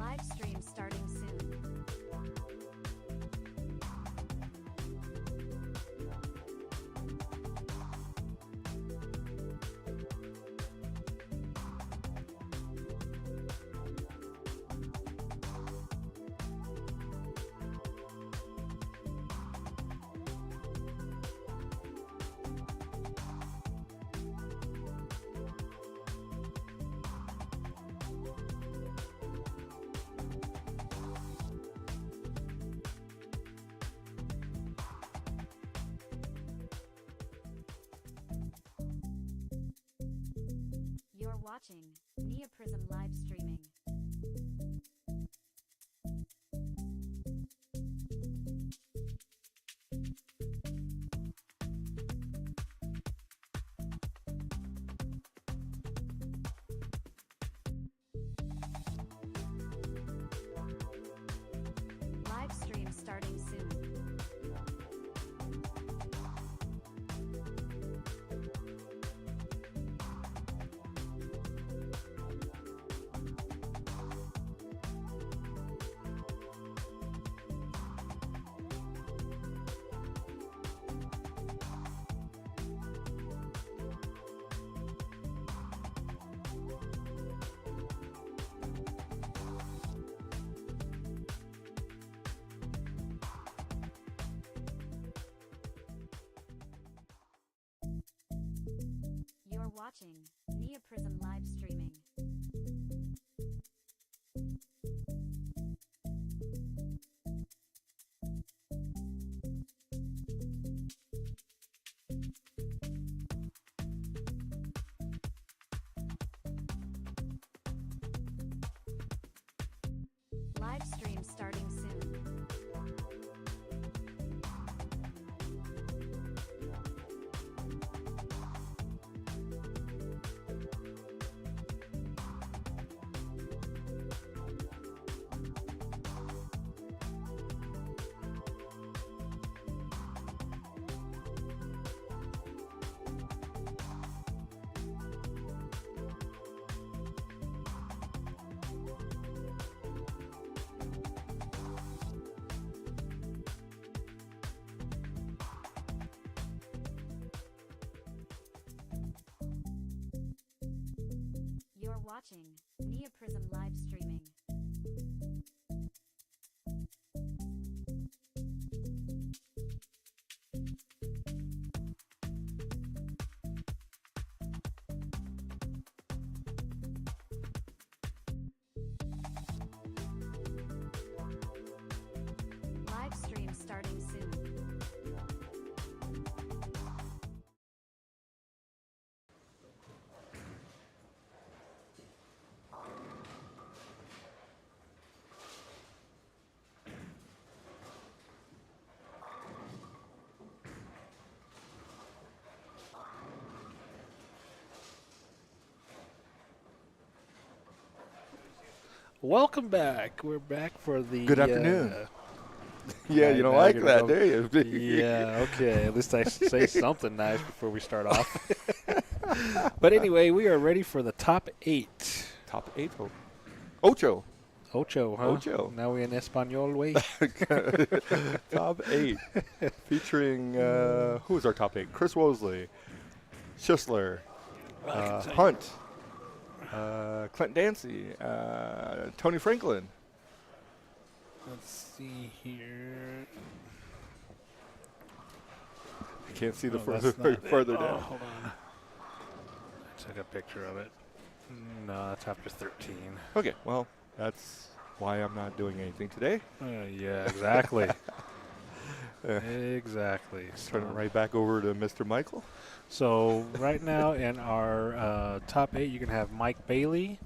Live stream starting soon. You're watching Neoprism live streaming. Live stream starting soon. You're watching Neoprism live streaming. Live stream starting soon. You're watching Neoprism live streaming. Live stream starting soon. Welcome back. We're back for the Good afternoon. Yeah, right, you don't now like you're that, gonna do you? Yeah, okay. At least I say something nice before we start off. But anyway, we are ready for the top 8. Top 8. Ocho. Ocho, huh? Ocho. Now we're in Espanol way. Top 8. Featuring, who's our top 8? Chris Wosley, Schissler, Hunt, Clint Dancy, Tony Franklin. Let's see here. I can't see the that's not further it. down. Oh, hold on. I took a picture of it. No, that's after 13. Okay, well, that's why I'm not doing anything today. Yeah, exactly. Exactly. Turn it right back over to Mr. Michael. So right now in our top 8, you can have Mike Bailey,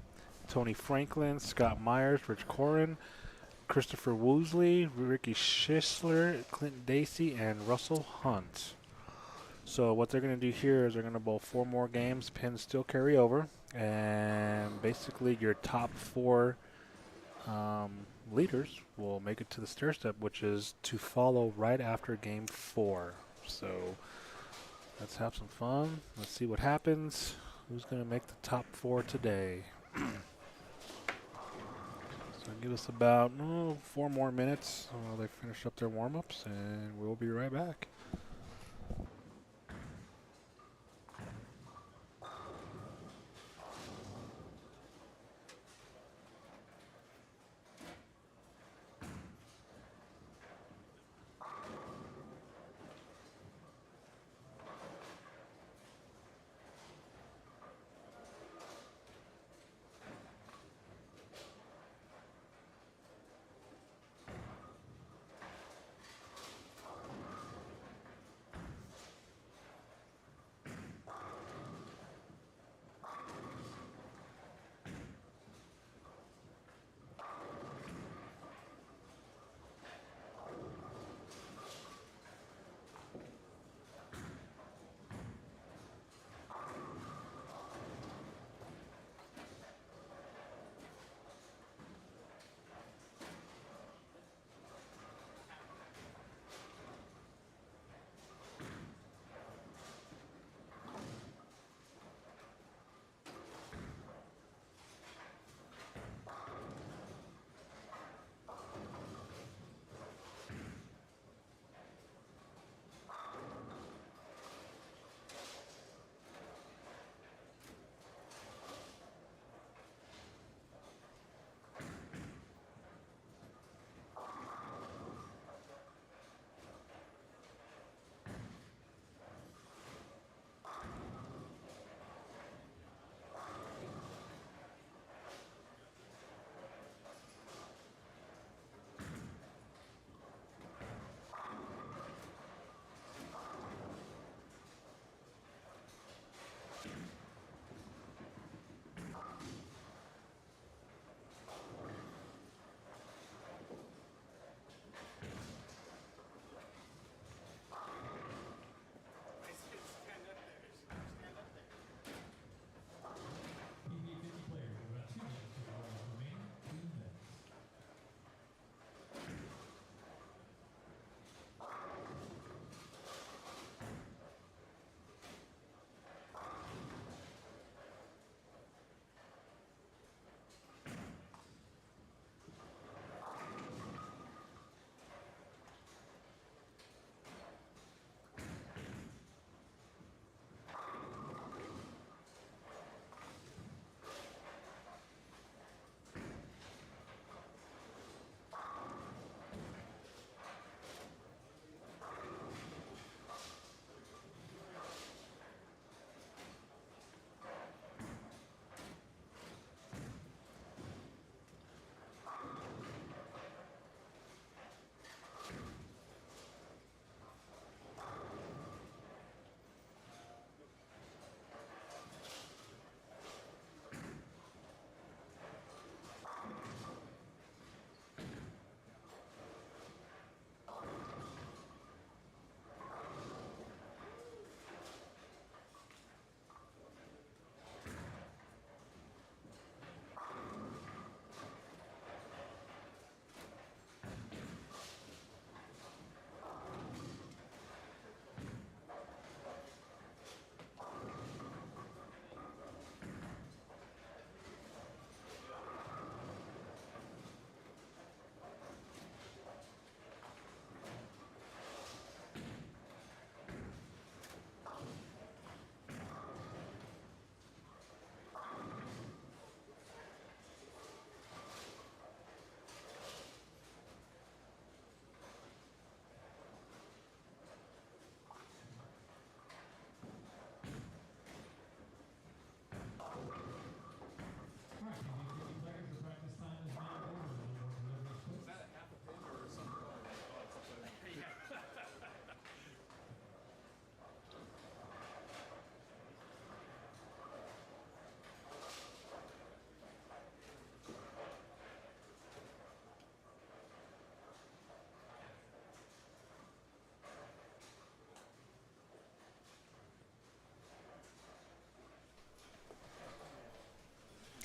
Tony Franklin, Scott Myers, Rich Corin, Christopher Woosley, Ricky Schissler, Clint Dacey, and Russell Hunt. So what they're going to do here is they're going to bowl 4 more games. Pins still carry over. And basically your top 4 leaders will make it to the stair step, which is to follow right after game 4. So let's have some fun. Let's see what happens. Who's going to make the top 4 today? So I'll give us about 4 more minutes while they finish up their warm-ups, and we'll be right back.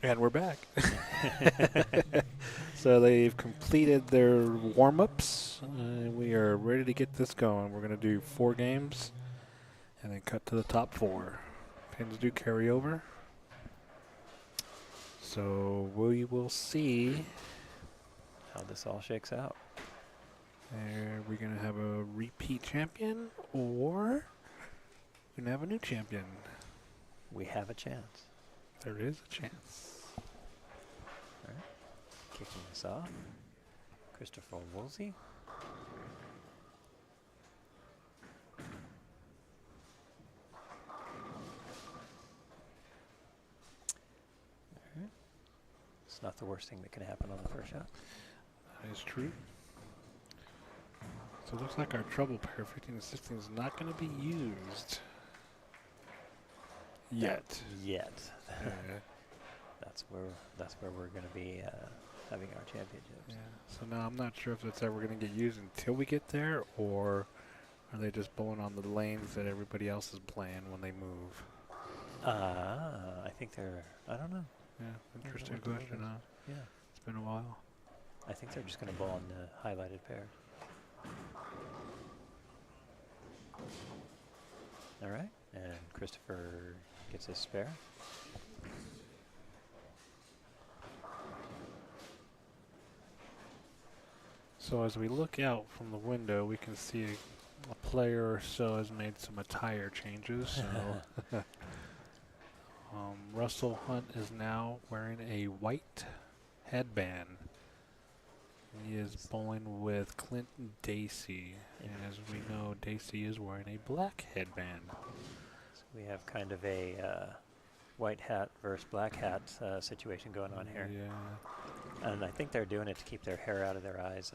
And we're back. So they've completed their warm-ups. We are ready to get this going. We're going to do 4 games and then cut to the top 4. Pins do carry over. So we will see how this all shakes out. Are we going to have a repeat champion, or we're going to have a new champion? We have a chance. There is a chance. All right. Kicking this off. Christopher Woolsey. All right. It's not the worst thing that can happen on the first shot. That is true. So it looks like our trouble pair 15 and 16 is not going to be used yet. Yet. Yeah. That's where we're going to be having our championships. Yeah. So now I'm not sure if it's ever going to get used until we get there, or are they just bowling on the lanes that everybody else is playing when they move? I think they're, I don't know. Yeah, interesting what the question, move is. huh? Yeah. It's been a while. I think they're just going to bowl on the highlighted pair. All right. And Christopher gets his spare. So as we look out from the window, we can see a player or so has made some attire changes. So Russell Hunt is now wearing a white headband. He is bowling with Clint Dacey. And as we know, Dacey is wearing a black headband. So we have kind of a white hat versus black hat situation going on here. Yeah. And I think they're doing it to keep their hair out of their eyes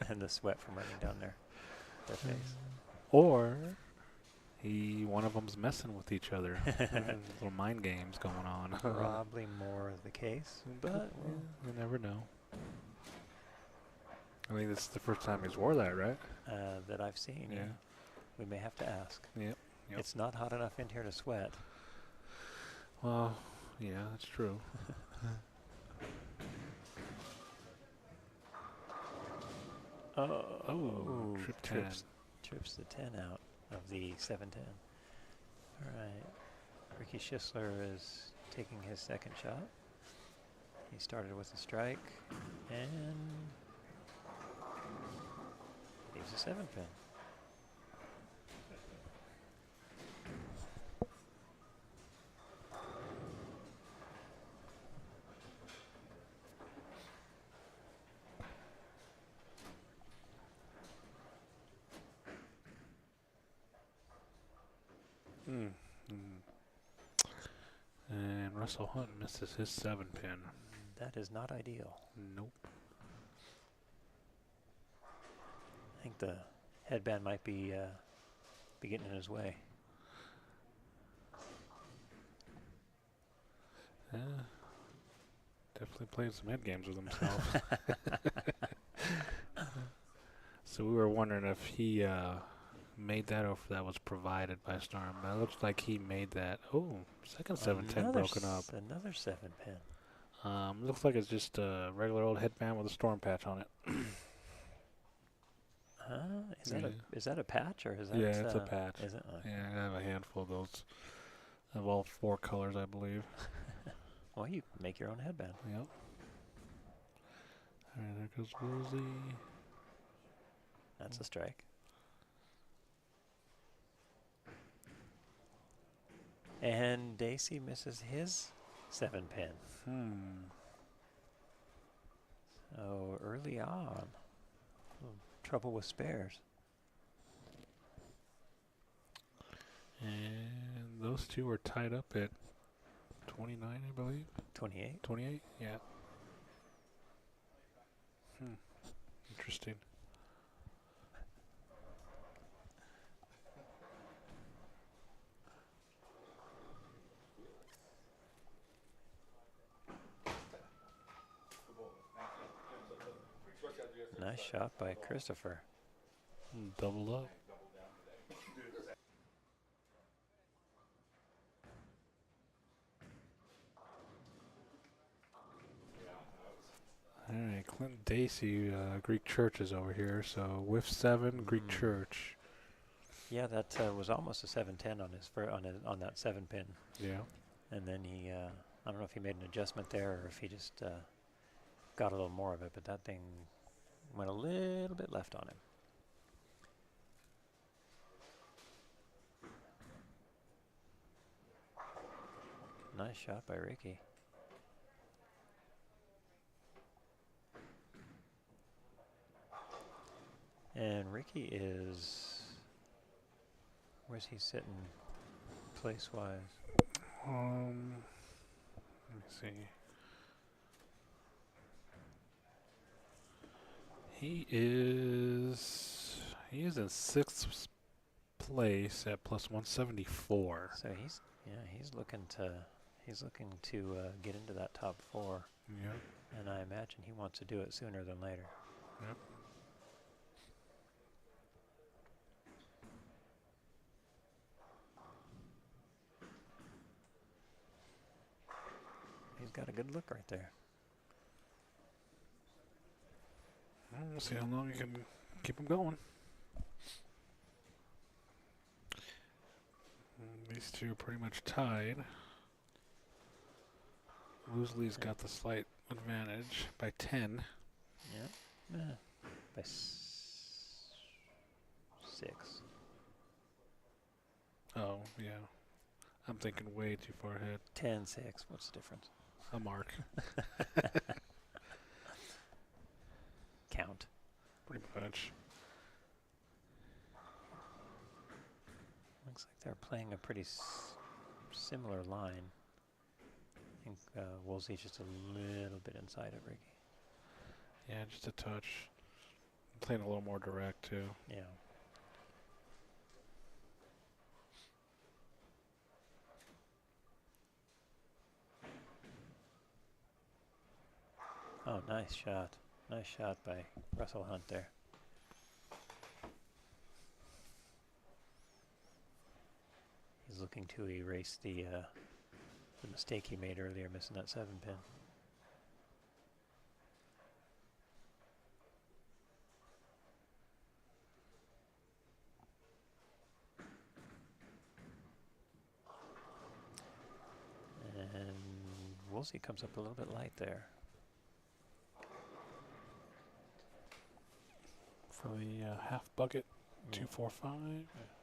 and the sweat from running down their face. Or one of them's messing with each other. Little mind games going on. Probably more of the case, but well, you never know. I think this is the first time he's wore that, right? that I've seen. Yeah. We may have to ask. Yep. It's not hot enough in here to sweat. Well, yeah, that's true. Oh, trip 10. Trips the 10 out of the 7-10. All right. Ricky Schisler is taking his second shot. He started with a strike and leaves a 7-pin. And Russell Hunt misses his 7-pin. That is not ideal. Nope. I think the headband might be getting in his way. Yeah. Definitely playing some head games with himself. So we were wondering if he made that or if that was provided by Storm. But it looks like he made that. Oh, second 7-10 broken up. Another 7-pin. Looks like it's just a regular old headband with a Storm patch on it. Is that a patch or is that? Yeah, it's a patch. Is it? Okay. Yeah, I have a handful of those. Of all 4 colors, I believe. Well, you make your own headband. Yep. All right, there goes Woolsey. That's a strike. And Dacey misses his 7-pin. So early on, trouble with spares. And those two are tied up at 29, I believe. 28. 28? Yeah. Interesting. Nice shot by Christopher. Double up. All right, Clinton Dacey, Greek Church is over here. So whiff 7, Greek Church. Yeah, that was almost a 7-10 on his on that 7-pin. Yeah. And then he, I don't know if he made an adjustment there or if he just got a little more of it, but that thing went a little bit left on him. Nice shot by Ricky. And Ricky is, where's he sitting place-wise? Let me see. He is in sixth place at plus 174. So he's looking to get into that top 4. Yep. And I imagine he wants to do it sooner than later. Yep. He's got a good look right there. Well, we'll see how long you can keep him going. These two are pretty much tied. Woosley's got the slight advantage by 10. Yeah. By 6. Oh, yeah. I'm thinking way too far ahead. 10-6. What's the difference? A mark. Count. Pretty much. Looks like they're playing a pretty similar line. I think Woolsey's just a little bit inside of Ricky. Yeah, just a touch. Playing a little more direct, too. Yeah. Oh, nice shot. Nice shot by Russell Hunt there. He's looking to erase the mistake he made earlier, missing that 7-pin. And Woolsey comes up a little bit light there. For the half bucket, 245.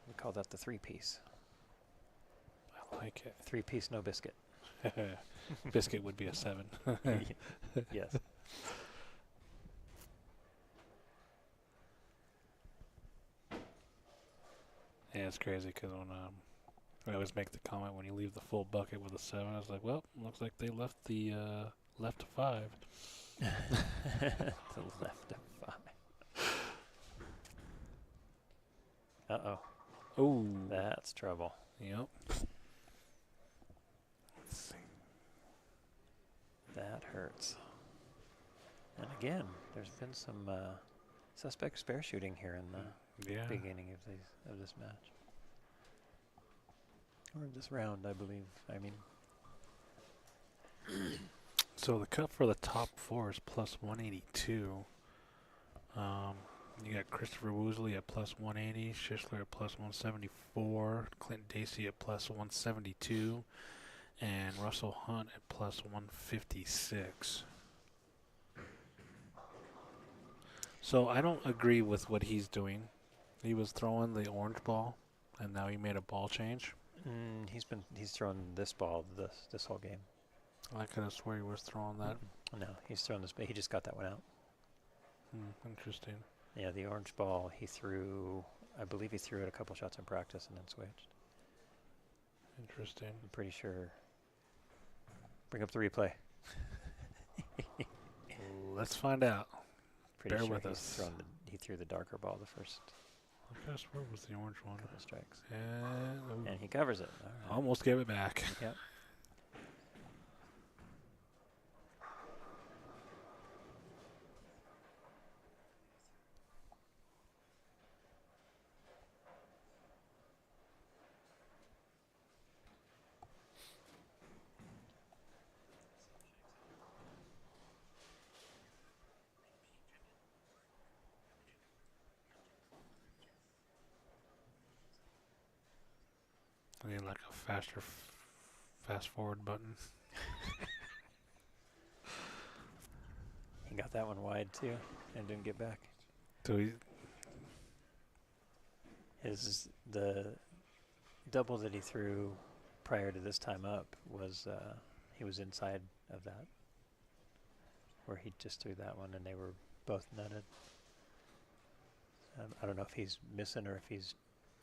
We call that the 3-piece. I like it. 3-piece, no biscuit. Biscuit would be a 7. Yes. Yeah, it's crazy because when I always make the comment when you leave the full bucket with a 7, I was like, well, looks like they left the left 5. The left of 5. Uh-oh. Oh, That's trouble. yep. Let's see. That hurts. And again, there's been some suspect spare shooting here in the Yeah. beginning of this match. Or this round, I believe. I mean, So the cut for the top 4 is plus 182. You got Christopher Woosley at plus 180, Schistler at plus 174, Clint Dacey at plus 172, and Russell Hunt at plus 156. So I don't agree with what he's doing. He was throwing the orange ball, and now he made a ball change. he's thrown this ball this whole game. I could have sworn he was throwing that. No, he's thrown this, but he just got that one out. Interesting. Yeah, the orange ball he threw. I believe he threw it a couple shots in practice and then switched. Interesting. I'm pretty sure. Bring up the replay. Let's find out. Pretty Bear sure with us. He threw the darker ball the first I could have sworn it was the orange one. couple strikes. And, And he covers it. All right. almost gave it back. Yep. I need like a faster fast forward button. He got that one wide too and didn't get back. So he, The double that he threw prior to this time up was he was inside of that, where he just threw that one and they were both nutted. I don't know if he's missing or if he's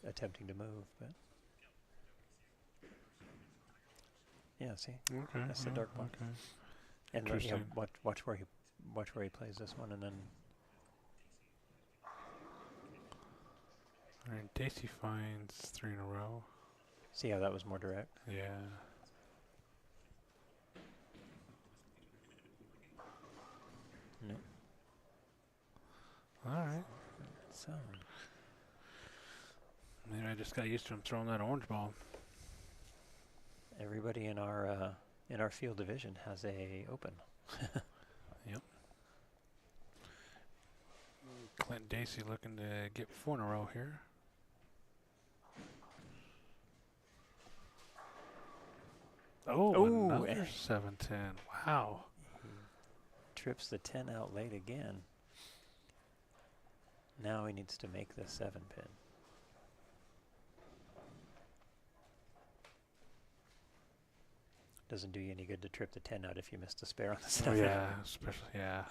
attempting to move, but yeah, see, okay, that's the dark one. Okay. And Interesting. watch where he plays this one, and then All right, Daisy finds 3 in a row. see how that was more direct. Yeah. No. All right. So Maybe I just got used to him throwing that orange ball. everybody in our field division has a open. Yep. Clint Dacey looking to get 4 in a row here. Oh, Ooh, another 7-10. Wow. He trips the 10 out late again. Now he needs to make the 7 pin. Doesn't do you any good to trip the 10 out if you missed a spare on the 7. Yeah, especially, yeah.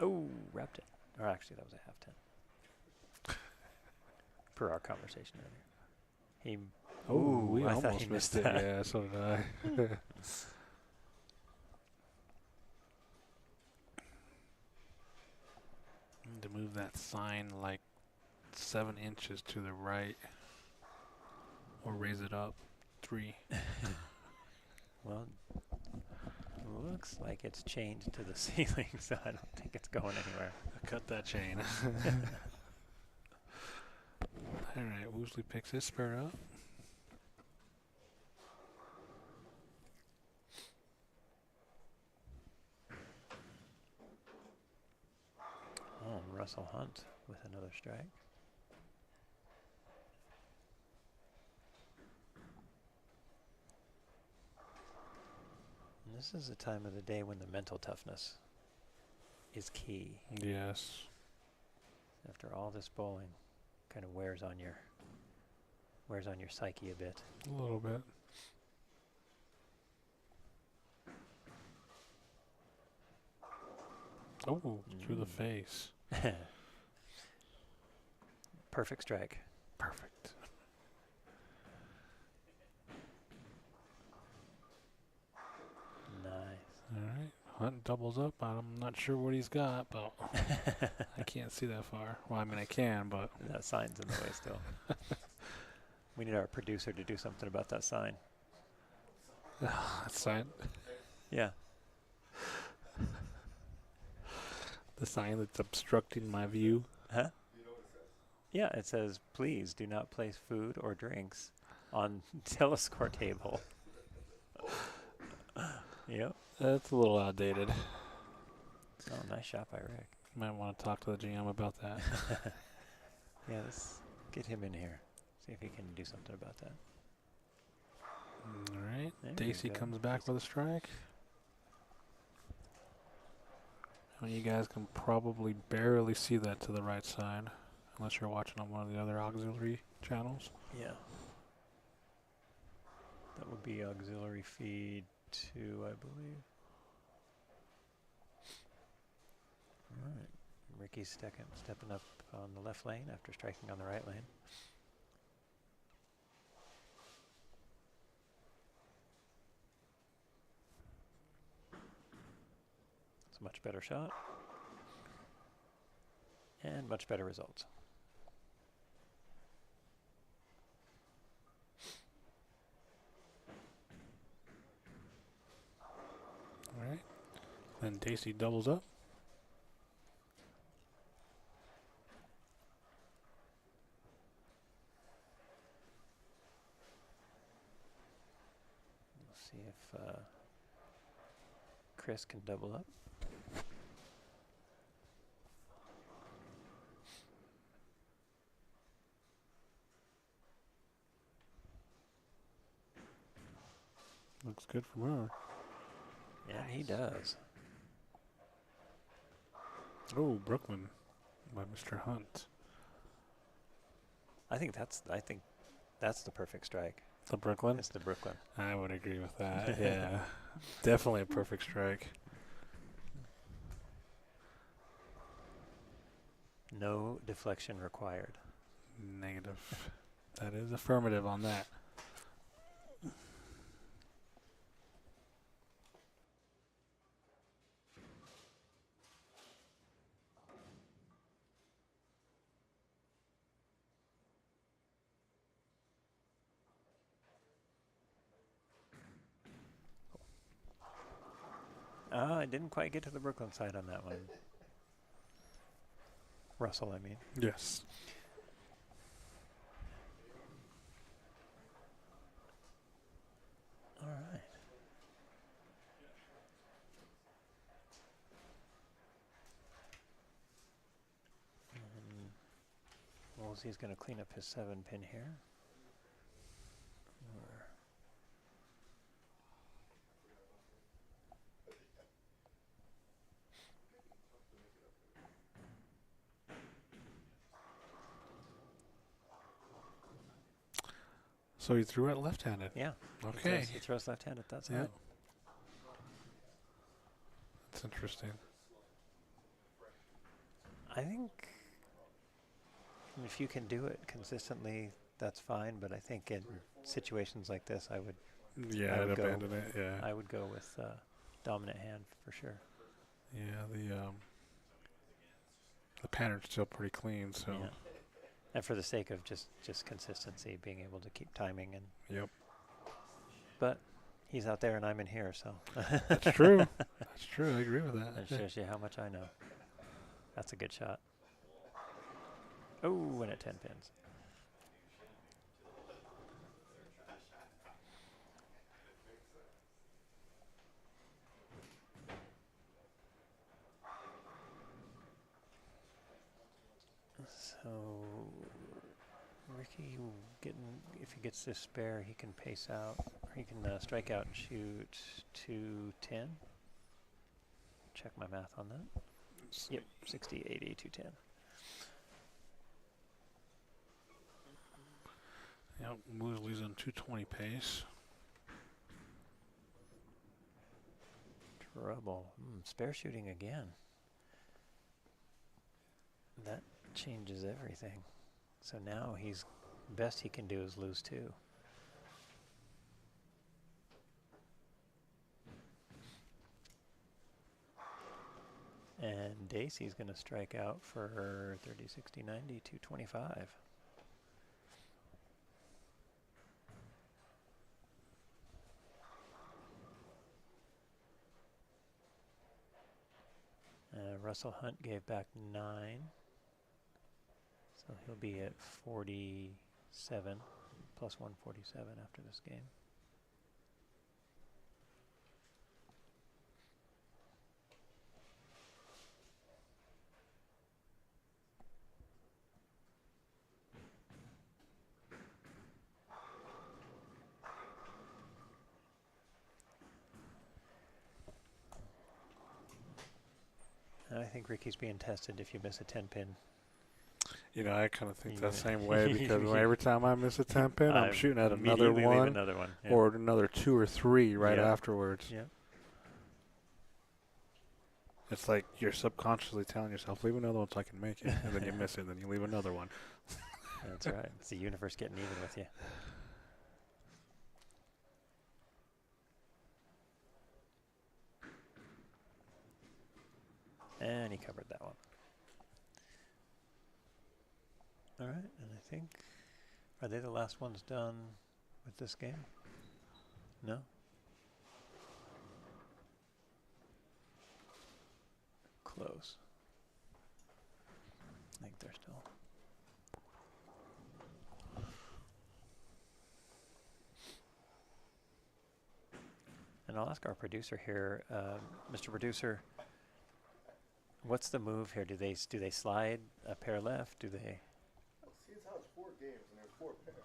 Oh, wrapped it. Or actually, that was a half 10. Per our conversation earlier. He. Oh, we I thought almost he missed missed it. that. Yeah, so did I. Need to move that sign like 7 inches to the right, or raise it up 3. Well, looks like it's chained to the ceiling, so I don't think it's going anywhere. Cut that chain. All right, Woosley picks his spare up. Oh, and Russell Hunt with another strike. And this is the time of the day when the mental toughness is key. Yes. After all this bowling, kind of wears on your psyche a bit. A little bit. Oh, through the face. Perfect strike. Perfect. Nice. All right. Hunt doubles up. I'm not sure what he's got, but I can't see that far. Well, I mean, I can, but That sign's in the way still. We need our producer to do something about that sign. that sign, Yeah. the sign that's obstructing my view. Huh? Yeah, it says, please do not place food or drinks on telescore table. Yep. That's a little outdated. Oh, nice shot by Rick. Might want to talk to the GM about that. Yeah, let's get him in here. See if he can do something about that. All right. There we Dacey go. comes back with a strike. And you guys can probably barely see that to the right side, unless you're watching on one of the other auxiliary channels. Yeah. That would be auxiliary feed 2, I believe. All right. Ricky's stepping up on the left lane after striking on the right lane. It's a much better shot. And much better results. All right. Then Dacey doubles up. We'll see if Chris can double up. Looks good from her. Yeah, he does. Oh, Brooklyn by Mr. Hunt. I think that's the perfect strike. The Brooklyn? It's the Brooklyn. I would agree with that. Yeah. Definitely a perfect strike. No deflection required. Negative. That is affirmative on that. I didn't quite get to the Brooklyn side on that one. Russell, I mean. Yes. All right. Woolsey's going to clean up his 7-pin here. So he threw it left-handed. Yeah. Okay. He throws left-handed that side. Yeah. That's interesting. I think if you can do it consistently, that's fine. But I think in situations like this, I would Yeah, I'd abandon it. Yeah. I would go with dominant hand for sure. Yeah, the pattern's still pretty clean, so. Yeah. And for the sake of just consistency, being able to keep timing and. Yep. But he's out there and I'm in here, so. That's true. That's true. I agree with that. That shows you how much I know. That's a good shot. Oh, and at 10 pins. So Ricky if he gets this spare, he can pace out, or he can strike out and shoot 210. Check my math on that. Yep, 60, 80, 210. Yep, Woosley's on 220 pace. Trouble. Spare shooting again. That changes everything. So now best he can do is lose 2. And Dacey's going to strike out for 30, 60, 90, 225. Russell Hunt gave back 9. So he'll be at 47, plus 147 after this game. And I think Ricky's being tested if you miss a 10-pin. You know, I kind of think that same way because every time I miss a 10-pin, I'm shooting at another one, yeah. or another 2 or 3 right afterwards. Yeah. It's like you're subconsciously telling yourself, leave another one so I can make it, and then you miss it, and then you leave another one. That's right. It's the universe getting even with you. And he covered that one. All right, and I think, are they the last ones done with this game? No? Close. I think they're still. And I'll ask our producer here, Mr. Producer, what's the move here? Do they slide a pair left? Do they? See, it's how it's 4 games and there's 4 pairs.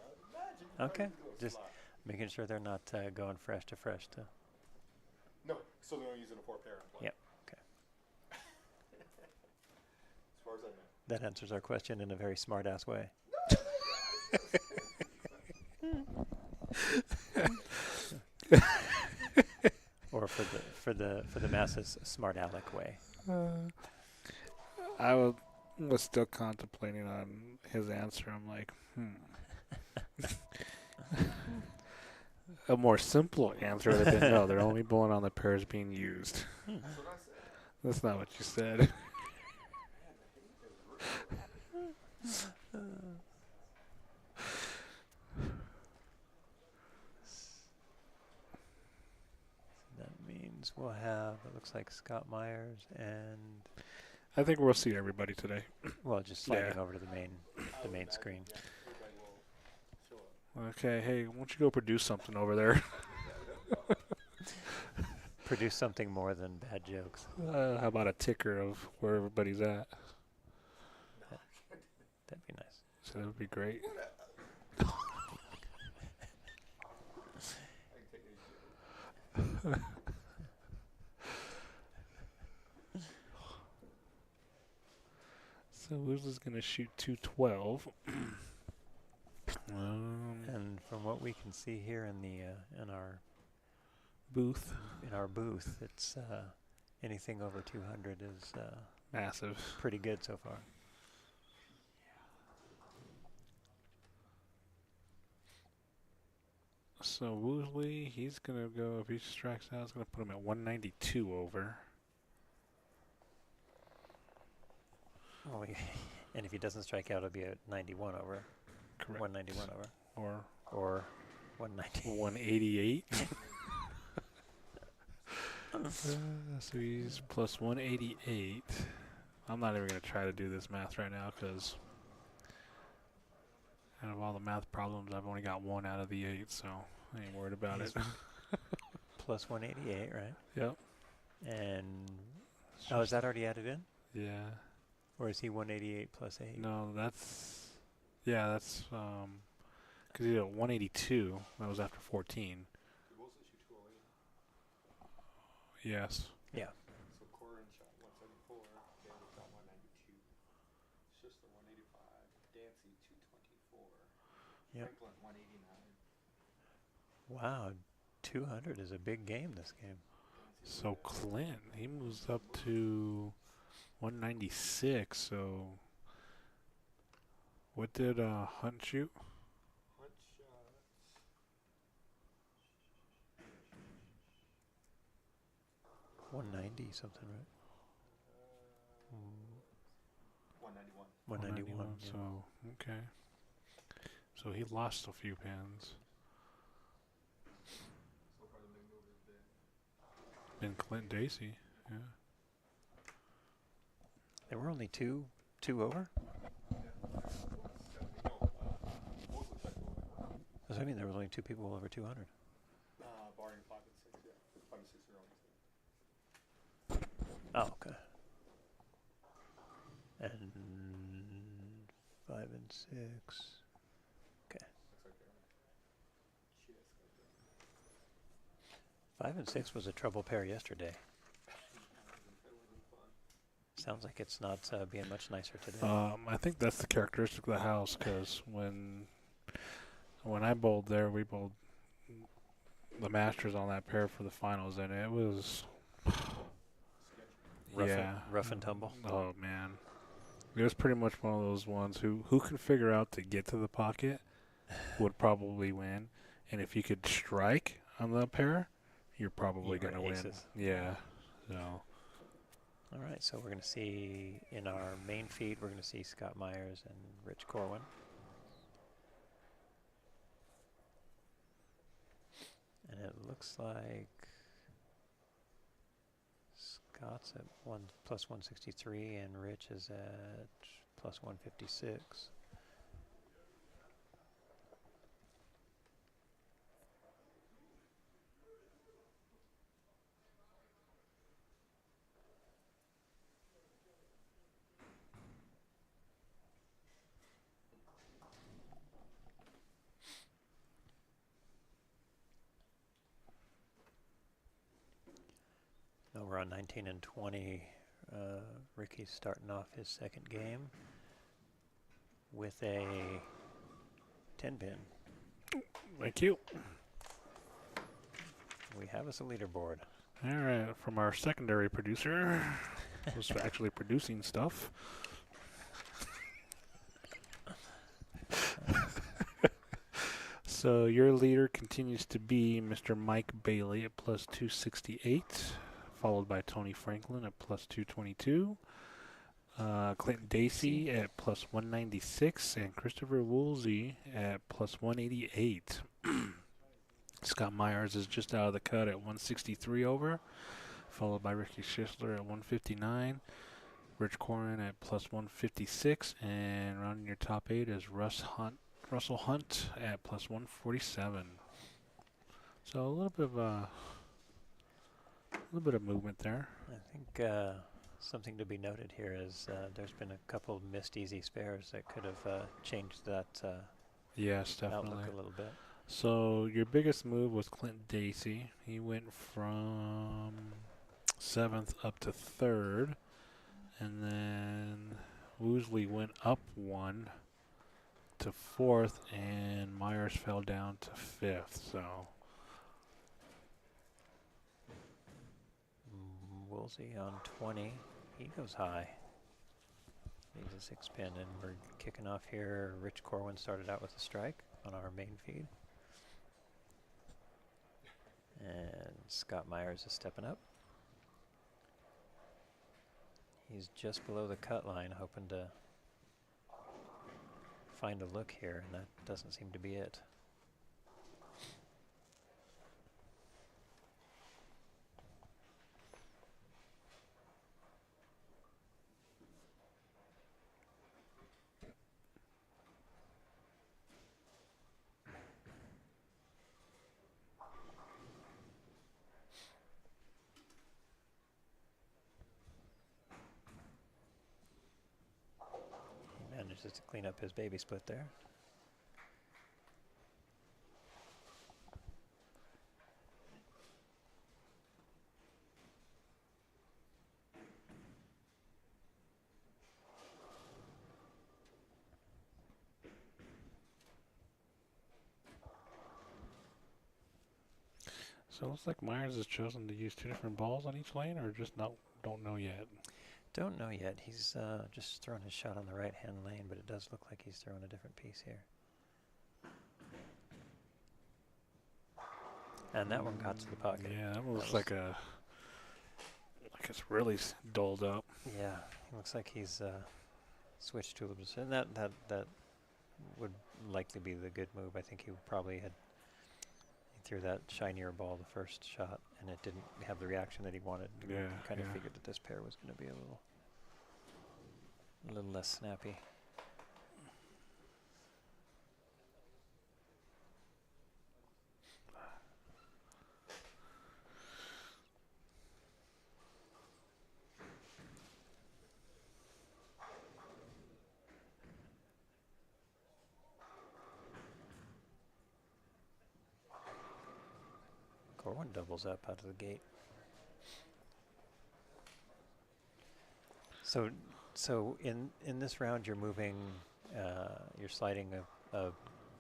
Okay, just making sure they're not going fresh to fresh to. No, still using a 4 pair. Yep. Okay. that answers our question in a very smart-ass way. Or for the masses, smart aleck way. I was still contemplating on his answer. I'm like, A more simple answer would have been no. They're only bowling on the pairs being used. That's not what you said. That means we'll have, it looks like Scott Myers and, I think we'll see everybody today. well, just sliding Yeah. over to the main screen. Okay, hey, why don't you go produce something over there? Produce something more than bad jokes. How about a ticker of where everybody's at? That'd be nice. So that would be great. So Woozley's gonna shoot 212. And from what we can see here in the in our Booth. booth, it's anything over 200 is Massive. pretty good so far. So Woozley, he's gonna go, if he strikes out, it's gonna put him at 192 over. Well, and if he doesn't strike out, it'll be at 91 over. Correct. 191 over. Or Or 190. 188. So he's plus 188. I'm not even going to try to do this math right now because out of all the math problems, I've only got 1 out of the 8, so I ain't worried about it. Plus 188, right? Yep. And, oh, is that already added in? Yeah. Or is he 188 plus 8? No, that's, yeah, that's, because he's at 182. That was after 14. Yes. Yeah. So Corin shot 174, David shot 192, Schuster 185, Dancy 224, Yep. Franklin 189. Wow, 200 is a big game this game. So Clint, he moves up to 196. So what did Hunt shoot? Hunt shot 190 something, right? 191. 191. Yeah. So okay. So he lost a few pins. So far the big move has been Been Clint Dacey. Yeah. There were only two over? That's what I mean, there was only 2 people over 200. barring 5 and 6, yeah. 5 and 6 are always there. Oh, okay. And 5 and 6. Okay. Looks like they're shit. 5 and 6 was a trouble pair yesterday. Sounds like it's not being much nicer today. I think that's the characteristic of the house because when I bowled there, we bowled the Masters on that pair for the finals, and it was Rough and tumble. Oh man, it was pretty much one of those ones who can figure out to get to the pocket would probably win, and if you could strike on the pair, you're probably You were gonna win. aces. Yeah. So All right, so we're going to see in our main feed, we're going to see Scott Myers and Rich Corwin. And it looks like Scott's at plus 163 and Rich is at plus 156. Now we're on 19 and 20. Ricky's starting off his second game. with a 10 pin. Thank you. We have us a leaderboard. All right, from our secondary producer, who's actually producing stuff. So your leader continues to be Mr. Mike Bailey at plus 268, followed by Tony Franklin at plus 222, Clinton Dacey at plus 196, and Christopher Woolsey at plus 188. Scott Myers is just out of the cut at 163 over, followed by Ricky Schisler at 159, Rich Corin at plus 156, and rounding your top 8 is Russell Hunt at plus 147. So a little bit of movement there. I think something to be noted here is there's been a couple of missed easy spares that could have changed that Yes, definitely. outlook a little bit. So your biggest move was Clinton Dacey. He went from 7th up to 3rd, and then Woosley went up 1 to 4th, and Myers fell down to 5th. So Woolsey on 20. He goes high. He's a 6 pin, and we're kicking off here. Rich Corwin started out with a strike on our main feed. And Scott Myers is stepping up. He's just below the cut line, hoping to find a look here, and that doesn't seem to be it. Manages to clean up his baby split there. it looks like Myers has chosen to use 2 different balls on each lane, or just don't know yet. Don't know yet. He's just throwing his shot on the right-hand lane, but it does look like he's throwing a different piece here. And that one got to the pocket. Yeah, that one looks like it's really dulled up. Yeah, it looks like he's switched to a little bit. And that would likely be the good move. I think he probably he threw that shinier ball the first shot, and it didn't have the reaction that he wanted. Yeah, Kind of figured that this pair was going to be a little less snappy. Corwin doubles up out of the gate. So in this round, you're moving, you're sliding a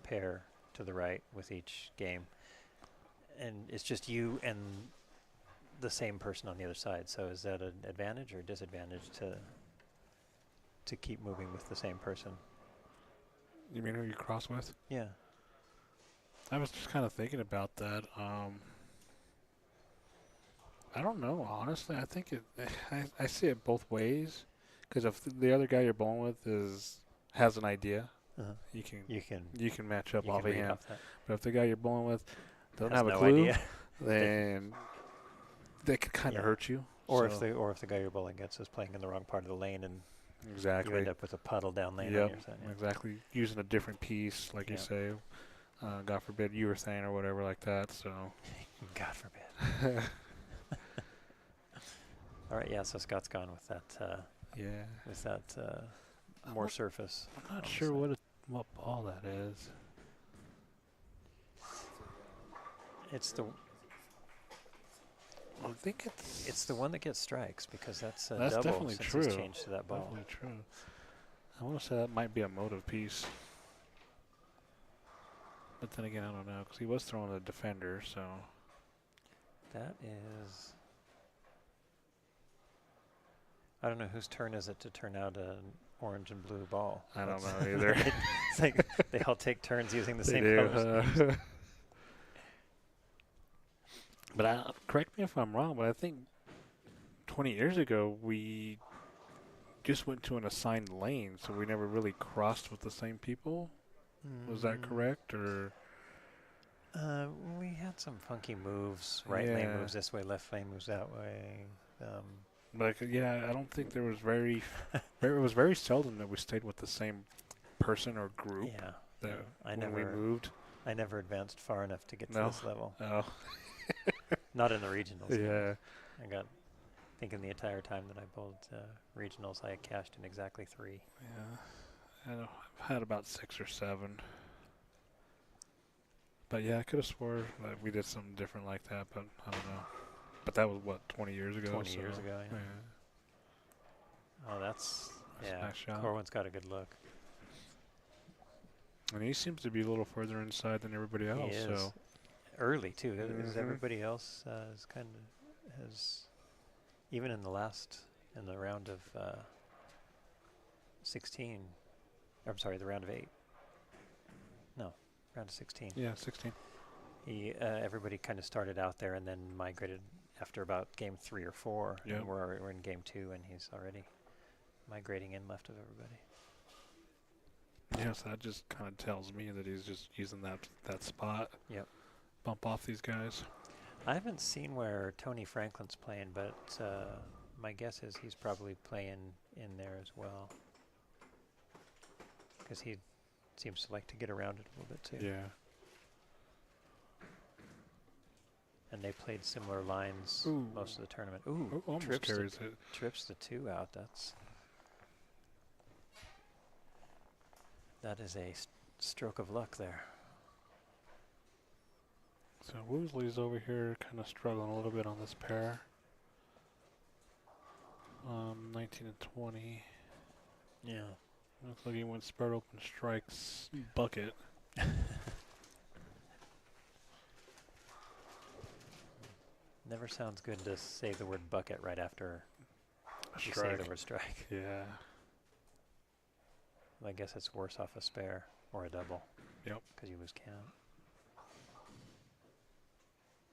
pair to the right with each game, and it's just you and the same person on the other side. So is that an advantage or disadvantage to keep moving with the same person? You mean who you cross with? Yeah. I was just kind of thinking about that. I don't know, honestly. I think I see it both ways. Because if the other guy you're bowling with has an idea, you can match up off of him. But if the guy you're bowling with doesn't have a clue, then they could kind of hurt you. Or so if the guy you're bowling against is playing in the wrong part of the lane, and exactly you end up with a puddle down lane on your side. Yeah. Exactly. Using a different piece, like you say. God forbid you were saying or whatever like that. So. God forbid. All right, yeah. So Scott's gone with that. With that more surface. I'm not sure what ball that is. It's the. I think it's the one that gets strikes, because that's double definitely true. He's changed to that ball. Definitely true. I want to say that might be a motive piece. But then again, I don't know, because he was throwing a defender, so. That is... I don't know whose turn is it to turn out an orange and blue ball. I don't know either. It's like they all take turns using the They same do, colors. But correct me if I'm wrong, but I think 20 years ago we just went to an assigned lane, so we never really crossed with the same people. Was that correct, or? We had some funky moves. Right lane Yeah. moves this way, left lane moves that way. But yeah, I don't think there was very. It was very seldom that we stayed with the same person or group. Yeah. That I when we moved. I never advanced far enough to get to No? this level. Oh. Not in the regionals. Yeah. I got thinking the entire time that I bowled regionals, I had cashed in exactly 3. Yeah. I've had about 6 or 7. But yeah, I could have swore that we did something different like that, but I don't know. But that was what, 20 years ago? 20 years ago, yeah. Oh, that's That's a nice shot. Corwin's got a good look. And he seems to be a little further inside than everybody else. He is. So Early too. Is Mhm. everybody else is kind of has even in the round of 16. Or, I'm sorry, the round of 8. No, round of 16. yeah, 16. Everybody kind of started out there and then migrated after about game 3 or 4. Yep. And we're in game 2, and he's already migrating in left of everybody. Yeah, so that just kind of tells me that he's just using that spot. Yep. Bump off these guys. I haven't seen where Tony Franklin's playing, but my guess is he's probably playing in there as well, because he seems to like to get around it a little bit too. Yeah. And they played similar lines Ooh. most of the tournament. Ooh, Oh, almost trips carries it. trips the 2 out. That is a stroke of luck there. So Woosley's over here kind of struggling a little bit on this pair. 19 and 20. Yeah. Looks like he went spread open strikes bucket. Never sounds good to say the word bucket right after you say Strike. the word strike. Yeah. I guess it's worse off a spare or a double. Yep. Because you lose count.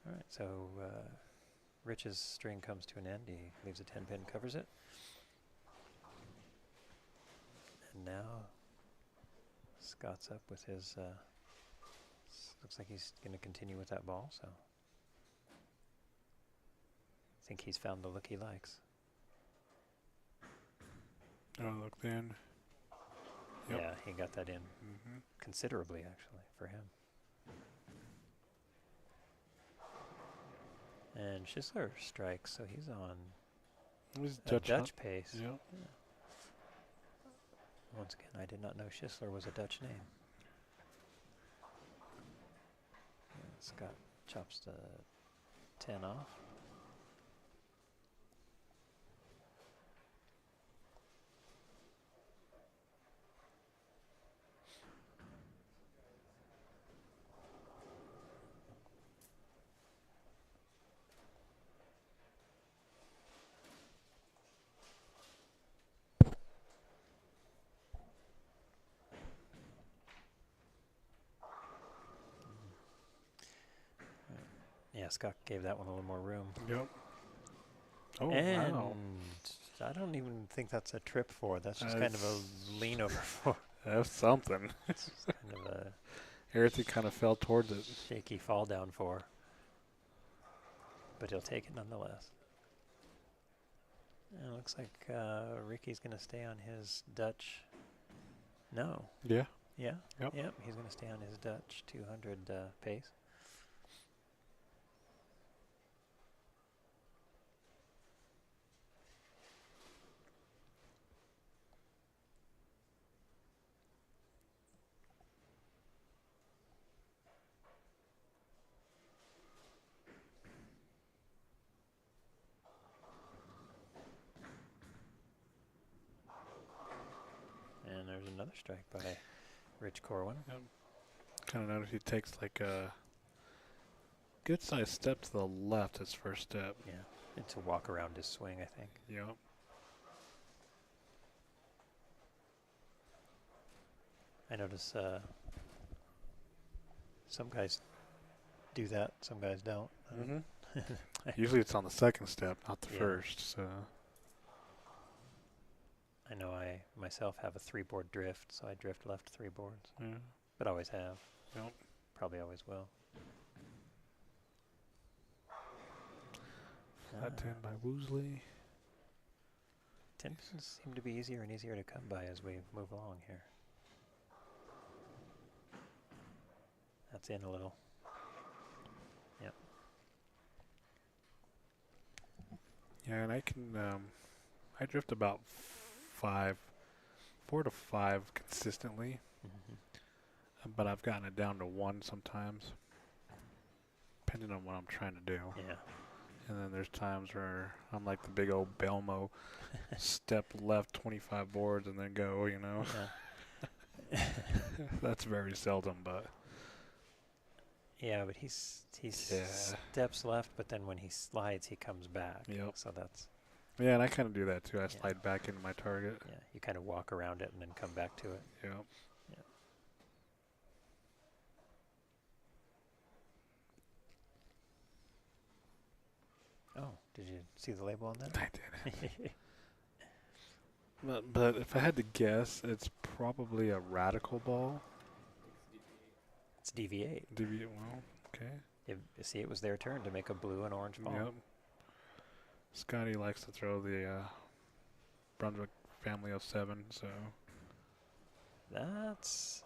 All right, so Rich's string comes to an end. He leaves a 10-pin, covers it. And now Scott's up with his, looks like he's going to continue with that ball, so I think he's found the look he likes. Oh, look then. Yep. Yeah, he got that in Mm-hmm. considerably, actually, for him. And Schisler strikes, so he's on He's a Dutch. Dutch pace. Yep. Once again, I did not know Schisler was a Dutch name. Scott chops the 10 off. Yeah, Scott gave that one a little more room. Yep. Oh, And wow. I don't even think that's a trip 4. That's just kind of a lean over 4. That's something. It's just kind of a Everything kind of fell towards it. shaky fall down 4. But he'll take it nonetheless. And it looks like Ricky's going to stay on his Dutch. No. Yeah. Yeah. Yep. Yep. He's going to stay on his Dutch 200 pace. And another strike by Rich Corwin. Kind of noticed he takes like a good sized step to the left his first step. Yeah, and to walk around his swing, I think. Yep. I notice some guys do that, some guys don't. Mm-hmm. Usually it's on the second step, not the Yeah. first. So I know I myself have a 3-board drift, so I drift left 3 boards, yeah. but always have. Yep. Probably always will. Flat 10 by Woosley. Tensions seem to be easier and easier to come by as we move along here. That's in a little. Yep. Yeah, and I can I drift about 4 to 5 consistently, but I've gotten it down to 1 sometimes, depending on what I'm trying to do. Yeah. And then there's times where I'm like the big old Belmo, step left 25 boards and then go, you know. Yeah. That's very seldom, but Yeah, but he steps left, but then when he slides, he comes back. Yep. So that's, yeah, and I kind of do that too. I slide back into my target. yeah, you kind of walk around it and then come back to it. Yep. Yeah. Oh, did you see the label on that? I did. But if I had to guess, it's probably a radical ball. It's DV8. Well, okay. See, it was their turn to make a blue and orange ball. Yep. Scotty likes to throw the Brunswick family of 7, so. That's...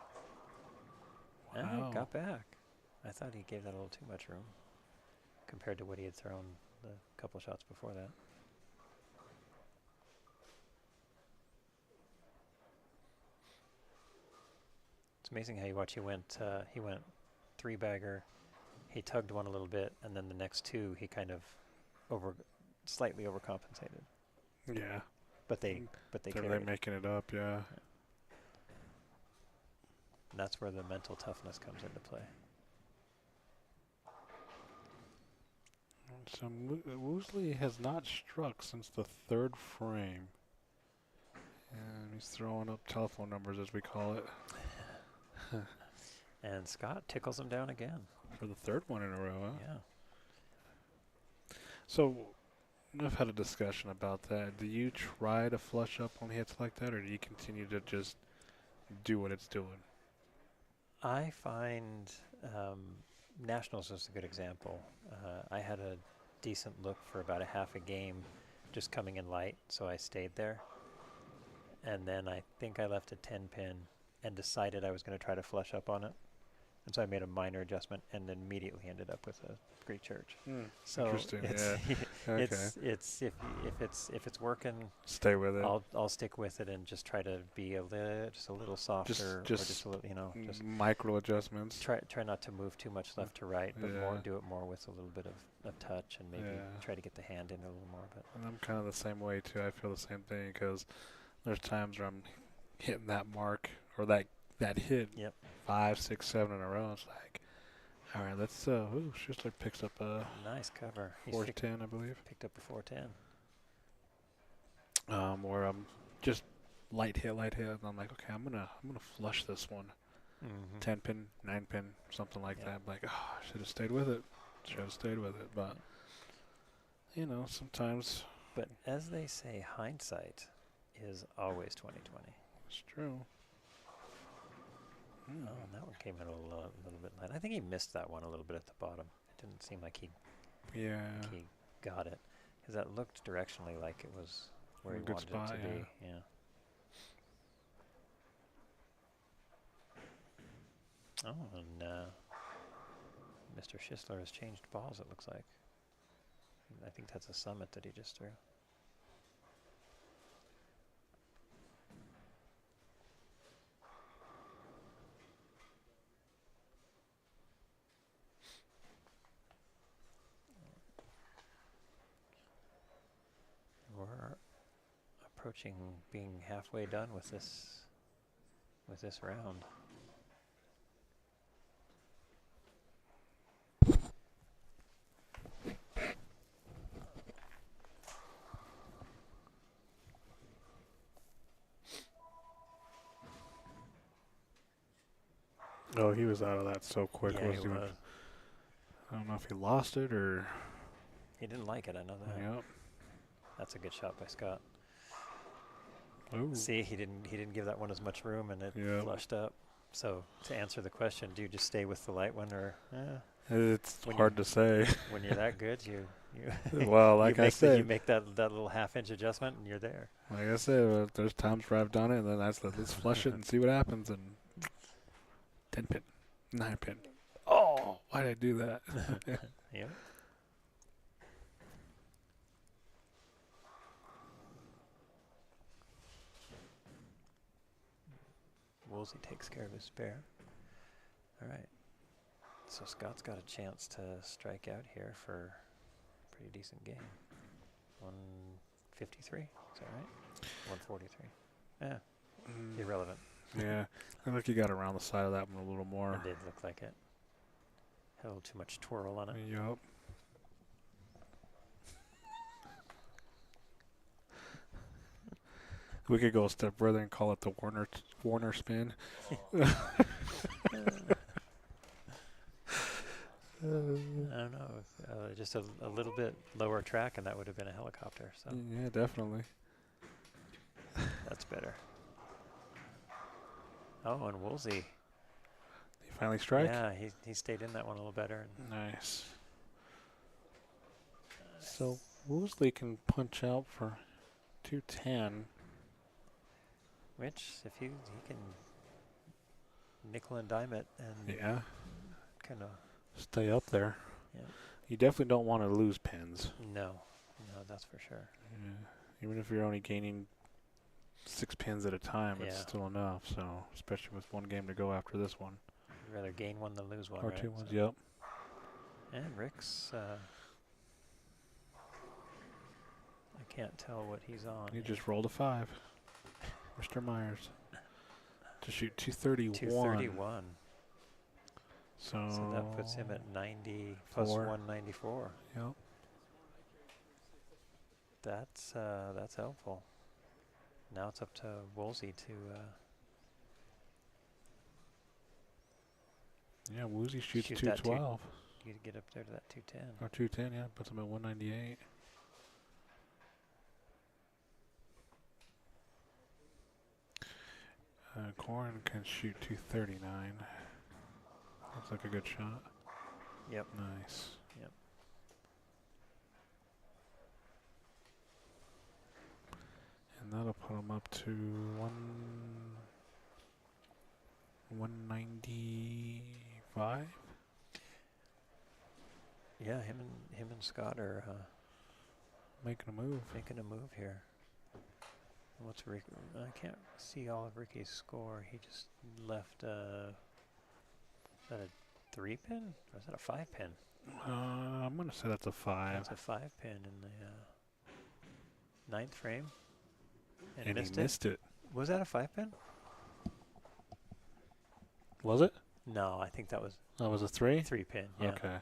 Wow. It got back. I thought he gave that a little too much room compared to what he had thrown the couple shots before that. It's amazing how you watch. He went 3-bagger. He tugged one a little bit, and then the next 2 he kind of slightly overcompensated. Yeah. But they They're carried. making it up, yeah. And that's where the mental toughness comes into play. So Woosley has not struck since the 3rd frame. And he's throwing up telephone numbers, as we call it. And Scott tickles him down again. For the 3rd one in a row, huh? Yeah. So I've had a discussion about that. Do you try to flush up on hits like that, or do you continue to just do what it's doing? I find Nationals is a good example. I had a decent look for about a half a game just coming in light, so I stayed there. And then I think I left a 10-pin and decided I was going to try to flush up on it. And so I made a minor adjustment and then immediately ended up with a Greek church. So Interesting, it's yeah. Okay. it's if it's working, Stay with it. I'll stick with it and just try to be just a little softer, or just a little, just micro adjustments. try not to move too much left to right, but Yeah. do it more with a little bit of touch and maybe Yeah. try to get the hand in a little more. But And I'm kind of the same way too. I feel the same thing because there's times where I'm hitting that mark or that hit Yep. 5, 6, 7 in a row. It's like, all right, let's. Schuster picks up a nice cover. He's 410, I believe. picked up a 410. Where I'm just light hit, and I'm like, okay, I'm gonna flush this one. 10-pin, 9-pin, something like Yeah. that. I'm like, oh, I should have stayed with it. But sometimes But as they say, hindsight is always 20/20. it's true. Oh, and that one came in a little bit light. I think he missed that one a little bit at the bottom. It didn't seem like he Yeah. got it, because that looked directionally like it was where A he good wanted spot, it to yeah. be. Yeah. Oh, and Mr. Schisler has changed balls, it looks like. I think that's a summit that he just threw. We're approaching being halfway done with this with this round. Oh, he was out of that so quick. Yeah, he wasn't he? was. I don't know if he lost it or. He didn't like it, I know that. Yep. That's a good shot by Scott. Ooh. See, he didn't give that one as much room, and it Yep. flushed up. So to answer the question, do you just stay with the light one, or It's When hard to say. when you're that good, you Well, like I you said, make that little half-inch adjustment, and you're there. like I said, there's times where I've done it, and then let's flush it and see what happens. And 10 pin, 9 pin. Oh, why did I do that? Yeah. Woolsey takes care of his spare. All right. So Scott's got a chance to strike out here for a pretty decent game. 153, is that right? 143. Yeah, irrelevant. Yeah, I think you got around the side of that one a little more. It did look like it. Had a little too much twirl on it. Yup. We could go a step further and call it the Warner spin. I don't know. Just a little bit lower track, and that would have been a helicopter. So Yeah, definitely. that's better. Oh, and Woolsey. You finally strike? Yeah, he stayed in that one a little better. Nice. So Woosley can punch out for 210. Which, if he can nickel and dime it and Yeah, kind of, stay up there. yeah. You definitely don't want to lose pins. No, that's for sure. Yeah. Even if you're only gaining 6 pins at a time, it's Yeah. still enough. So, especially with one game to go after this one. You'd rather gain one than lose one, Or right? 2 ones, So- yep. And Rick's, I can't tell what he's on. He just rolled a 5. Mr. Myers. To shoot 231. 231. So, So that puts him at 90 plus 4. 194. Yep. That's helpful. Now it's up to Woolsey to Yeah, Woozy shoots Shoot that 212. get up there to that 210. Or 210, yeah. Puts him at 198. Corn can shoot 239. Looks like a good shot. Yep. Nice. Yep. And that'll put him up to 195. Yeah, him and Scott are Making a move. making a move here. What's Rick? I can't see all of Ricky's score. He just left. Is that a 3-pin or is that a 5-pin? I'm gonna say that's a 5. That's a 5-pin in the 9th frame. And, And missed he missed it. Was that a 5-pin? Was it? No, I think that was That was a 3. 3-pin. Yeah. Okay.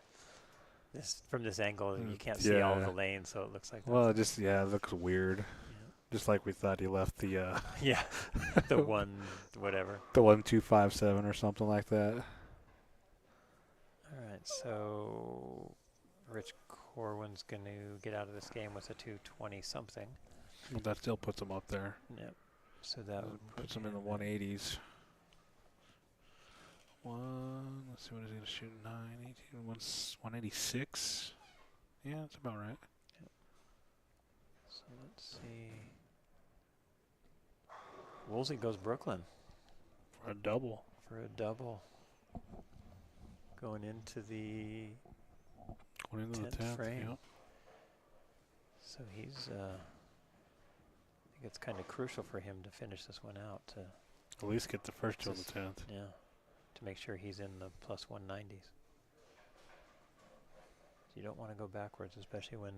This from this angle, you can't see all of the lanes, so it looks like. Well, it looks weird. Yeah. Just like we thought he left the Yeah, the one, whatever. the 1257 or something like that. All right, so Rich Corwin's going to get out of this game with a 220 something. Well, that still puts him up there. Yep. So that would Puts put him in the at 180s. Let's see what he's going to shoot. 9, 18, 186. Yeah, that's about right. So let's see. Woolsey goes Brooklyn For a double. for a double. Going into the Going into the 10th 10th. frame. Yep. So he's. I think it's kind of crucial for him to finish this one out to At least get the first two on the Just- 10th. to make sure he's in the plus 190s. You don't want to go backwards, especially when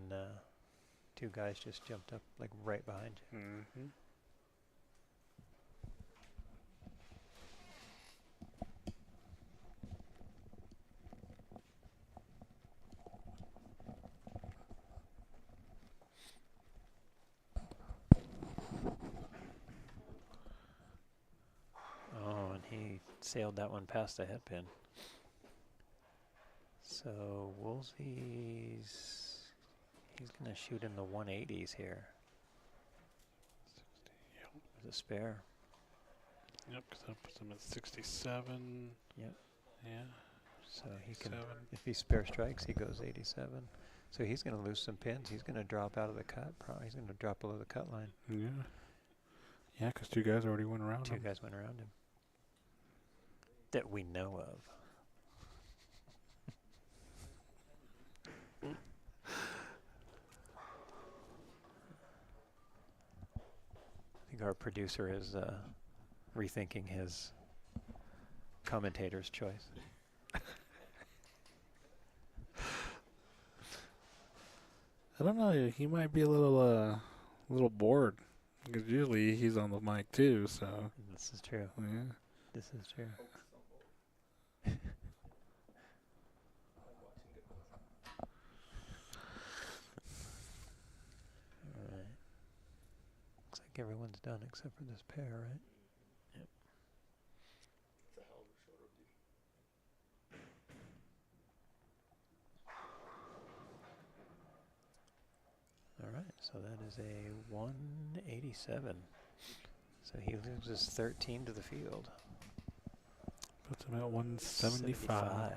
two guys just jumped up like right behind you. Mm-hmm. sailed that one past the head pin. So Woolsey's he's going to shoot in the 180s here. With a spare. Yep, because that puts him at 67. Yep. Yeah. So he can, 7. if he spare strikes, he goes 87. So he's going to lose some pins. He's going to drop out of the cut. He's going to drop below the cut line. Yeah. Yeah, because 2 guys already went around Two him. guys went around him. That we know of. I think our producer is rethinking his commentator's choice. I don't know. He might be a little bored. Because usually he's on the mic too, so. This is true. Yeah. This is true. All right. Looks like everyone's done except for this pair, right? Yep. It's a hell of a short review. All right. So that is a 187. So he loses 13 to the field. Puts him at 175.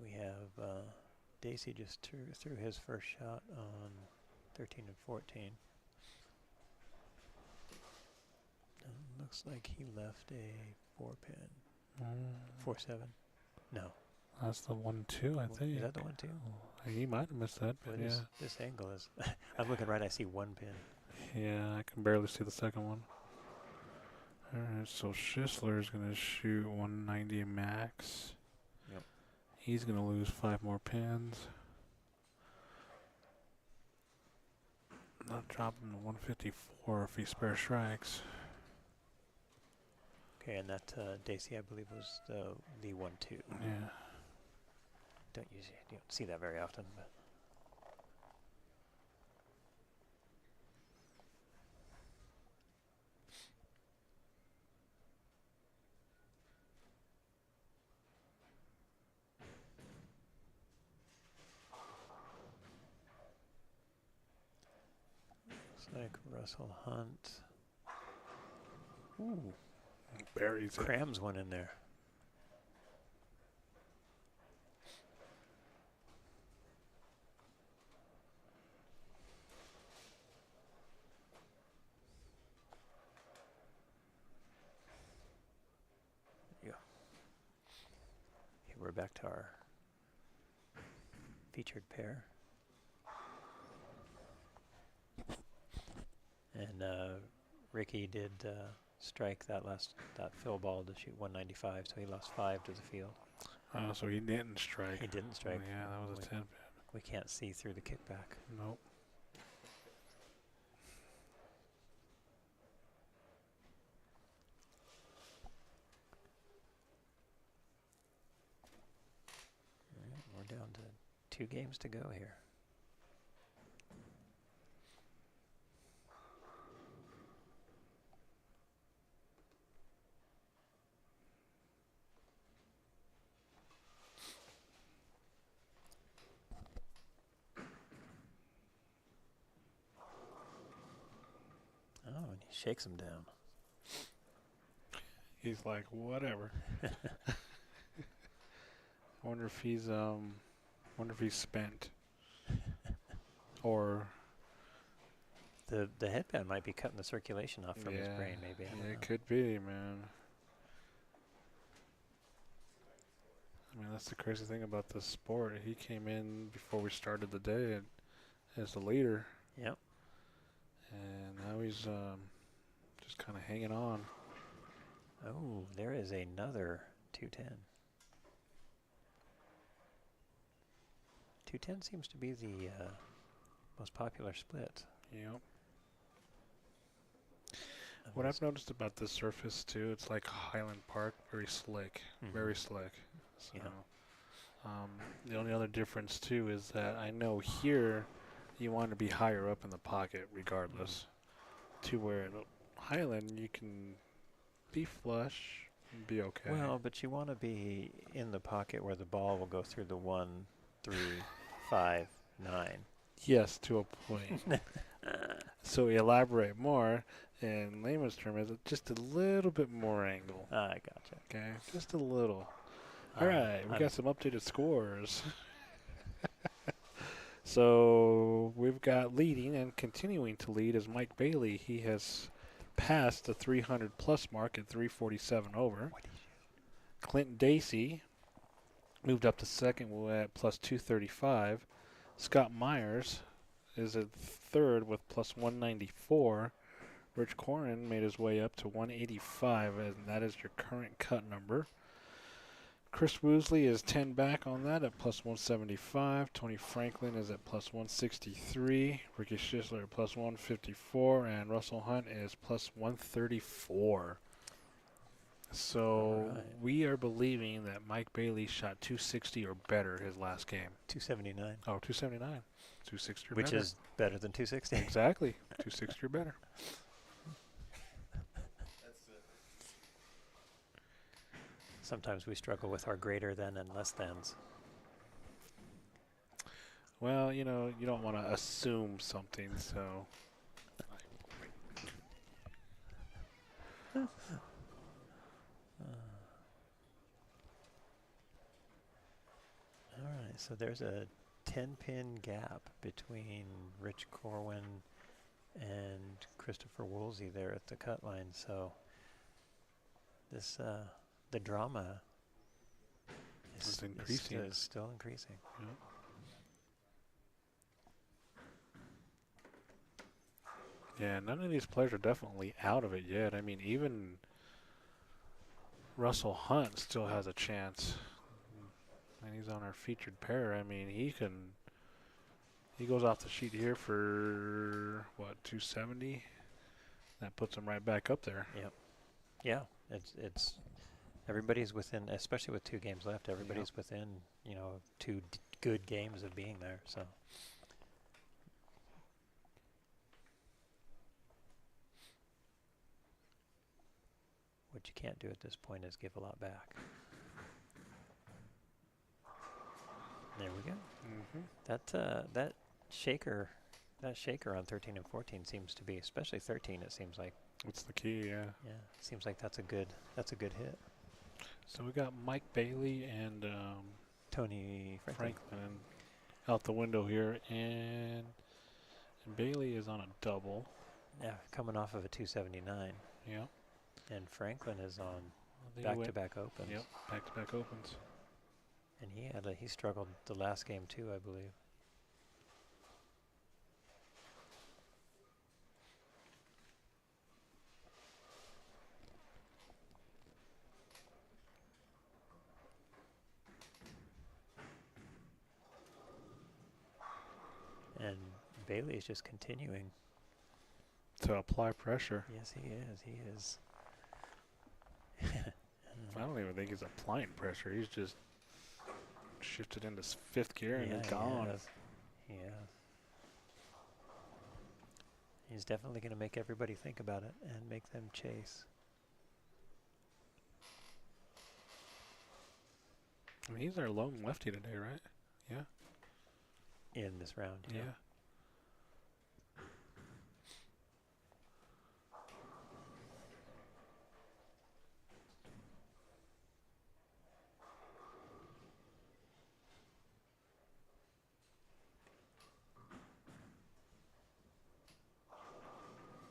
We have Dacey just threw his first shot on 13 and 14. Looks like he left a 4-pin. 4-7. No. That's the 1-2, I think. Is that the 1-2? He might have missed that, but yeah. This angle is. I'm looking right. I see 1 pin. Yeah, I can barely see the second one. Alright, so Schisler is going to shoot 190 max. Yep. He's going to lose 5 more pins. Not dropping to 154 if he spare strikes. Okay, and that Dacey, I believe, was the 1-2. Yeah. You don't see that very often, but. Looks like Russell Hunt. Ooh. Buries it. Crams one in there. Yeah. Here we're back to our featured pair. And Ricky did strike that fill ball to shoot 195, so he lost 5 to the field. Oh, so he didn't strike. He didn't strike. Oh, yeah, that was a 10 pin. We can't see through the kickback. Nope. All right, we're down to 2 games to go here. Oh, and he shakes him down. He's like, whatever. Wonder if he's spent. Or The headband might be cutting the circulation off from his brain, maybe. I don't Yeah, know. it could be, man. I mean, that's the crazy thing about this sport. He came in before we started the day as the leader. Yep. And now he's just kind of hanging on. Oh, there is another 210. 210 seems to be the most popular split. Yep. What I've noticed about this surface too, it's like Highland Park, very slick, very slick. So, Yeah. the only other difference too is that I know here you want to be higher up in the pocket regardless. To where at Highland you can be flush and be okay. Well, but you want to be in the pocket where the ball will go through the 1, 3, 5, 9. Yes, to a point. So elaborate more. In layman's term, is just a little bit more angle. I gotcha. Okay, just a little. All right, we got some updated scores. So we've got leading and continuing to lead is Mike Bailey. He has passed the 300 plus mark at 347 over. Clinton Dacey moved up to second at plus 235. Scott Myers is at third with plus 194. Rich Corin made his way up to 185, and that is your current cut number. Chris Woosley is 10 back on that at plus 175. Tony Franklin is at plus 163. Ricky Schisler at plus 154. And Russell Hunt is plus 134. So we are believing that Mike Bailey shot 260 or better his last game. 279. Oh, 279. 260 or Which better. is better than 260. Exactly. 260 or better. Sometimes we struggle with our greater than and less thans. Well, you know, you don't want to assume something, so. All right, so there's a 10-pin gap between Rich Corwin and Christopher Woolsey there at the cut line. So this the drama It's increasing. is still increasing. Yeah, none of these players are definitely out of it yet. I mean, even Russell Hunt still has a chance. And he's on our featured pair. I mean, he goes off the sheet here for, what, 270? That puts him right back up there. Yep. Yeah, it's everybody's within, especially with 2 games left, everybody's within, 2 good games of being there, so. What you can't do at this point is give a lot back. There we go. That shaker on 13 and 14 seems to be, especially 13. It seems like That's the key, yeah. Yeah, seems like that's a good hit. So we got Mike Bailey and Tony Franklin out the window here, and Bailey is on a double. Yeah, coming off of a 279. Yeah. And Franklin is on They back-to-back opens. Yep, back-to-back opens. And he struggled the last game too, I believe. And Bailey is just continuing. To apply pressure. Yes, he is. He is. I don't even think he's applying pressure. He's just shifted into 5th gear and he's gone. Yeah. He's definitely going to make everybody think about it and make them chase. I mean, he's our lone lefty today, right? Yeah. In this round, Yeah.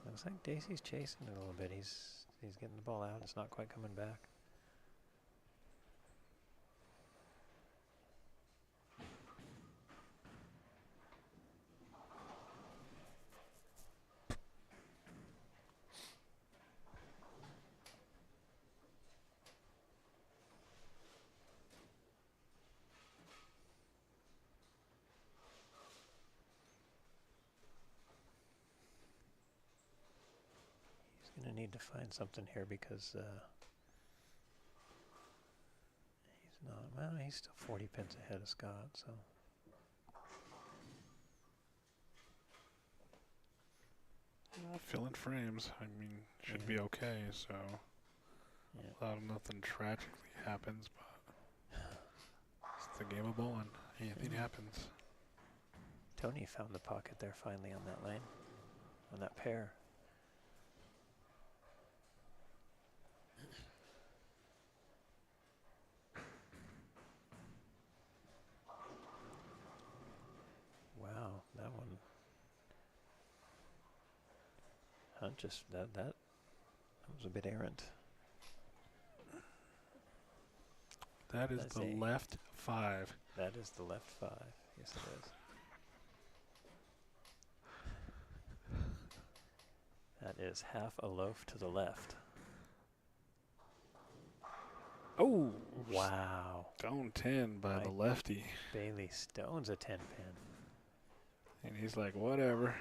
Looks like Dacey's chasing it a little bit. He's getting the ball out. It's not quite coming back. Going to need to find something here because he's not, well, he's still 40 pins ahead of Scott, so. Well, filling frames. I mean, should be okay. So, Yeah. glad nothing tragically happens, but it's the game of bowling. Anything happens. Tony found the pocket there finally on that lane, on that pair. Wow, that one. Just that was a bit errant. That is That's the a- left 5. That is the left 5. Yes, it is. That is half a loaf to the left. Oh, Wow. stone 10 by the Mike lefty. Bailey stones a 10 pin. And he's like, whatever.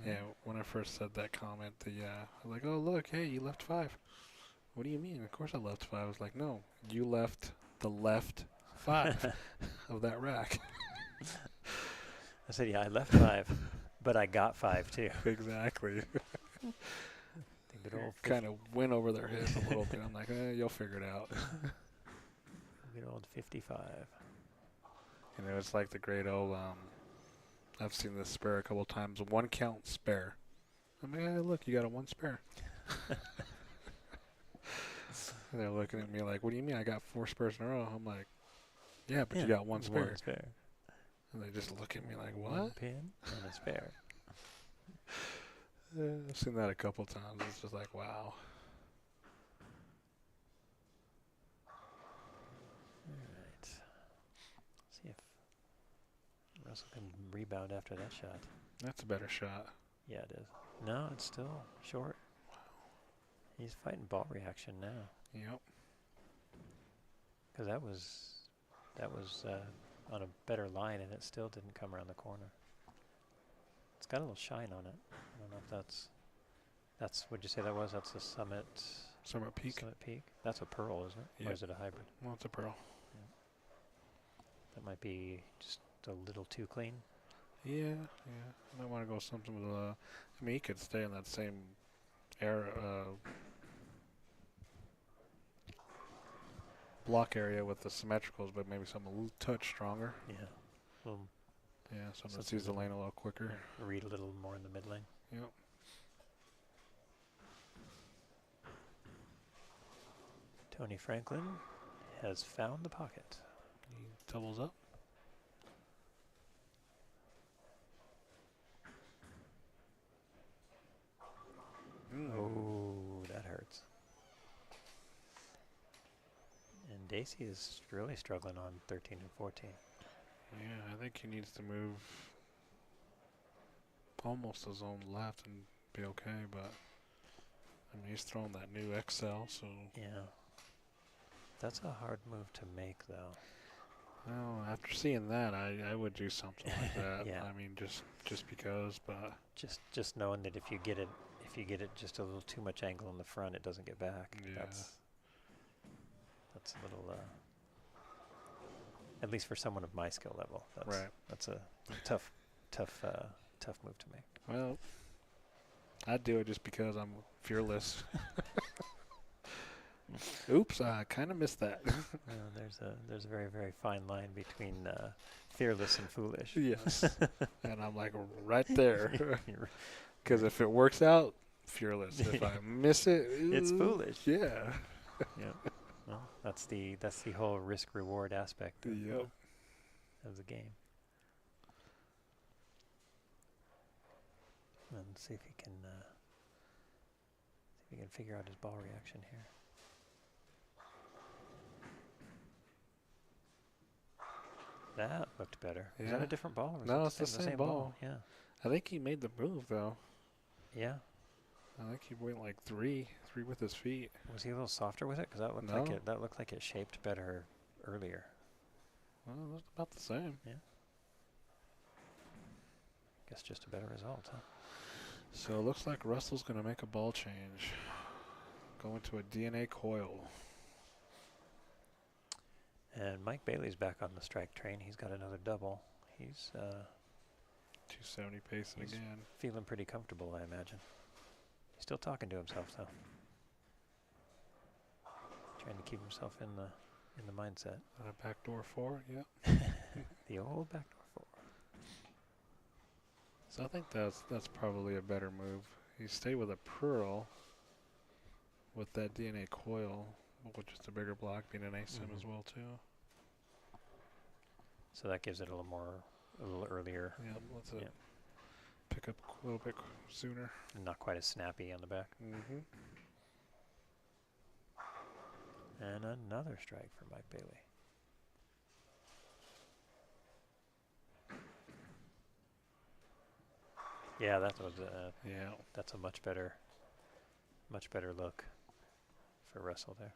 Yeah, when I first said that comment, I was like, oh, look, hey, you left 5. What do you mean? Of course I left 5. I was like, no, you left the left 5 of that rack. I said, yeah, I left 5, but I got 5 too. Exactly. The good old Kind of went over their heads a little bit. I'm like, you'll figure it out. good old 55. You know, it's like the great old, I've seen this spare a couple times, 1 count spare. I'm like, hey, look, you got a 1 spare. And they're looking at me like, what do you mean? I got 4 spares in a row. I'm like, yeah, but you got 1 spare. 1 spare. And they just look at me like, 1 what? pin and a spare. I've seen that a couple times. It's just like, wow. Alright. See if Russell can rebound after that shot. That's a better shot. Yeah, it is. No, it's still short. He's fighting ball reaction now. Yep. Because that was on a better line, and it still didn't come around the corner. It's got a little shine on it. I don't know if that's what'd you say that was? That's a Summit Peak. Summit Peak. That's a pearl, isn't it? Yep. Or is it a hybrid? Well, it's a pearl. That might be just a little too clean. Yeah. I might want to go something with I mean, he could stay in that same era, block area with the symmetricals, but maybe something a little touch stronger. Yeah. Well, Yeah, something that Something sees the that- lane a little quicker. read a little more in the mid lane. Yep. Tony Franklin has found the pocket. He doubles up. Oh, that hurts. And Dacey is really struggling on 13 and 14. Yeah, I think he needs to move almost his own left and be okay, but I mean, he's throwing that new XL, so. Yeah. That's a hard move to make, though. Well, after seeing that, I would do something like that. Yeah. I mean, just because, but Just knowing that if you get it just a little too much angle in the front, it doesn't get back. Yeah. That's a little, at least for someone of my skill level. Right. That's a tough move to make. well, I'd do it just because I'm fearless. Oops, I kind of missed that. There's a very, very fine line between fearless and foolish. Yes. And I'm like right there. You're- Because if it works out, fearless. If I miss it, It's ooh, foolish. Yeah. Yeah. Well, that's the whole risk reward aspect of, Yep. of the game. And see if he can figure out his ball reaction here. That looked better. Is that Yeah. a different ball? Or was No, it it's the same ball. Yeah. I think he made the move though. Yeah. I think he went like three with his feet. Was he a little softer with it? Because that looked like that looked like it shaped better earlier. Well, that's about the same. Guess just a better result, huh? So it looks like Russell's going to make a ball change. Go into a DNA coil. And Mike Bailey's back on the strike train. He's got another double. He's 270 pacing He's again. feeling pretty comfortable, I imagine. He's still talking to himself, though. Trying to keep himself in the mindset. On a backdoor 4, yep. The old backdoor 4. So I think that's probably a better move. You stay with a pearl with that DNA coil, which is a bigger block, being an ASIM as well too. So that gives it a little earlier. Yep, let's pick up a little bit sooner. And not quite as snappy on the back. Mm-hmm. And another strike for Mike Bailey. Yeah, that was that's a much better look for Russell there.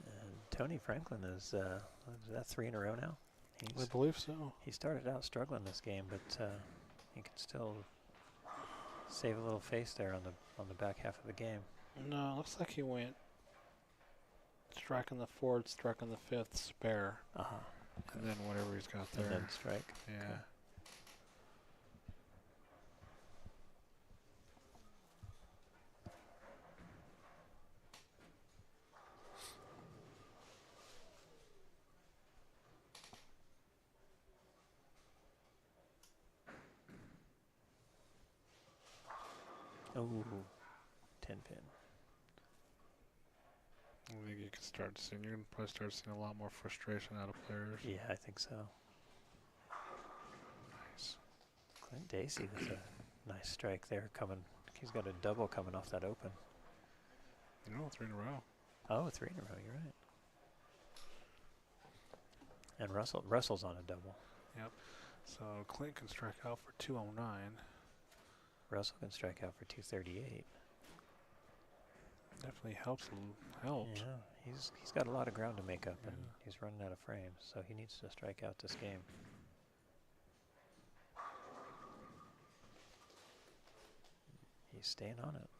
And Tony Franklin is that 3 in a row now? I believe so. He started out struggling this game, but he can still save a little face there on the back half of the game. No, looks like he went strike on the 4th, strike on the 5th, spare, and then whatever he's got there. And then strike. Yeah. Okay. Oh, 10 pin. I think you can start seeing. You're gonna probably start seeing a lot more frustration out of players. Yeah, I think so. Nice. Clint Dacey with a nice strike there coming. He's got a double coming off that open. You know, 3 in a row. Oh, 3 in a row. You're right. And Russell's on a double. Yep. So Clint can strike out for 209. Russell can strike out for 238. Definitely helps. Helps. Yeah, he's got a lot of ground to make up, and Yeah. he's running out of frames, so he needs to strike out this game. He's staying on it.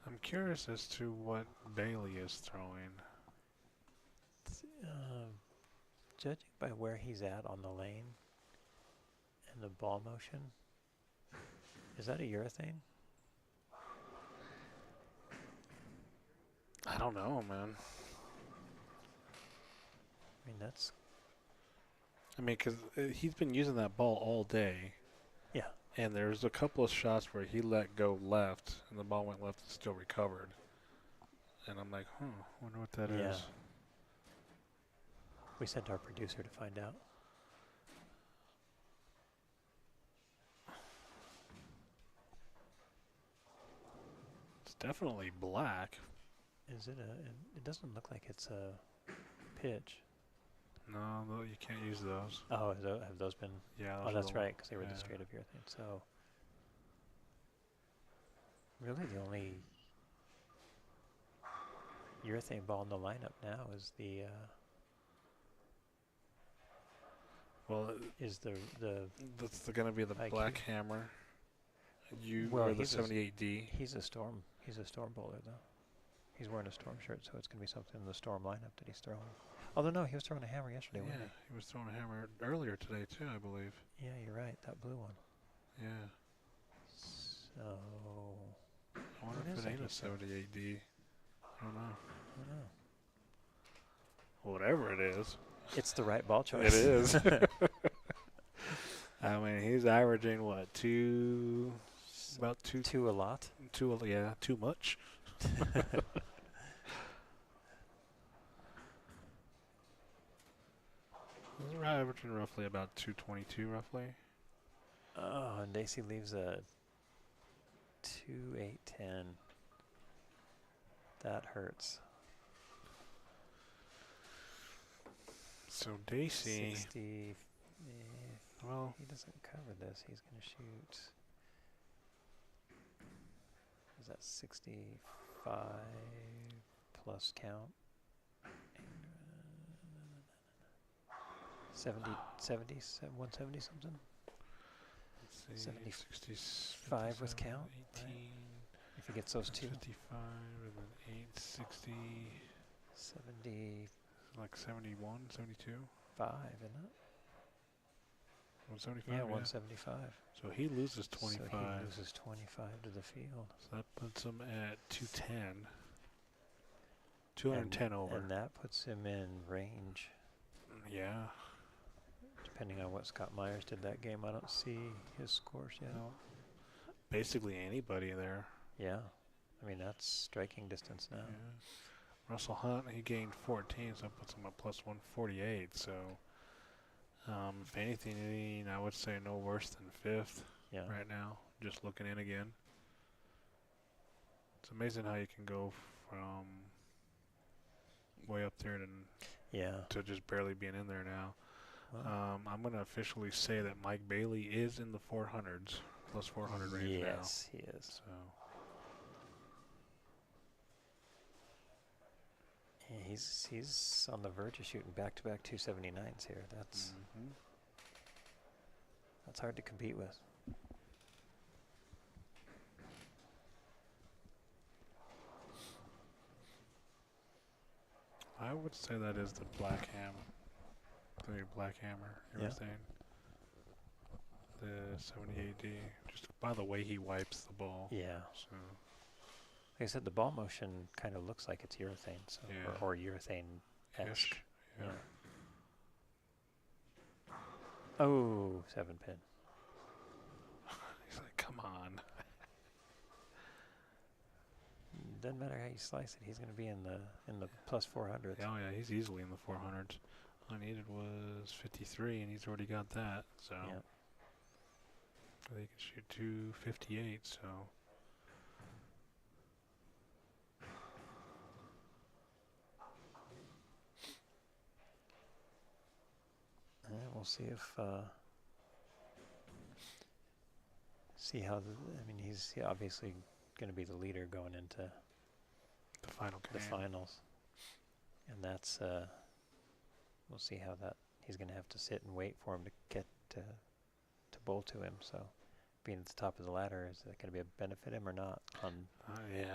I'm curious as to what Bailey is throwing. Judging by where he's at on the lane and the ball motion, is that a urethane? I don't know, man. I mean, that's... I mean, because he's been using that ball all day. Yeah. And there's a couple of shots where he let go left, and the ball went left and still recovered. And I'm like, wonder what that is. We sent our producer to find out. It's definitely black. Is it it doesn't look like it's a pitch. No, you can't use those. Oh, have those been? Yeah. Oh, those are that's the right, because they were yeah. the straight of urethane. So, really, the only urethane ball in the lineup now is the is the That's going to be the IQ. black hammer. Well, or the he's a 78D. He's a storm bowler though. He's wearing a storm shirt, so it's gonna be something in the storm lineup that he's throwing. Although no, he was throwing a hammer yesterday, Yeah, wasn't he was throwing a hammer earlier today too, I believe. he? Yeah, you're right. That blue one. Yeah. So I wonder What if is it it ain't a he said? 78D. I don't know. I don't know. Whatever it is. It's the right ball choice. It is. I mean, he's averaging what, about Two a lot. too much. We're averaging roughly about 222, roughly. Oh, and Dacey leaves a 2-8-10. That hurts. So Dacey, 60. well, He doesn't cover this. He's going to shoot. Is that 65 plus count? 70, 70, 170 something? let's see, 75 60, with 57, count, 18, right? If he gets those two. 55, and then 860, 75, like 71, 72, isn't it? 175. Yeah, Yeah. 175. So he loses So 25. he loses 25 to the field. So that puts him at 210. 210 over. And that puts him in range. Yeah. Depending on what Scott Myers did that game, I don't see his scores yet. Well, basically anybody there. Yeah. I mean, that's striking distance now. Yeah. Russell Hunt, he gained 14, so that puts him at plus 148. So, if anything, I would say no worse than fifth right now. Just looking in again. It's amazing how you can go from way up there to just barely being in there now. Well, I'm going to officially say that Mike Bailey is in the 400s, plus 400 range now. yes, he is. So. Yeah, he's on the verge of shooting back-to-back 279s here. That's hard to compete with. I would say that is the Black Hammer, you were saying? The 78D, just by the way he wipes the ball. Yeah. So. Like I said, the ball motion kind of looks like it's urethane, so or urethane-esque. Yeah. Oh, 7-pin. He's like, come on. Doesn't matter how you slice it, he's going to be in the plus 400s. Oh yeah, he's easily in the 400s. All I needed was 53, and he's already got that. So he can shoot 258. So. We'll see if see how I mean, he's obviously going to be the leader going into the finals, and that's we'll see how that he's going to have to sit and wait for him to get to bowl to him. So being at the top of the ladder, is that going to be a benefit him or not?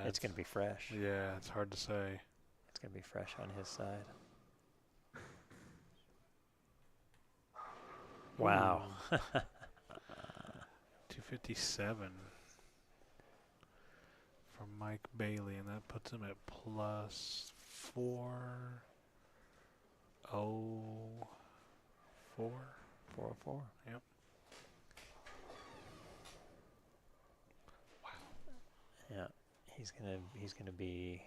It's going to be fresh. Yeah, it's hard to say. It's going to be fresh on his side. Wow. 257 from Mike Bailey, and that puts him at plus 404. 404. Yep. Wow. Yeah, he's gonna be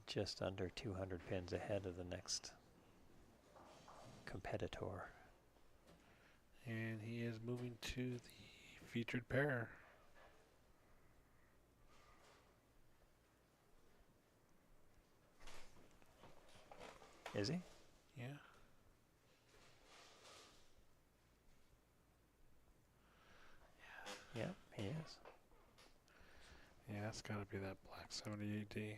just under 200 pins ahead of the next competitor. And he is moving to the featured pair. Is he? Yeah. Yeah, he is. Yeah, it's got to be that black 78D.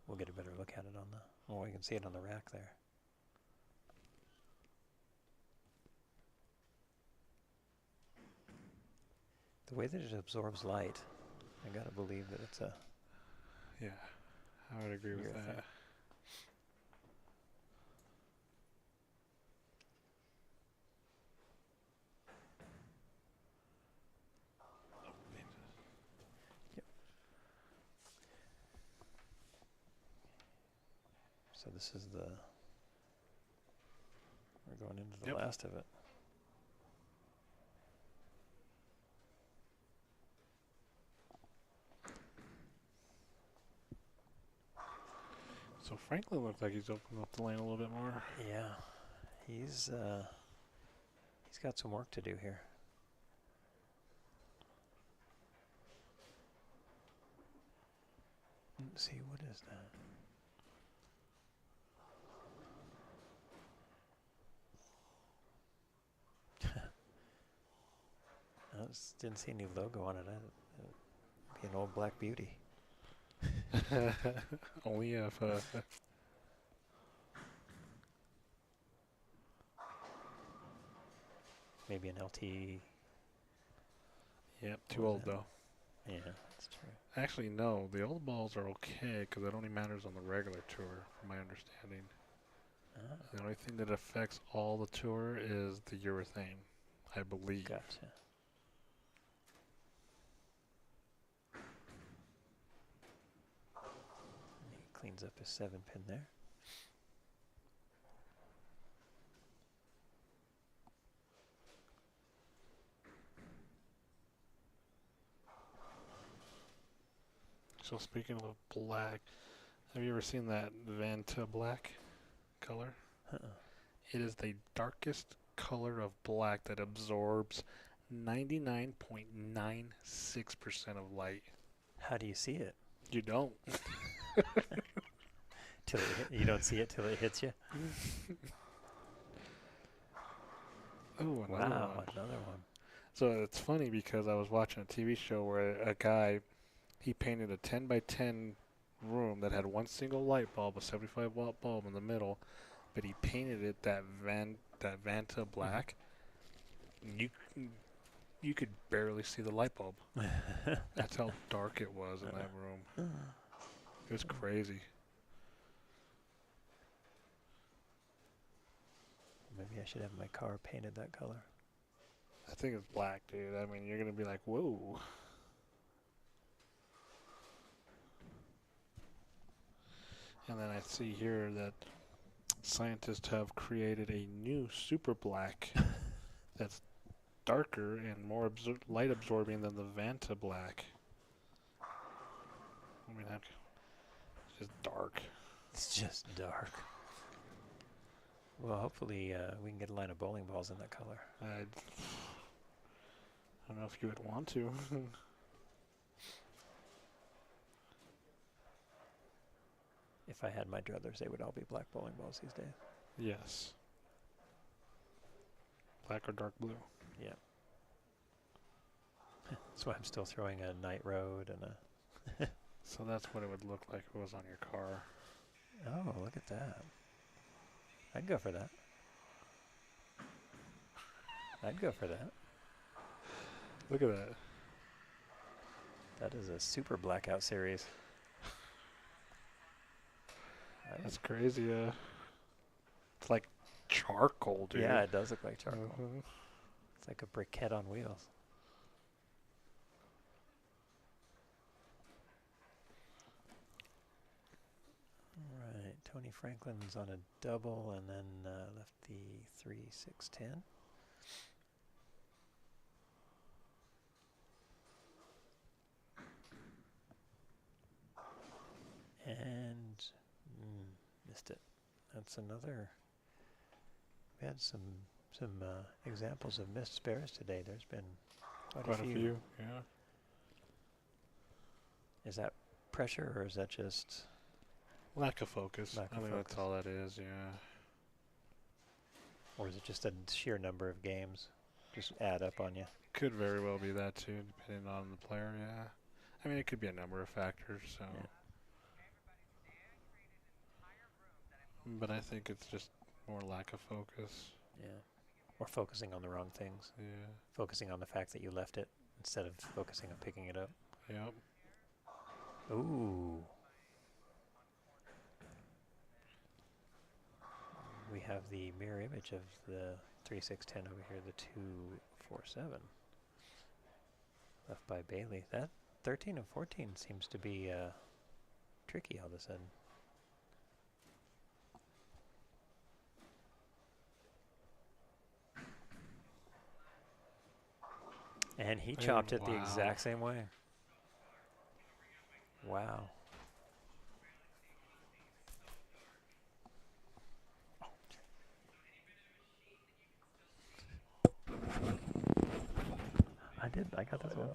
We'll get a better look at it on the. Oh, you can see it on the rack there. The way that it absorbs light, I gotta believe that it's a. Yeah, I would agree with that. Yep. So this is the. We're going into the last of it. So Franklin looks like he's opening up the lane a little bit more. Yeah, he's got some work to do here. Let's see, what is that? Didn't see any logo on it. It'd be an old black beauty. Only if Maybe an LT. yep, too What was old that? though. Yeah, that's true. Actually, no, the old balls are okay because it only matters on the regular tour, from my understanding. Ah, The only thing that affects all the tour is the urethane, I believe. gotcha. He cleans up his 7-pin there. So speaking of black, have you ever seen that Vanta black color? Uh-uh. It is the darkest color of black that absorbs 99.96% of light. How do you see it? You don't. You don't see it till it hits you? Oh, another Wow, one. another one. So it's funny because I was watching a TV show where a guy, he painted a 10 by 10 room that had one single light bulb, a 75-watt bulb in the middle, but he painted it that Vanta black. You could barely see the light bulb. That's how dark it was in that room. It was crazy. Maybe I should have my car painted that color. I think it's black, dude. I mean, you're going to be like, whoa. And then I see here that scientists have created a new super black that's darker and more light absorbing than the Vanta black. I mean, it's just dark. It's just dark. Well, hopefully we can get a line of bowling balls in that color. I don't know if you would want to. If I had my druthers, they would all be black bowling balls these days. Yes. Black or dark blue. Yeah. That's why I'm still throwing a Night Road and a... So that's what it would look like if it was on your car. Oh, look at that. I'd go for that. I'd go for that. Look at that. That is a super blackout series. That's crazy. It's like charcoal, dude. Yeah, it does look like charcoal. Uh-huh. It's like a briquette on wheels. All right, Tony Franklin's on a double and then left the 3-6-10. And missed it. That's another. We had some examples of missed spares today. There's been quite a few. Yeah. Is that pressure or is that just Lack of focus. Lack I of think focus. that's all that is, yeah. or is it just a sheer number of games just add up on you? Could very well be that too, depending on the player, yeah. I mean, it could be a number of factors, so. Yeah. But I think it's just more lack of focus. Yeah. Or focusing on the wrong things. Yeah. Focusing on the fact that you left it instead of focusing on picking it up. Yep. Ooh. We have the mirror image of the 3-6-10 over here, the 2-4-7. Left by Bailey. That 13 and 14 seems to be tricky all of a sudden. And he chopped it the wow. exact same way. Wow. I got this one.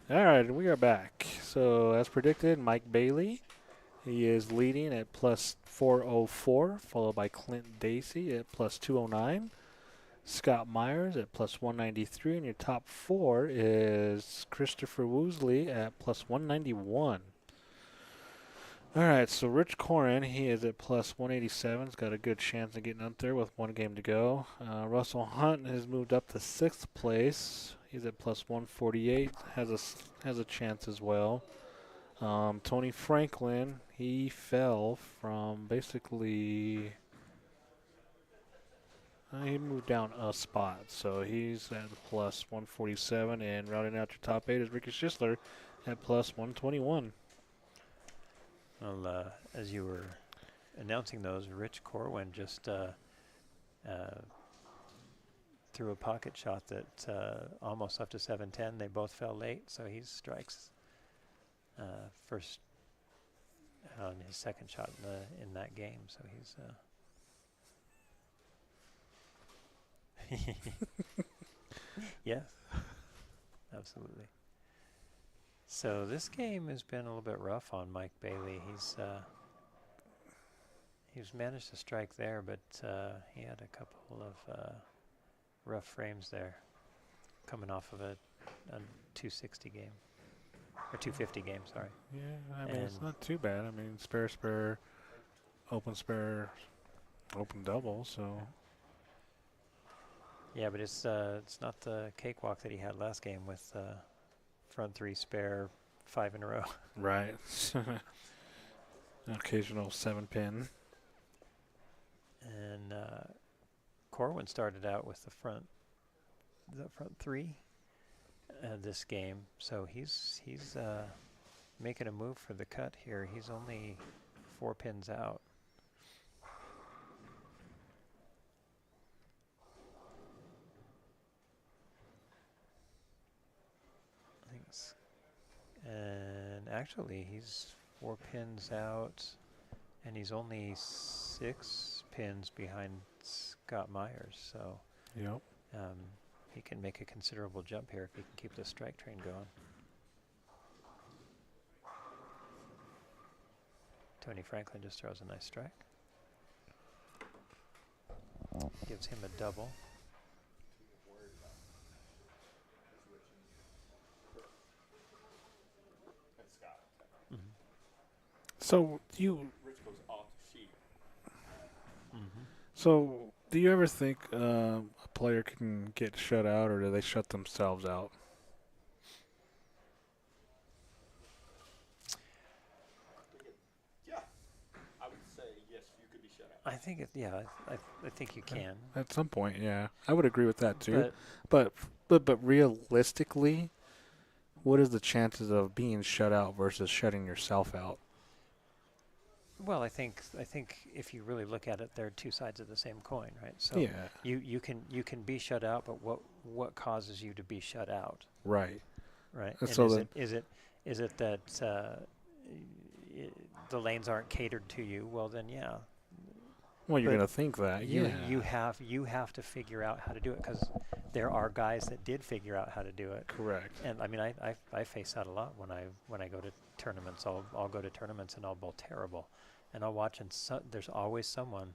All right, we are back. So, as predicted, Mike Bailey, he is leading at plus 404, followed by Clint Dacey at plus 209. Scott Myers at plus 193, and your top four is Christopher Woosley at plus 191. All right, so Rich Corin, he is at plus 187. He's got a good chance of getting up there with one game to go. Russell Hunt has moved up to sixth place. He's at plus 148. Has a chance as well. Tony Franklin, he fell from basically. He moved down a spot, so he's at plus 147. And rounding out your top eight is Ricky Schisler at plus 121. Well, as you were announcing those, Rich Corwin just threw a pocket shot that almost up to 710. They both fell late, so he strikes first on his second shot in that game. So he's yes, absolutely. So this game has been a little bit rough on Mike Bailey. He's managed to strike there, but he had a couple of rough frames there, coming off of a 260 game or 250 game. Sorry. Yeah, I mean it's not too bad. I mean spare, open double. So yeah, but it's not the cakewalk that he had last game with front three spare 5 in a row. right. An occasional 7-pin. And Corwin started out with the front three this game, so he's making a move for the cut here. He's only 4 pins out. I think and actually he's 4 pins out, and he's only 6 pins behind Scott Myers, so Yep. he can make a considerable jump here if he can keep the strike train going. Tony Franklin just throws a nice strike. Gives him a double. And Scott. Mm-hmm. So you. Rich goes off the sheet. Mm-hmm. So do you ever think a player can get shut out, or do they shut themselves out? Yeah. I would say yes, you could be shut out. I think I think you can. At some point, yeah, I would agree with that too. But But realistically, what is the chances of being shut out versus shutting yourself out? well, I think if you really look at it, they're two sides of the same coin, right? So Yeah, you can be shut out, but what causes you to be shut out, right. right? And And so is it that the lanes aren't catered to you? Well, then yeah. Well, you're But gonna think that. You Yeah. you have to figure out how to do it, because there are guys that did figure out how to do it. Correct. And I mean, I face that a lot when I go to tournaments. I'll go to tournaments and I'll bowl terrible, and I'll watch, and there's always someone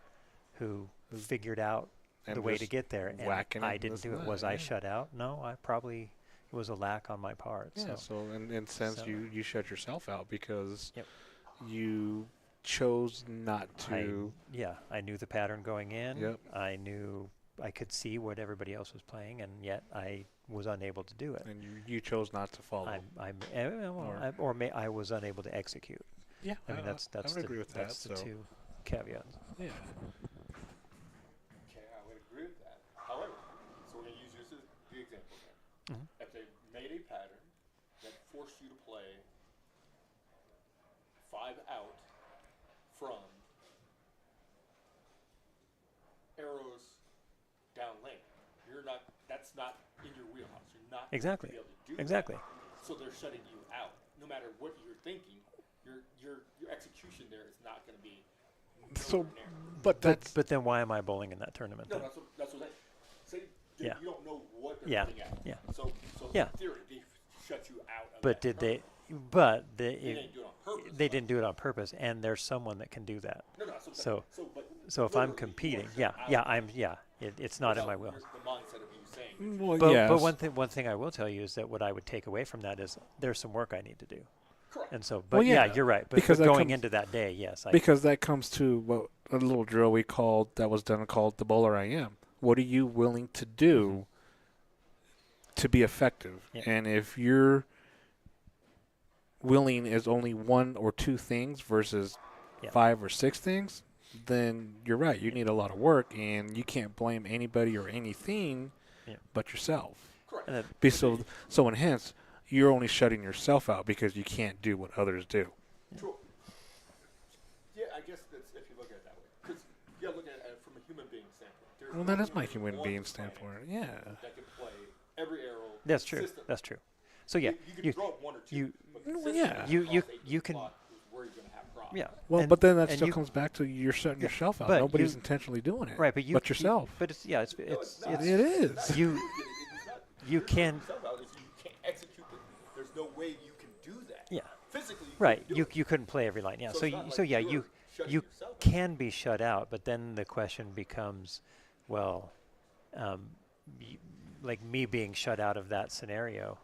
who figured out And the way to just get there, and whacking it I and didn't this do and it. that, Was I yeah. shut out? No, it was a lack on my part. Yeah. So in a sense, so- you shut yourself out because Yep. you chose not to. I knew the pattern going in. Yep. I knew I could see what everybody else was playing, and yet I was unable to do it. And you chose not to follow. I was unable to execute. Yeah, I mean, that's I would the, agree with that. that's the So two caveats. yeah, Okay, I would agree with that. However, so we're going to use this as the example here. Mhm. If they made a pattern that forced you to play 5 out from arrows down lane, that's not in your wheelhouse. You're not Exactly. going to be able to do Exactly. that. So they're shutting you out. No matter what you're thinking, your execution there is not going to be So, nowhere near. but that's But then why am I bowling in that tournament? No, then? that's what I say. Yeah. You don't know what they're Yeah, putting at. yeah. So Yeah. in theory, they shut you out of but did they? But They didn't do it on purpose. they didn't do it on purpose, and there's someone that can do that. No, So but so if I'm literally, you competing, are yeah, shut yeah, out it's not in my without will. The mindset of you saying. Well, But yes. one thing I will tell you is that what I would take away from that is there's some work I need to do. Correct. And so, Well, but yeah, yeah, you're right. But, because but that going comes- into that day, yes, because that comes to what a little drill we called that was done called the bowler I am. What are you willing to do to be effective? Yeah. And if you're willing is only one or two things versus Yeah. 5 or 6 things, then you're right. You need a lot of work, and you can't blame anybody or anything Yeah. but yourself. Correct. and that, So, and hence, you're only shutting yourself out because you can't do what others do. True. Yeah, I guess that's if you look at it that way. Because you got to look at it from a human being standpoint. There's Well, that is my only human one being planet standpoint. Yeah. that can play every arrow. that's true. consistently. That's true. So yeah, you can you, throw up one or two. you- but Well, consistently yeah. You- across you- 8 you can- spots is where you're going to have problems. yeah. Well, and- but then that and still you- comes back to you're shutting Yeah, yourself out. but Nobody's you- intentionally doing it. right, but you but yourself. but it's yeah, it's No, it's not. it's It is. you It's not, you you're can shutting yourself out is you can't execute it. There's no way you can do that. yeah. Physically, you Right, couldn't do you it. you couldn't play every line. Yeah, So so it's you, not so like yeah, you're you shutting you yourself out. can be shut out, but then the question becomes, well, like me being shut out of that scenario,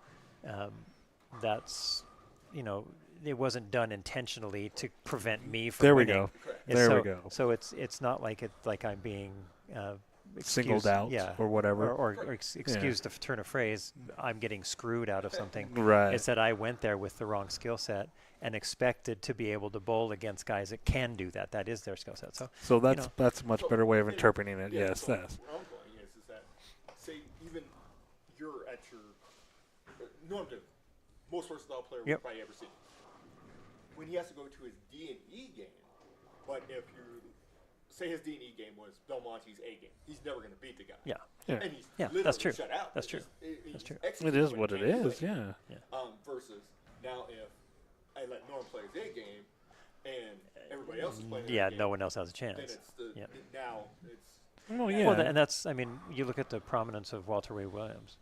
that's, it wasn't done intentionally to prevent me from There we winning. go. Correct. And There we so, go. So it's not like I'm being Singled excused- out yeah, or whatever. or excused to turn a phrase. I'm getting screwed out of something. Right. It's that I went there with the wrong skill set and expected to be able to bowl against guys that can do that. That is their skill set. So So that's know. that's a much So, better way of yeah, interpreting it. yeah, Yes, so that's. where I'm going is that, say, even you're at your normative, most versatile player Yep. we've probably ever seen. When he has to go to his D&E game, but if you say his D&E game was Belmonte's A game, he's never going to beat the guy. yeah, Yeah. And he's Yeah, literally that's true. shut out. That's It's true. just- That's he's true. It executing is what he it can't do is. Yeah. Versus now if I let Norm play his A game and everybody else is playing yeah. their No game, one else has a then chance. it's the Yeah. now it's Oh Yeah. yeah. Well, and that's, I mean, you look at the prominence of Walter Ray Williams.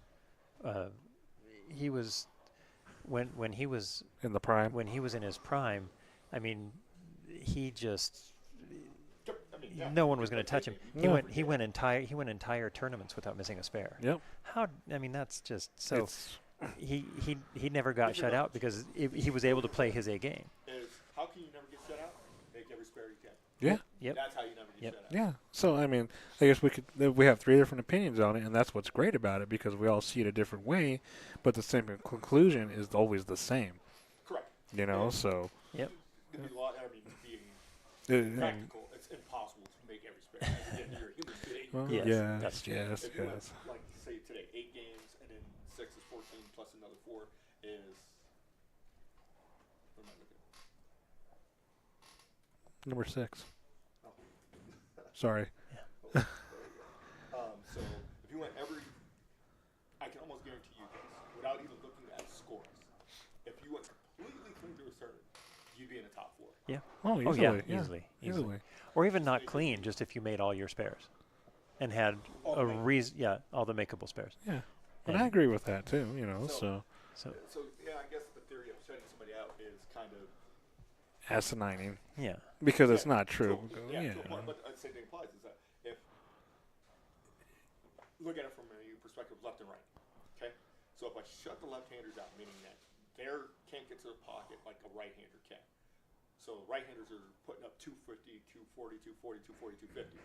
He was when he was in the prime. when he was in his prime. I mean, he just I mean, yeah, no one was he's going to played touch him. A game. He went entire tournaments without missing a spare. Yep. How? I mean, that's just so. It's, He never got If you're shut not- out because he was able to play his A game. Is how can you never get shut out? Make every spare you can. yeah. Yep. That's how you never get Yep. shut out. Yeah. So I mean, I guess we have 3 different opinions on it, and that's what's great about it because we all see it a different way, but the same conclusion is always the same. Correct. You know. Yeah. So. Yep. It'd be a lot. I mean, being uh, practical, it's impossible to make every spare. Again, you're a human being. well, Yes, yes. that's true. Yes. If you went, Yes. like say today, 8 games and then 6 is 14 plus another 4 is. What am I looking at? Number 6. Oh. Sorry. So if you went every, I can almost guarantee you this, without even looking at scores, if you went completely clean through a tournament, you'd be in the top 4. Yeah. Oh, Oh easily. yeah. Yeah. Easily. Or even not clean, just if you made all your spares, and had All a the make- reason. Yeah, all the makeable spares. Yeah. And And I agree with that too. You know. So- So So yeah, I guess the theory of shutting somebody out is kind of asinining yeah. because it's Yeah, not true. to a point, but the same thing applies. Is that if look at it from a perspective of left and right, okay? So if I shut the left-handers out, meaning that they can't get to the pocket like a right-hander can. So right-handers are putting up 250, 240, 240, 240, 250.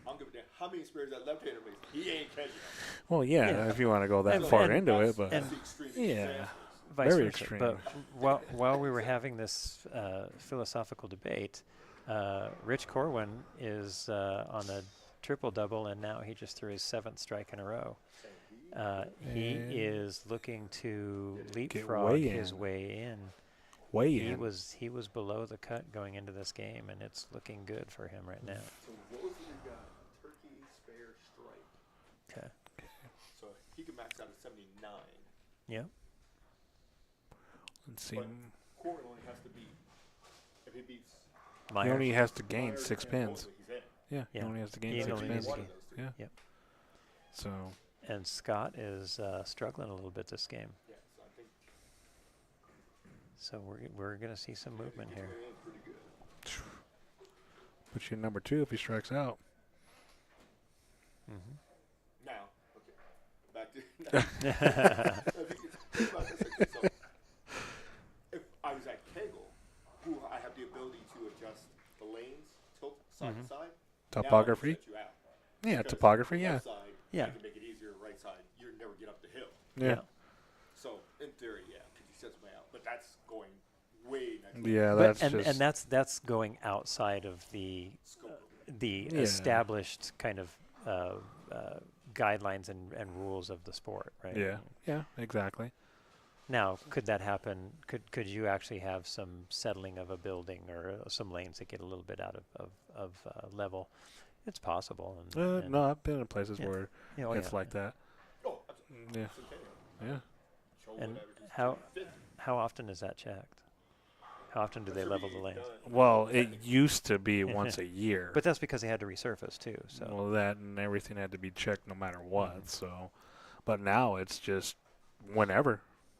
I'm giving them how many spares that left-hander makes. He ain't catching them. Well, yeah, Yeah. if you want to go that And- far and into it, That's- but that's the extreme yeah. examples. Vice Very versa. extreme. But while we were having this philosophical debate, Rich Corwin is on a triple-double, and now he just threw his 7th strike in a row. He And is looking to Get leapfrog way his in. way in. way He in. was below the cut going into this game, and it's looking good for him right now. So what was it we got? Turkey, spare, strike. Okay. So he could max out at 79. Yeah. Let's see. But Corbin only has to beat, if he beats He Myers. only has to gain Myers 6 and pins. Mosley, he's in. Yeah, he Yeah. only has to gain He 6 only pins. needs to One of those two. Yeah. Yep. So And Scott is struggling a little bit this game. Yeah, so I think So we're going to see some movement here. Pretty good. Put you in number 2 if he strikes out. Mm-hmm. Now, okay, back to think about this, okay, so if I was at Kegel, who I have the ability to adjust the lanes, tilt side to side. Topography? Now I can set you out. Yeah, Because topography, the yeah. left side, Yeah. I can make it easier. Right side, you never get up the hill. Yeah. So in theory, yeah, because he sets me out, but that's going way next. level. Yeah, But, that's just... and that's going outside of the Scope of it. the Yeah. established kind of guidelines and rules of the sport, right? Yeah, yeah, exactly. Now, could that happen? Could you actually have some settling of a building or some lanes that get a little bit out of level? It's possible. And No, I've been in places Yeah. where you know, it's like that. Oh, absolutely. Yeah, Centennial. yeah. Show And averages how 250. how often is that checked? How often do That they should level be the lanes? done. Well, it used to be once a year. But that's because they had to resurface too. So Well, that and everything had to be checked no matter what. So, but now it's just whenever.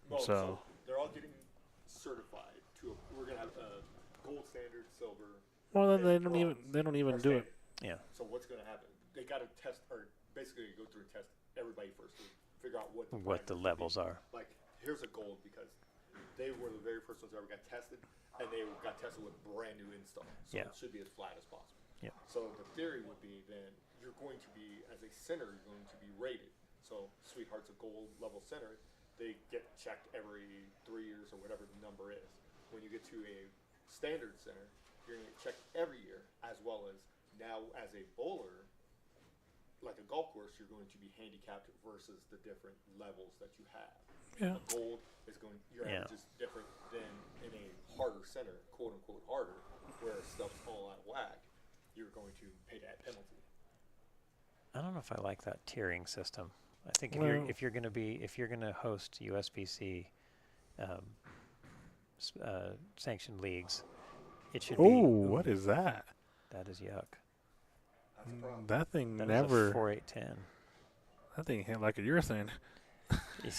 Well, So- they're all getting certified to. We're gonna have a gold standard, silver. Well, then and bronze, they don't even or do it. standard. yeah, So what's gonna happen? They got to test, or basically go through and test everybody first to figure out what the parameters would levels be. are. Like, here's a gold because they were the very first ones that ever got tested, and they got tested with brand new install. So Yeah. it should be as flat as possible. Yeah. So the theory would be then you're going to be, as a center, you're going to be rated. So Sweetheart's a gold level center. They get checked every 3 years or whatever the number is. When you get to a standard center, you're going to get checked every year, as well as now as a bowler, like a golf course, you're going to be handicapped versus the different levels that you have. Yeah. A gold is going, your Yeah. average is different than in a harder center, quote unquote harder, where stuff's all out of whack. You're going to pay that penalty. I don't know if I like that tiering system. I think Well- if you're going to host USBC sanctioned leagues, it should be. Oh, what is that? That is yuck. That's a problem. That thing That is never. a 4-8-10. That thing hit like a urethane. It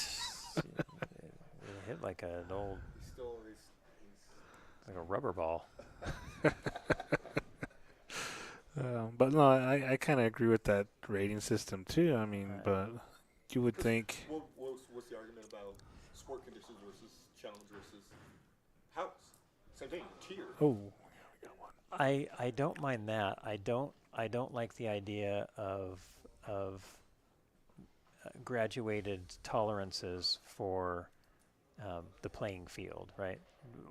hit like an old, He's still, he's like a rubber ball. But no, I kind of agree with that rating system too. I mean, Right. but you would think. what's the argument about sport conditions versus challenge versus house? Same thing, tier. Oh, we got one. I don't mind that. I don't like the idea of graduated tolerances for the playing field, right?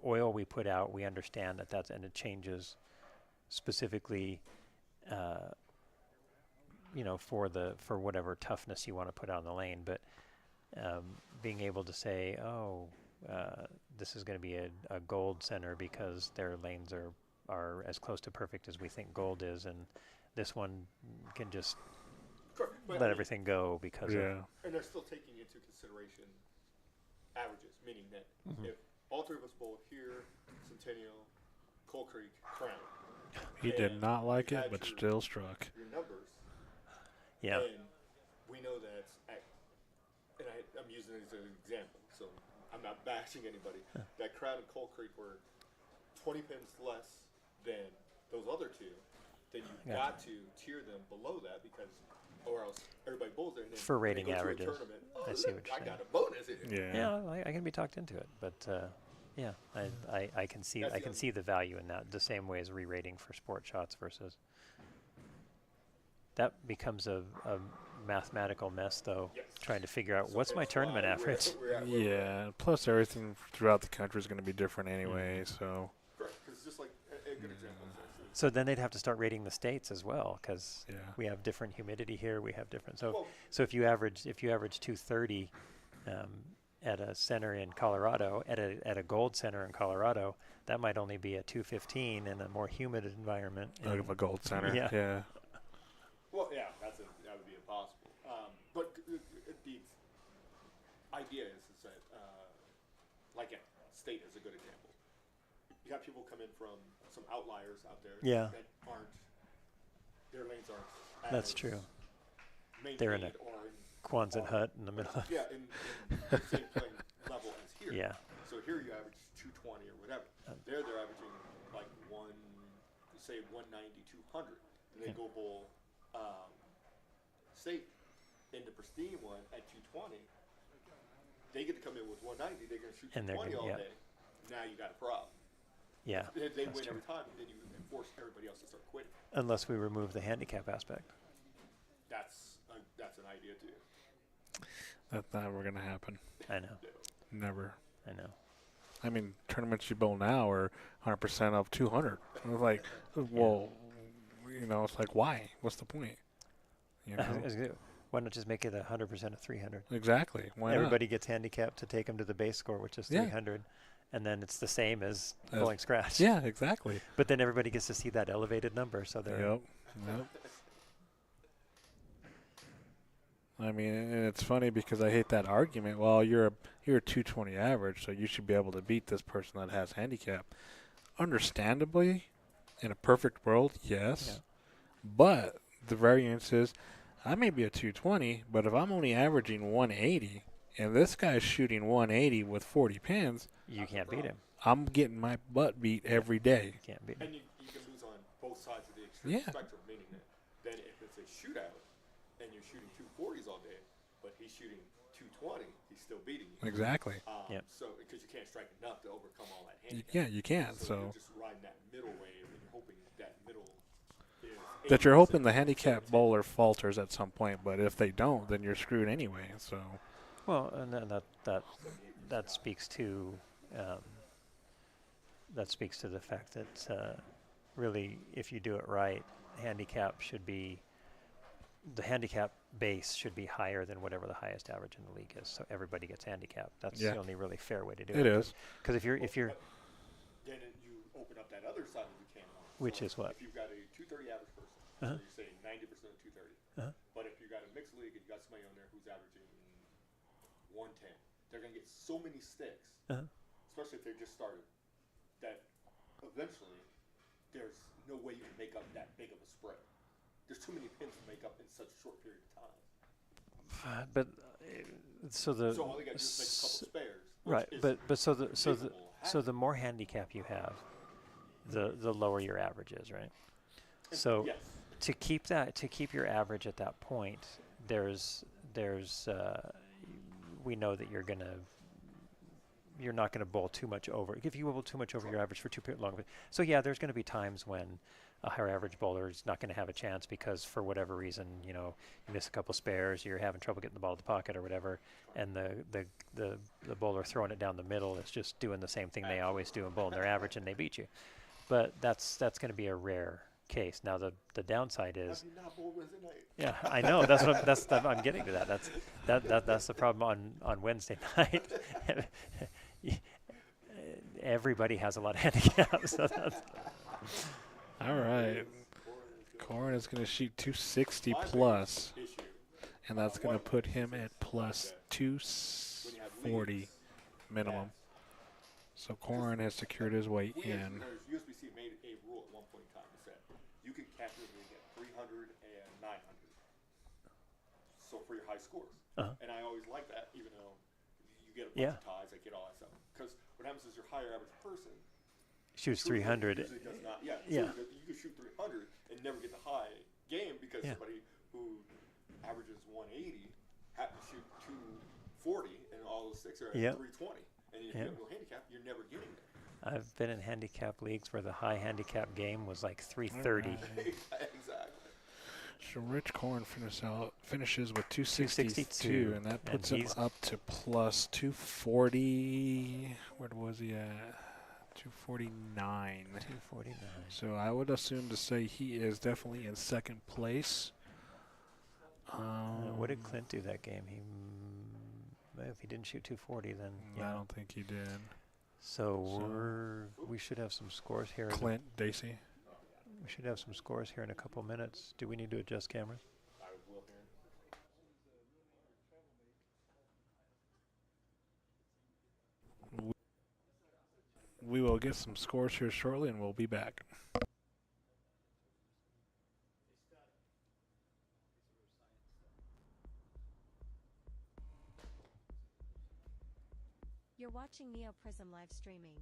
Oil we put out, we understand that's and it changes specifically, for whatever toughness you want to put on the lane. But being able to say, this is going to be a gold center because their lanes are as close to perfect as we think gold is, and this one can just Correct. But I let mean, everything go because Yeah. and they're still taking into consideration averages, meaning that Mhm. if all three of us bowl here, Centennial, Coal Creek, Crown, He did and not like you it, had but your- still struck. your numbers, yeah. and we know that, and I'm using it as an example, so I'm not bashing anybody, that Crown and Coal Creek were 20 pins less than those other two, then you Gotcha. got to tier them below that because, or else everybody bowls there. And then For when they rating go to a averages. tournament, I see what you're I saying. got a bonus here. Yeah. Yeah, I can be talked into it, but yeah, I can see That's I the can other- see the value in that. The same way as re-rating for sport shots versus that becomes a mathematical mess though. Yes. Trying to figure out So what's my that's tournament why average. we're at where we're at. Yeah. Plus, everything throughout the country is going to be different anyway. So Correct, because just like a good example is So then they'd have to start rating the states as well, because yeah. we have different humidity here. We have different. So well, so if you average 230 at a center in Colorado, at a gold center in Colorado, that might only be a 215 in a more humid environment. Out of a gold center. Yeah. Yeah. well, yeah, that would be impossible. But the idea is that, like a state is a good example. You got people come in from some outliers out there Yeah. that aren't, their lanes aren't. That's as true. They're in a maintained or in, Quonset hut in the middle of yeah, in the same playing level as here. yeah. So here you average 220 or whatever. They're averaging like say 190, 200. And they Okay. go bowl safe in the pristine one at 220. They get to come in with 190. They're going to shoot And they're 220 all gonna- yeah. day. Now you got a problem. Yeah, If they that's win true. every time, then you force everybody else to start quitting. Unless we remove the handicap aspect. That's an idea too. That's never going to happen. I know. Never. I know. I mean, tournaments you bowl now are 100% of 200. I was like, well, you know, it's like, why? What's the point? You know? Why not just make it 100% of 300? Exactly. Why Everybody gets handicapped to take them to the base score, which is Yeah. 300, and then it's the same as As- bowling scratch. not? Yeah, exactly. But then everybody gets to see that elevated number, so they're Yep. Yep. I mean, and it's funny because I hate that argument. Well, you're a 220 average, so you should be able to beat this person that has handicap. Understandably, in a perfect world, yes. Yeah. But the variance is, I may be a 220, but if I'm only averaging 180, and this guy's shooting 180 with 40 pins, you can't beat him. I'm getting my butt beat every day. You can't beat him. And you can lose on both sides of the extreme Yeah. spectrum, meaning that then if it's a shootout and you're shooting 240s all day, but he's shooting 220, he's still beating you. Exactly. Yep. So because you can't strike enough to overcome all that handicap. Yeah, you can't. So So you're just riding that middle wave, and you're hoping that middle is that you're hoping the 80%. handicap bowler falters at some point, but if they don't, then you're screwed anyway. So Well, and then that speaks to the fact that really, if you do it right, the handicap base should be higher than whatever the highest average in the league is. So everybody gets handicapped. That's Yeah. the only really fair way to do it it. is. Because if you're Then you open up that other side of the can. Which So is what? If you've got a 230 average person, Uh-huh. so you're saying 90% of 230. Uh-huh. But if you got a mixed league and you got somebody on there who's averaging 110, they're going to get so many sticks, Uh-huh. especially if they just started, that eventually there's no way you can make up that big of a spread. There's too many pins to make up in such a short period of time. but so the So all they got to do is make a couple spares. which right, is but so the capable the more handicap you have, the lower your average is, right? So yes. to keep your average at that point, we know that you're not gonna bowl too much over. If you bowl too much over your average for too long, so yeah, there's gonna be times when a higher average bowler is not gonna have a chance because for whatever reason, you know, you miss a couple spares, you're having trouble getting the ball to the pocket or whatever, and the bowler throwing it down the middle is just doing the same thing they always do and bowling their average and they beat you. But that's gonna be a rare case. Now the downside is, Have you not bowled Wednesday night? yeah, I know. I'm getting to that. That's the problem on Wednesday night. Everybody has a lot of handicaps. So All right. Corin is going to shoot 260 My plus, biggest issue, and that's going to put him at plus when you have 240 leagues, minimum. So Corin has secured his way in. There's USBC made a rule at one point in time that said you can calculate at 300 and 900. So for your high scores. Uh-huh. And I always like that, even though you get a bunch Yeah. of ties, I get all that stuff. Because what happens is your higher average person shoots truthfully 300. usually does not. Yeah. Yeah. So you can shoot 300 and never get the high game because Yeah. somebody who averages 180 happens to shoot 240 and all those sticks are at Yep. 320. And if Yep. you have no handicap, you're never getting it. I've been in handicap leagues where the high handicap game was like 330. Exactly. So Rich Corin finishes with 262, and that and puts him he's- up to plus 240. Where was he at? 249. 249. So I would assume to say he is definitely in second place. What did Clint do that game? If he didn't shoot 240, then I yeah. don't think he did. So we should have some scores here. Clint Dacey. We should have some scores here in a couple minutes. Do we need to adjust cameras? I will here. We will get some scores here shortly, and we'll be back. You're watching NeoPrism live streaming.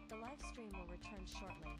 The live stream will return shortly.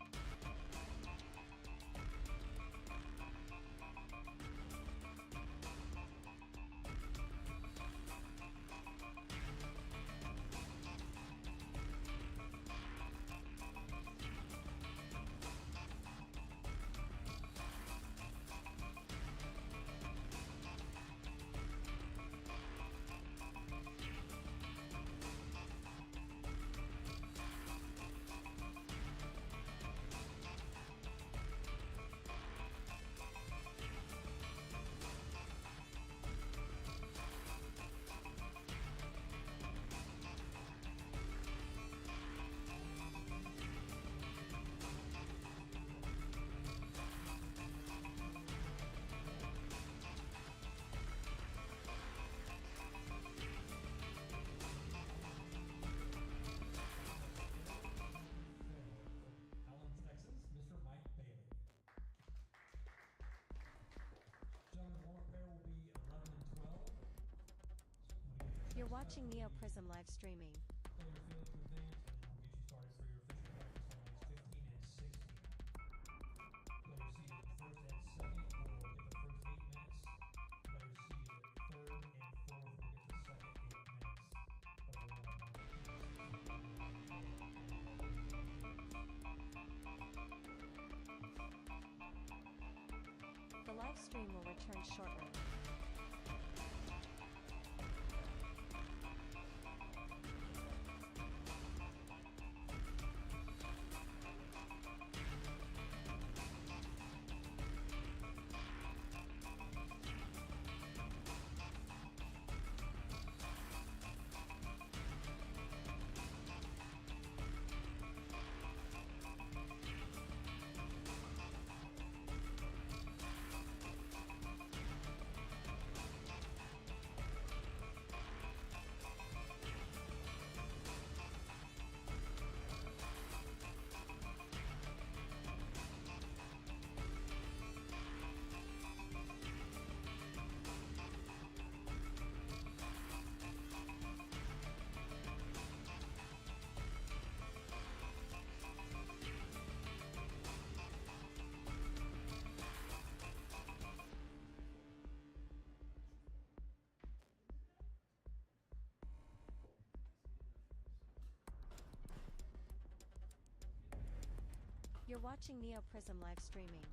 Allen, Texas, Mr. Mike Bailey. Gentlemen, warm-up pair will be 11 and 12. You're watching NeoPrism live streaming. Players failing to advance, and then we'll get you started for your official practice on lanes 15 and 16. Players seated at first and second will get the first 8 minutes. Players seated at third and fourth will get the second 8 minutes. The live stream will return shortly. You're watching NeoPrism live streaming.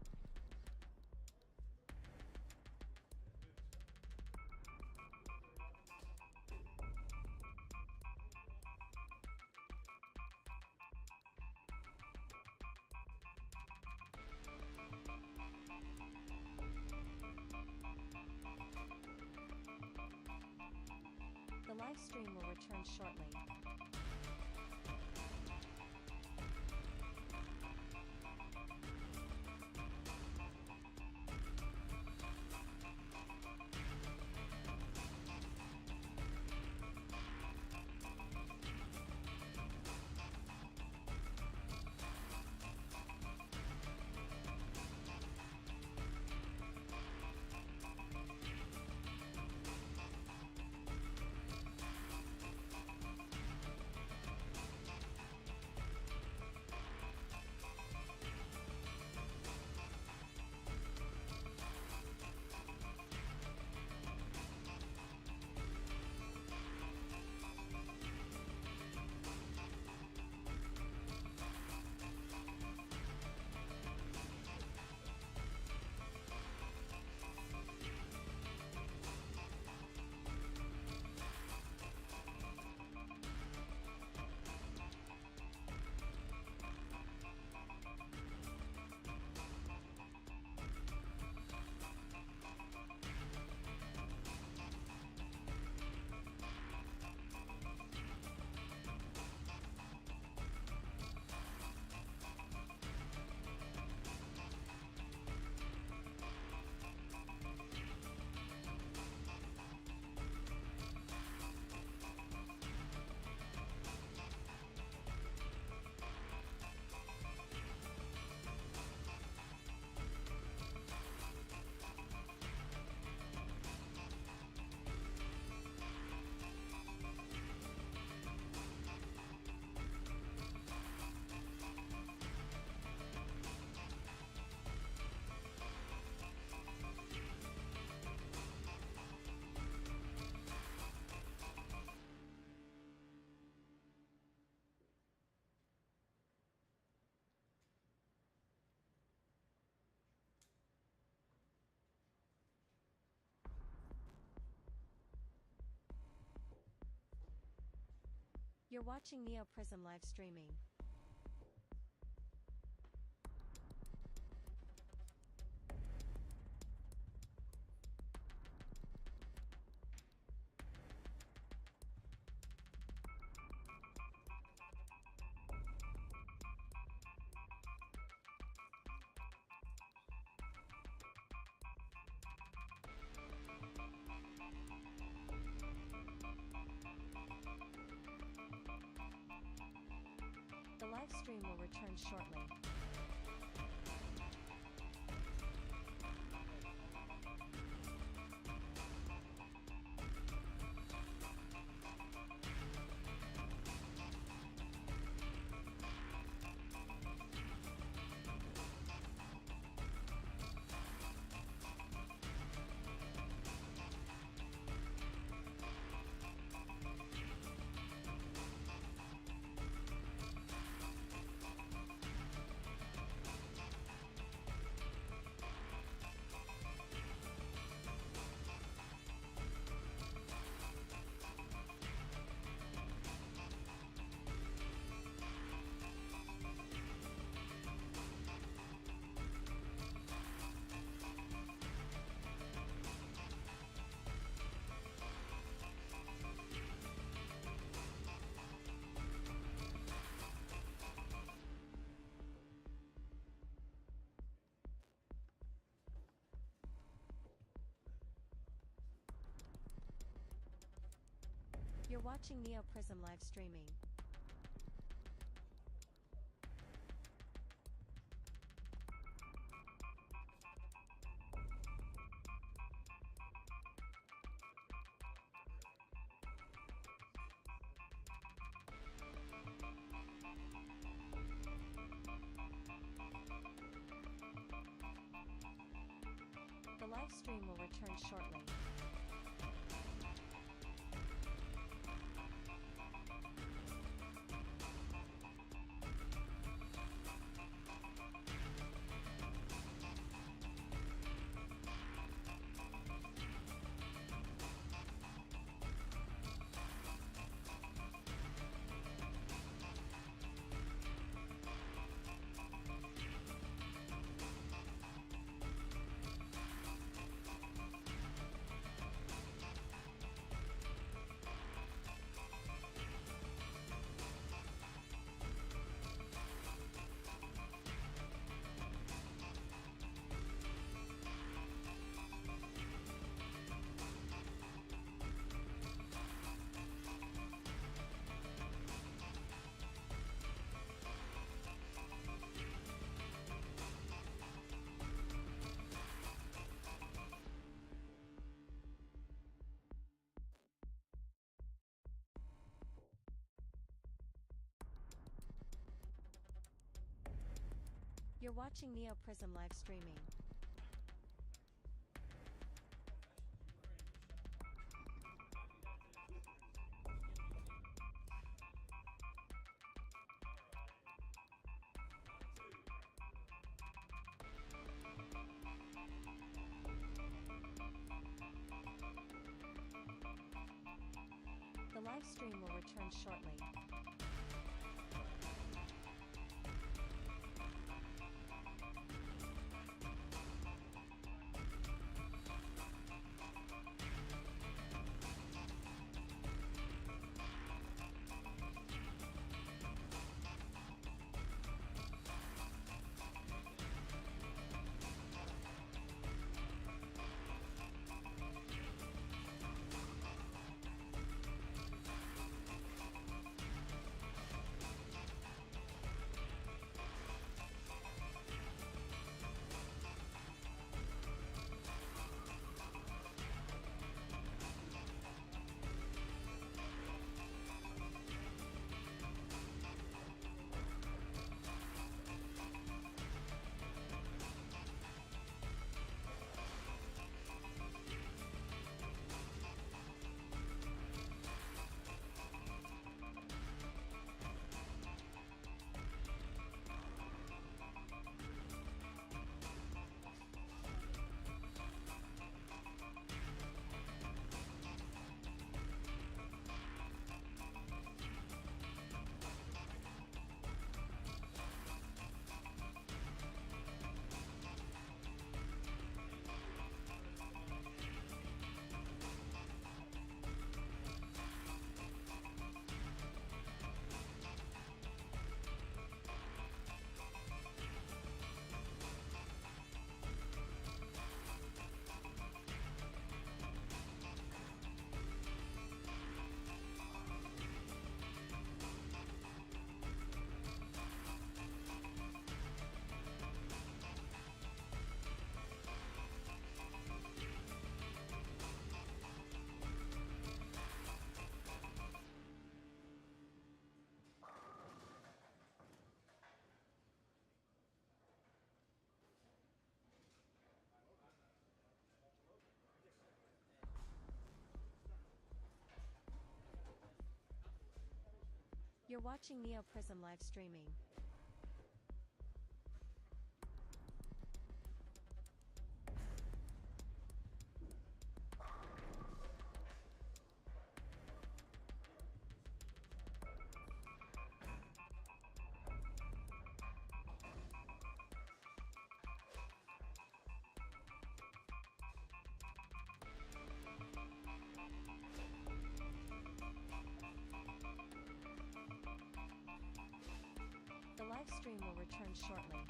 The live stream will return shortly. You're watching NeoPrism live streaming. The live stream will return shortly. You're watching NeoPrism live streaming. The live stream will return shortly. You're watching NeoPrism live streaming. The live stream will return shortly. You're watching NeoPrism live streaming. The live stream will return shortly.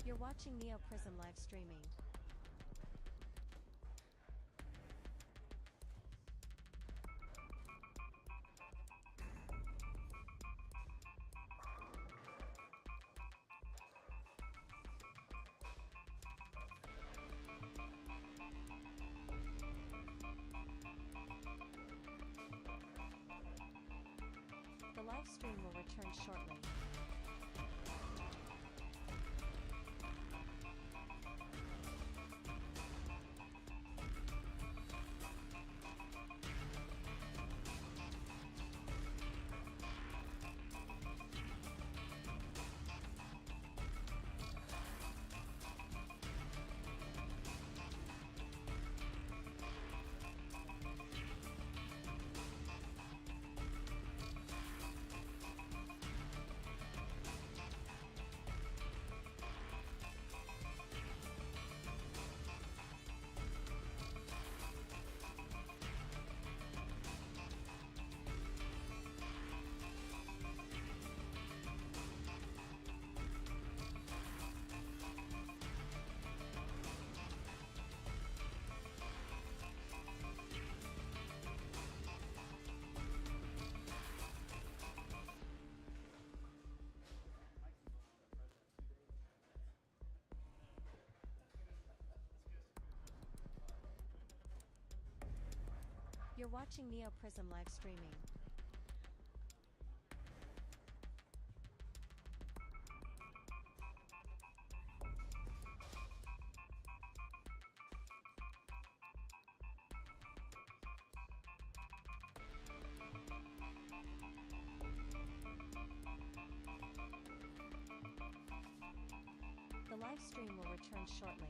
You're watching NeoPrism live streaming. The live stream will return shortly. You're watching NeoPrism live streaming. The live stream will return shortly.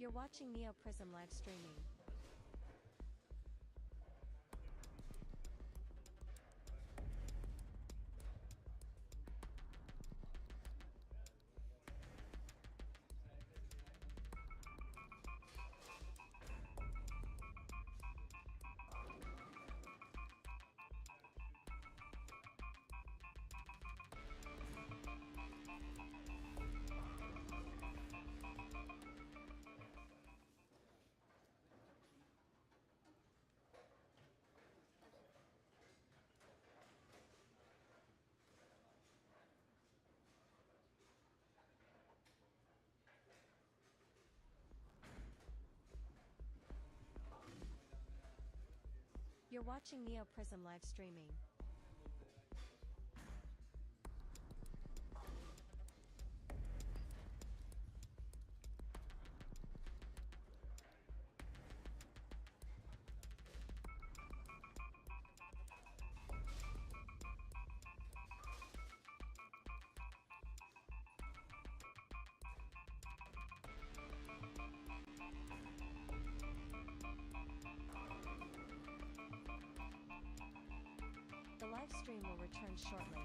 You're watching Neo Prism live streaming. You're watching Neo Prism live streaming. The live stream will return shortly.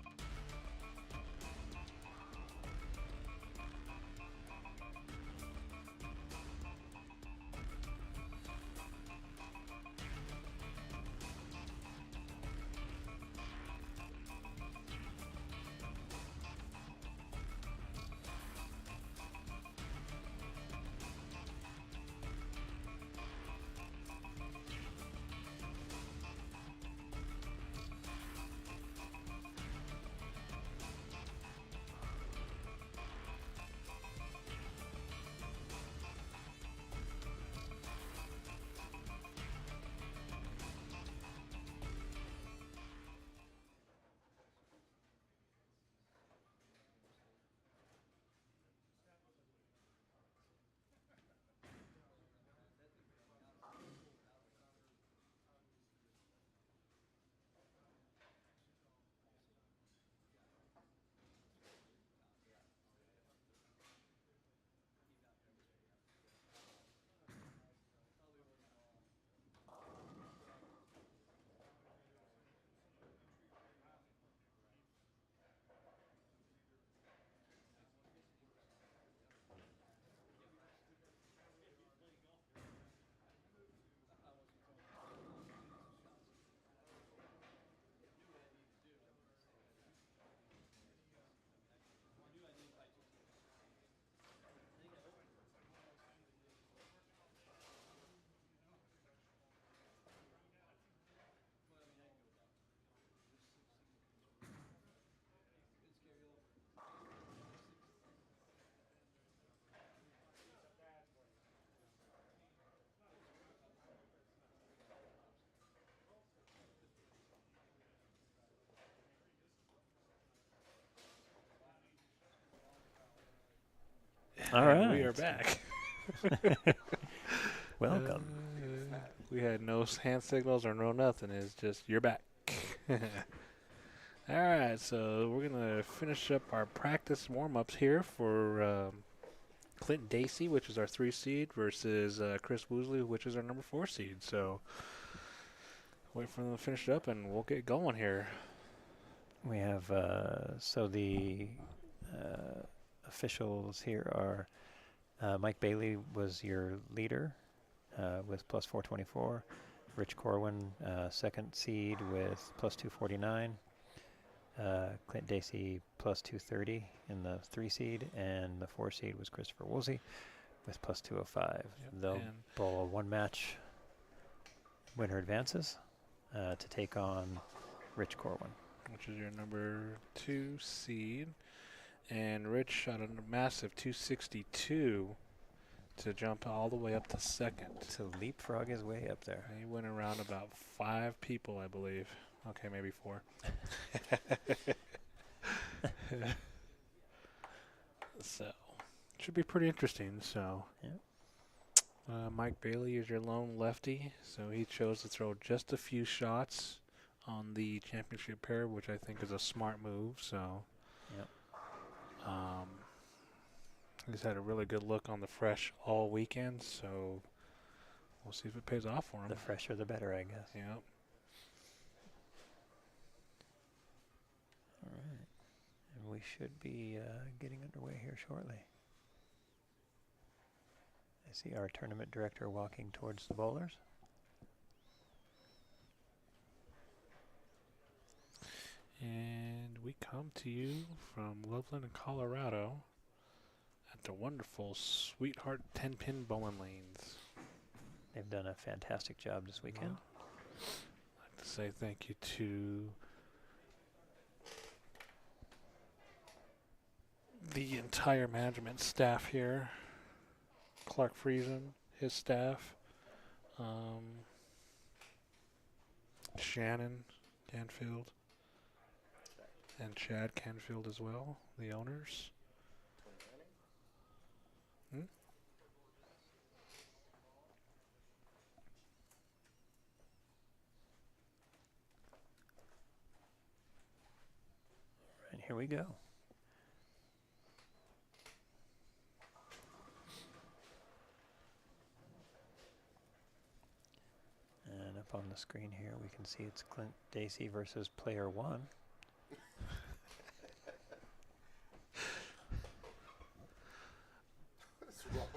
All And we are right. back. Welcome. We had no hand signals or no nothing. It's just, you're back. All right, so we're going to finish up our practice warm-ups here for Clint Dacey, which is our 3 seed, versus Chris Woosley, which is our number 4 seed. So wait for them to finish it up, and we'll get going here. We have, so the officials here are Mike Bailey was your leader with plus 424. Rich Corwin, second seed with plus 249. Clint Dacey plus 230 in the 3 seed, and the 4 seed was Christopher Woolsey with plus 205. They'll and bowl a 1-match. Winner advances to take on Rich Corwin. which is your number 2 seed. And Rich shot a massive 262 to jump all the way up to second. To leapfrog his way up there. He went around about 5 people, I believe. Okay, maybe 4. So, should be pretty interesting. So, Mike Bailey is your lone lefty, so he chose to throw just a few shots on the championship pair, which I think is a smart move. So, Yep. He's had a really good look on the fresh all weekend, so we'll see if it pays off for him. The fresher, the better, I guess. Yeah. All right. And we should be getting underway here shortly. I see our tournament director walking towards the bowlers. And we come to you from Loveland, Colorado at the wonderful Sweetheart 10-pin bowling lanes. They've done a fantastic job this weekend. I'd like to say thank you to the entire management staff here. Clark Friesen, his staff, Shannon Canfield, and Chad Canfield as well, the owners. And here we go. And up on the screen here, we can see it's Clint Dacey versus player one. What's wrong?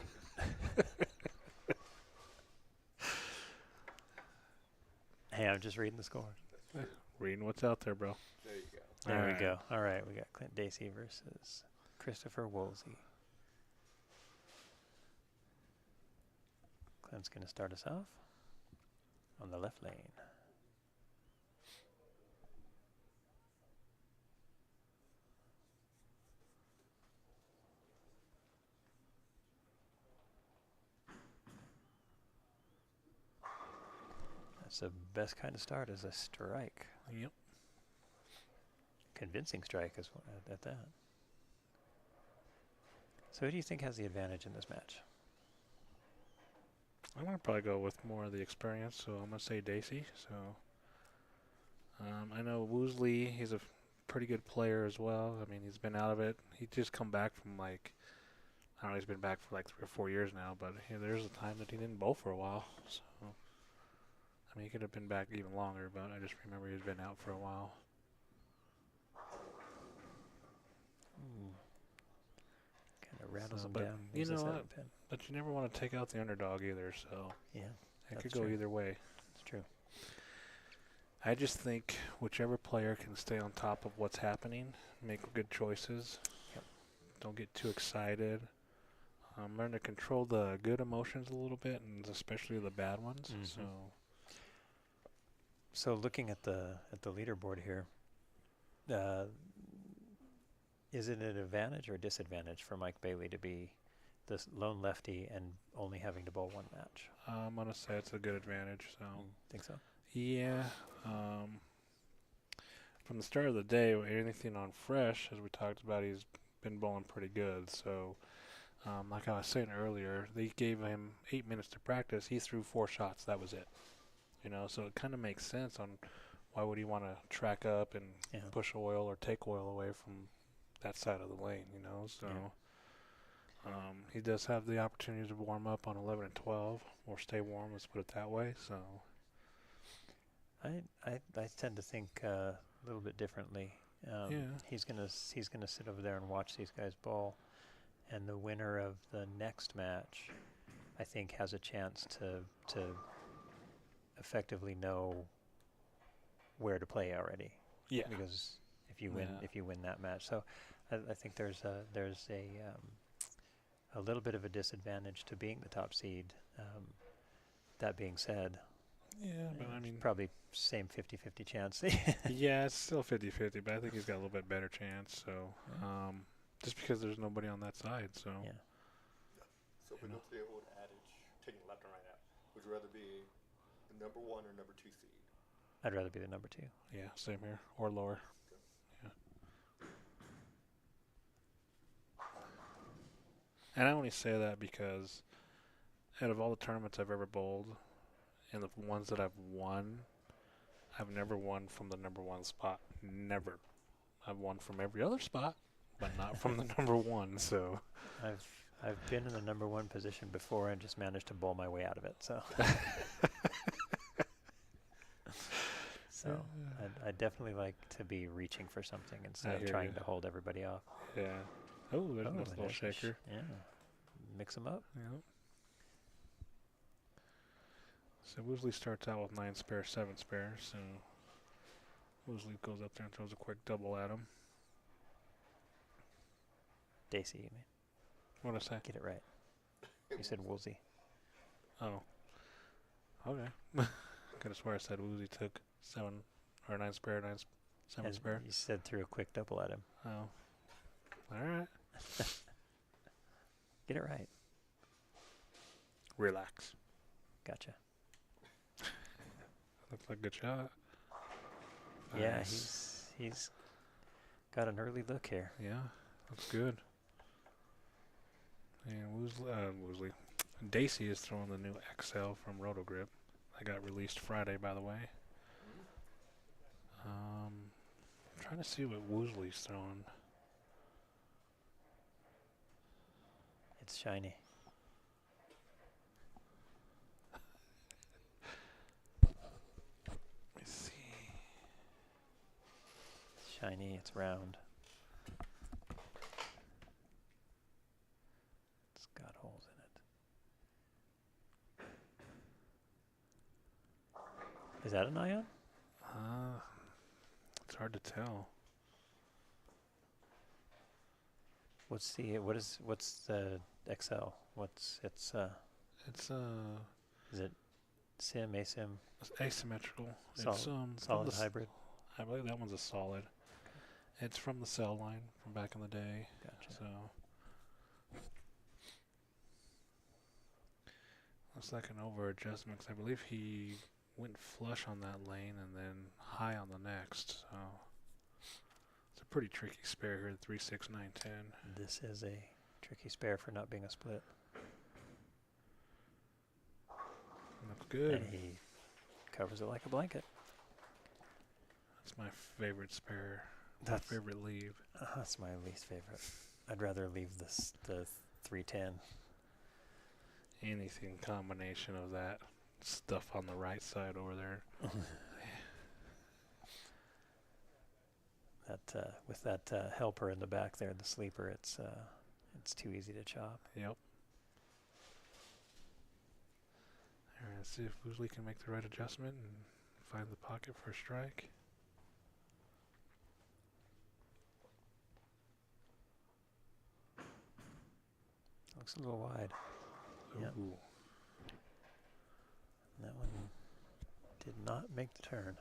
Hey, I'm just reading the score. Reading what's out there, bro. There you go. There Alright. we go. All right, we got Clint Dacey versus Christopher Woolsey. Clint's going to start us off on the left lane. That's the best kind of start, is a strike. Yep. Convincing strike at that. So who do you think has the advantage in this match? I'm going to probably go with more of the experience, so I'm going to say Dacey. So I know Woosley, he's a pretty good player as well. I mean, he's been out of it. He just come back from I don't know, he's been back for 3 or 4 years now, but there's a time that he didn't bowl for a while. So, I mean, he could have been back even longer, but I just remember he's been out for a while. Kind of rattles So, him but down. you He's a know seven what? pin. But you never want to take out the underdog either, so Yeah, it that's could go true. either way. It's true. I just think whichever player can stay on top of what's happening, make good choices. Yep. Don't get too excited. Learn to control the good emotions a little bit, and especially the bad ones. Mhm. So looking at the leaderboard here, is it an advantage or disadvantage for Mike Bailey to be this lone lefty and only having to bowl one match? I'm gonna say it's a good advantage. So Think so? yeah. From the start of the day, anything on fresh, as we talked about, he's been bowling pretty good. So. Like I was saying earlier, they gave him 8 minutes to practice. He threw 4 shots. That was it. So it kind of makes sense on why would he want to track up and push oil or take oil away from that side of the lane, So he does have the opportunity to warm up on 11 and 12 or stay warm, let's put it that way. So I tend to think a little bit differently. Yeah. He's gonna sit over there and watch these guys bowl. And the winner of the next match, I think, has a chance to effectively know where to play already. Yeah. Because if you win that match, so I think there's a little bit of a disadvantage to being the top seed. That being said, Yeah, but I mean, probably same 50-50 chance. yeah, it's still 50-50, but I think he's got a little bit better chance. So, just because there's nobody on that side, so. Yeah. So if we go to the old adage, taking left and right out, would you rather be the number 1 or number 2 seed? I'd rather be the number 2. Yeah, same here, or lower. Yeah. And I only say that because out of all the tournaments I've ever bowled, and the ones that I've won, I've never won from the number 1 spot. Never. I've won from every other spot, but not from the number 1. So I've been in the number one position before and just managed to bowl my way out of it. So, I definitely like to be reaching for something instead I of hear trying ya. to hold everybody off. Yeah. Oh, there's a Oh, nice little there's a shaker. yeah, mix them up. Yeah. So Woosley starts out with 9 spare, 7 spare. So Woosley goes up there and throws a quick double at him. Daisy, you mean? What'd I say? Get it right. You said Woolsey. Oh. Okay. Could have swear I said Woosley took 7 or 9 spare, 7 And spare. you said threw a quick double at him. Oh. All right. Get it right. Relax. Gotcha. Looks like a good shot. Yeah, Nice. he's got an early look here. Yeah, looks good. And Woosley. Daisy is throwing the new XL from Rotogrip. That got released Friday, by the way. I'm trying to see what Woosley's throwing. It's shiny. Let me see. It's shiny. It's round. It's got holes in it. Is that an ion? It's hard to tell. What's the XL? What's its It's is it sim, asim, asymmetrical. solid, It's from solid the hybrid? I believe that one's a solid. It's from the cell line from back in the day. Gotcha. So looks like an over adjustment 'cause I believe he went flush on that lane and then high on the next. So it's a pretty tricky spare here. 3, 6, 9, 10. This is a tricky spare for not being a split. Looks good. And he covers it like a blanket. That's my favorite spare. My That's- favorite leave. That's my least favorite. I'd rather leave the 310. Anything combination of that stuff on the right side over there. That with that helper in the back there, the sleeper, it's too easy to chop. Yep. All right, let's see if Woosley can make the right adjustment and find the pocket for a strike. Looks a little wide. Yep. Ooh. That one did not make the turn.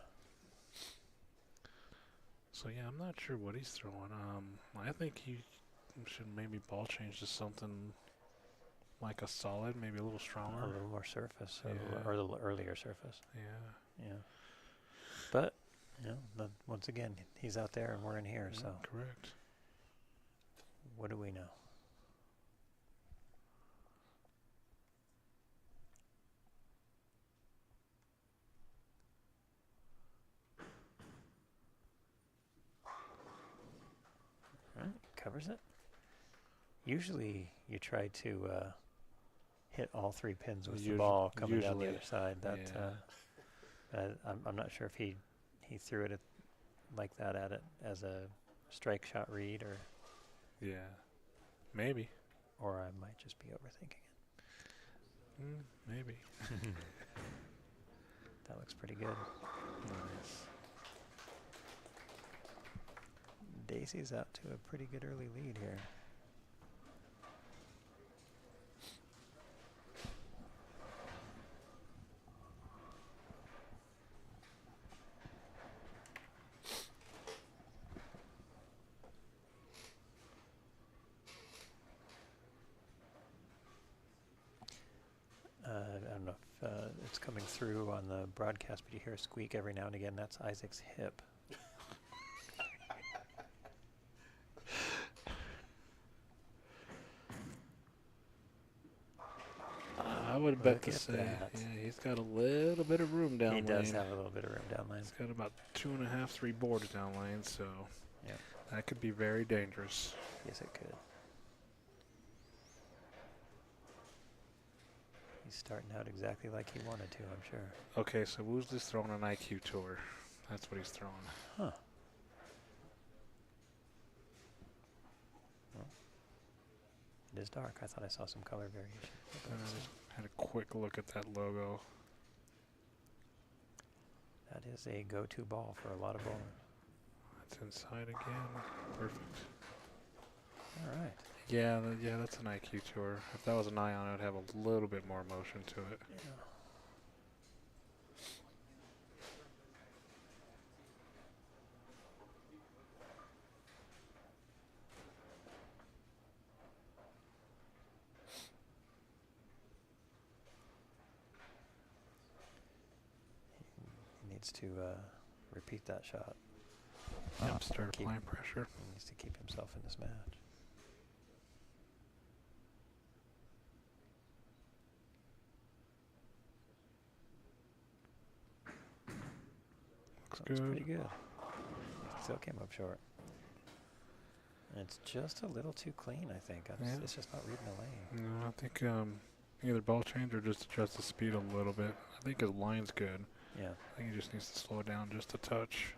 So yeah, I'm not sure what he's throwing. I think he should maybe ball change to something like a solid, maybe a little A stronger. little more surface, Yeah. or a little earlier surface. Yeah. Yeah. But, once again, he's out there and we're in here, so Correct. what do we know? All right, covers it. Usually you try to hit all 3 pins with the ball coming down the usually, other side. That yeah. I'm not sure if he threw it like that at it as a strike shot read, Yeah. Maybe. or I might just be overthinking it. Maybe. That looks pretty good. Nice. Daisy's out to a pretty good early lead here. I don't know if it's coming through on the broadcast, but you hear a squeak every now and again. That's Isaac's hip. I would bet Look to at say, that. yeah, he's got a little bit of room down He lane. does have a little bit of room down lane. He's got about 2.5, 3 boards down lane, so Yeah. that could be very dangerous. Yes, it could. He's starting out exactly like he wanted to, I'm sure. Okay, so Woosley's throwing an IQ tour. That's what he's throwing. Huh. Well, it is dark. I thought I saw some color variation. Had a quick look at that logo. That is a go-to ball for a lot of bowlers. It's inside again. Perfect. All right. Yeah, yeah, that's an IQ tour. If that was an ion, it would have a little bit more motion to it. Yeah. He needs to repeat that shot. Yep, start keep- applying pressure. He needs to keep himself in this match. Looks That was good. pretty good. Still came up short. And it's just a little too clean, I think. Yeah. It's just not reading the lane. No, I think either ball change or just adjust the speed a little bit. I think his line's good. Yeah. I think he just needs to slow it down just a touch.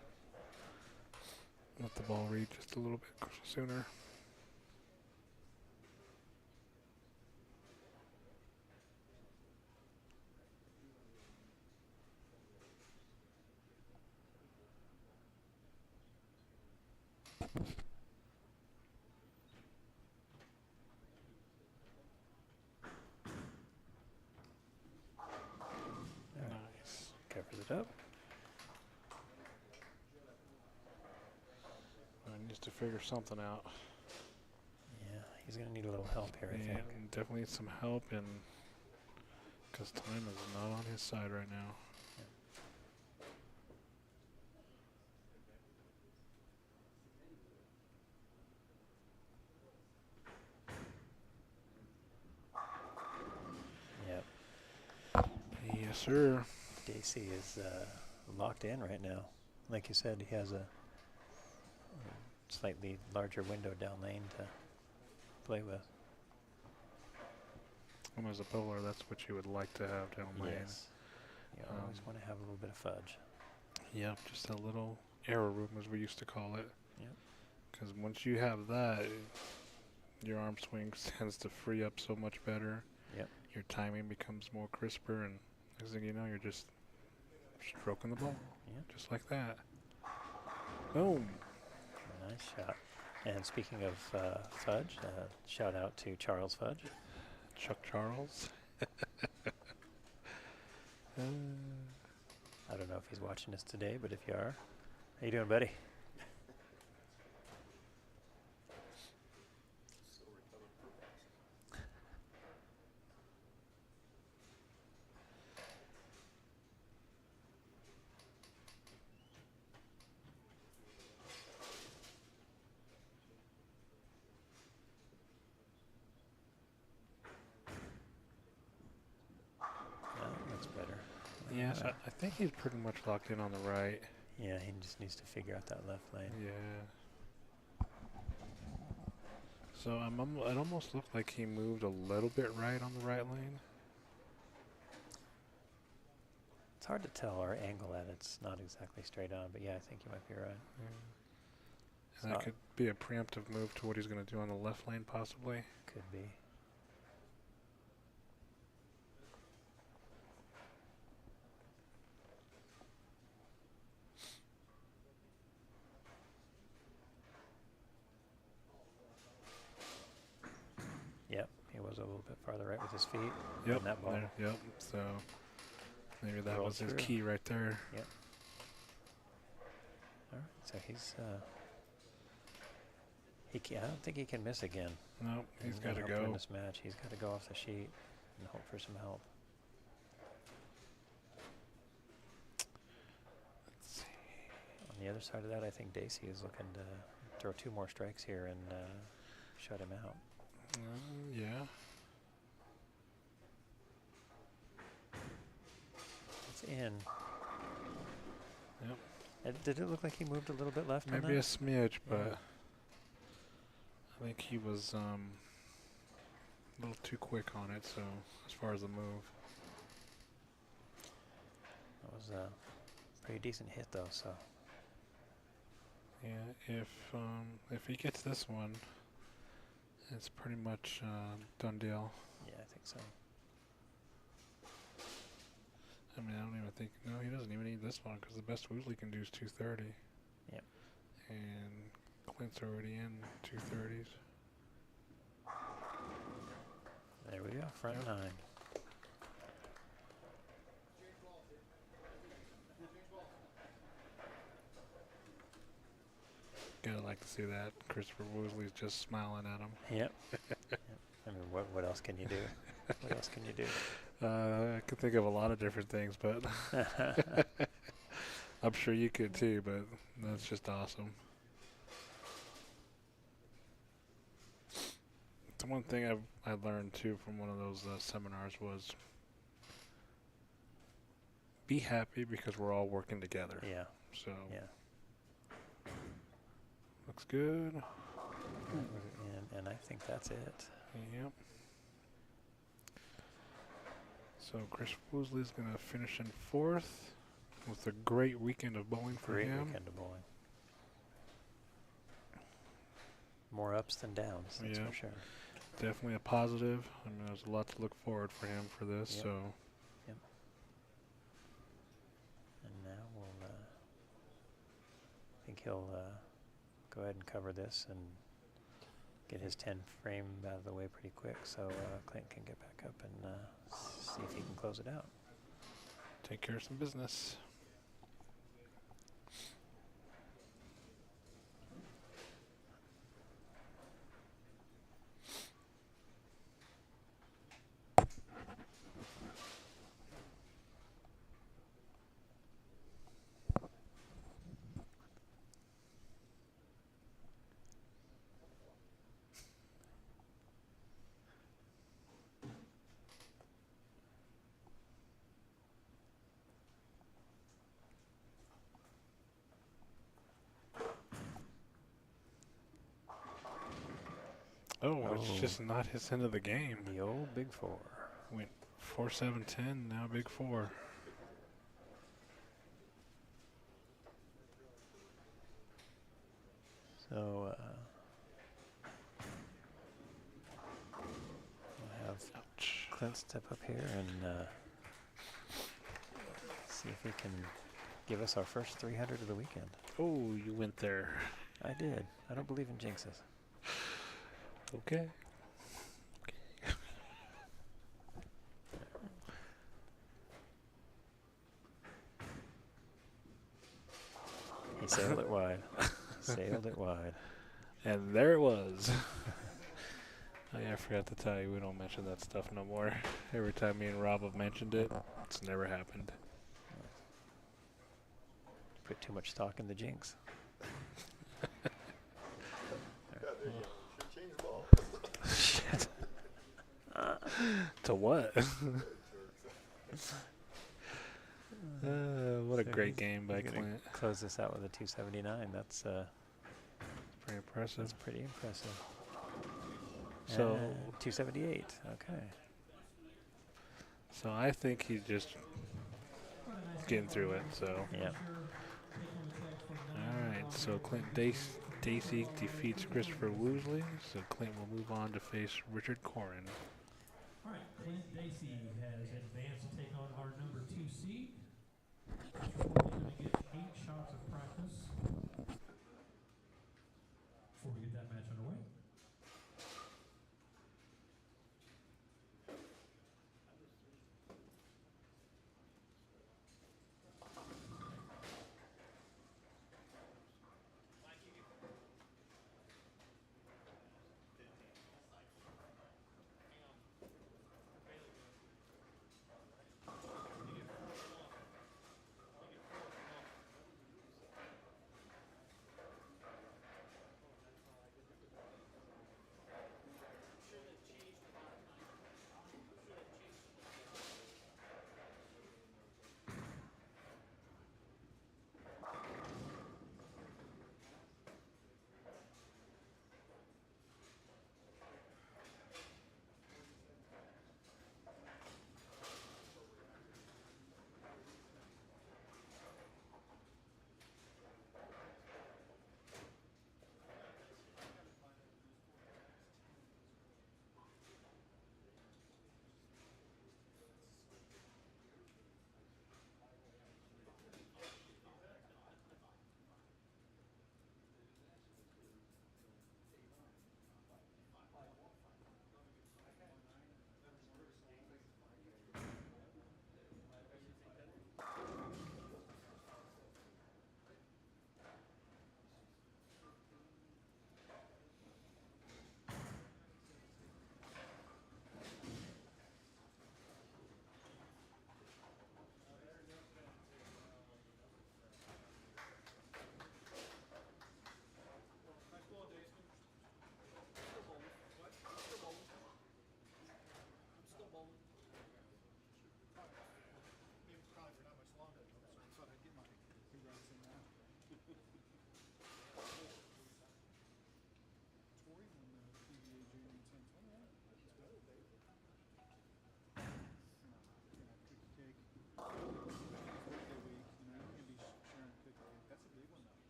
Let the ball read just a little bit sooner. Nice. Covers it up. He needs to figure something out. Yeah, he's going to need a little help here, I Yeah, think. definitely needs some help, and because time is not on his side right now. Yep. Yes, sir. Dacey is locked in right now. Like you said, he has a slightly larger window down lane to play with. And as a bowler, that's what you would like to have down lane. Yes. You always want to have a little bit of fudge. Yep, just a little error room, as we used to call it. Yep. Because once you have that, your arm swing tends to free up so much better. Yep. Your timing becomes more crisper, and next thing you know, you're just stroking the ball. Yep. Just like that. Boom. Nice shot. And speaking of fudge, shout out to Charles Fudge. Chuck Charles. I don't know if he's watching this today, but if you are, how you doing, buddy? So recovered perfection. That's better. Yes, I think he's pretty much locked in on the right. Yeah, he just needs to figure out that left lane. Yeah. So it almost looked like he moved a little bit right on the right lane. It's hard to tell our angle at it's not exactly straight on, but yeah, I think you might be right. And that could be a preemptive move to what he's going to do on the left lane, possibly. Could be. Yep, he was a little bit farther right with his feet. Yep. on that ball. There, yep. So maybe that Rolled was his through. key right there. Yep. All right, so he's I don't think he can miss again. Nope, he's in got to order to win go. this match. He's got to go off the sheet and hope for some help. Let's see. On the other side of that, I think Dacey is looking to throw 2 more strikes here and shut him out. Yeah. It's in. Yep. Did it look like he moved a little bit left on Maybe a that? smidge, but Yeah. I think he was a little too quick on it. So as far as the move. a pretty decent hit, though. So Yeah, if he gets this one, it's pretty much done deal. yeah, I think so. I mean, I don't even think. No, he doesn't even need this one because the best Woosley can do is 230. Yep. And Clint's already in 230s. There we go, front Yep. 9. Gotta like to see that. Christopher Woosley's just smiling at him. Yep. Yep. I mean, what else can you do? What else can you do? I could think of a lot of different things, but I'm sure you could too, but that's just awesome. The one thing I learned too from one of those seminars was be happy because we're all working together. Yeah. So Yeah. looks good. And I think that's it. Yep. So Chris Woosley's going to finish in 4th with a great weekend of bowling for Great him. weekend of bowling. More ups than downs, that's Yeah. for sure. Definitely a positive. I mean, there's a lot to look forward for him for this. Yep. So And now we'll, I think he'll go ahead and cover this and get his 10 frame out of the way pretty quick so Clint can get back up and see if he can close it out. take care of some business. Oh, it's Oh. just not his end of the game. The old Big 4. Went 4-7-10, now big 4. So we'll have Ouch. Clint step up here and see if he can give us our first 300 of the weekend. Oh, you went there. I did. I don't believe in jinxes. Okay. He sailed it wide. Sailed it wide. And there it was. Oh yeah, I forgot to tell you, we don't mention that stuff no more. Every time me and Rob have mentioned it, it's never happened. Put too much stock in the jinx. Yeah, there you go. Should change the ball. Shit. To what? What a So great he's- game by he's gonna Clint. Close this out with a 279. That's Pretty impressive. pretty impressive. So, 278. Okay. so I think he's just getting through it. So, Yeah. all right. So Clint Dacey defeats Christopher Woosley. So Clint will move on to face Richard Corin. All right, Clint Dacey has advanced to take on our number 2 seed. We're going to get 8 shots of practice before we get that match underway.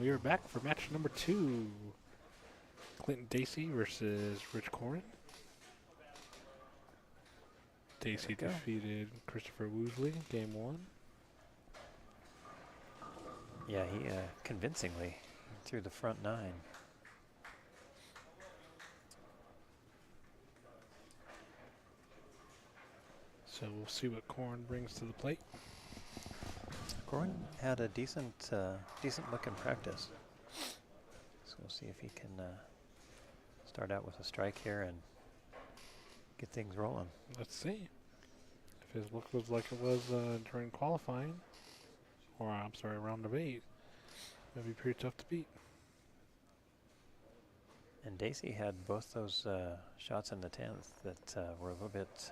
We are back for match number 2. Clinton Dacey versus Rich Corin. Dacey Go. defeated Christopher Woosley, game 1. Yeah, he convincingly threw the front 9. So we'll see what Corin brings to the plate. Corin had a decent look in practice. So we'll see if he can start out with a strike here and get things rolling. Let's see. If his look was like it was during qualifying, or I'm sorry, round of 8, that'd be pretty tough to beat. And Dacey had both those shots in the 10th that were a little bit,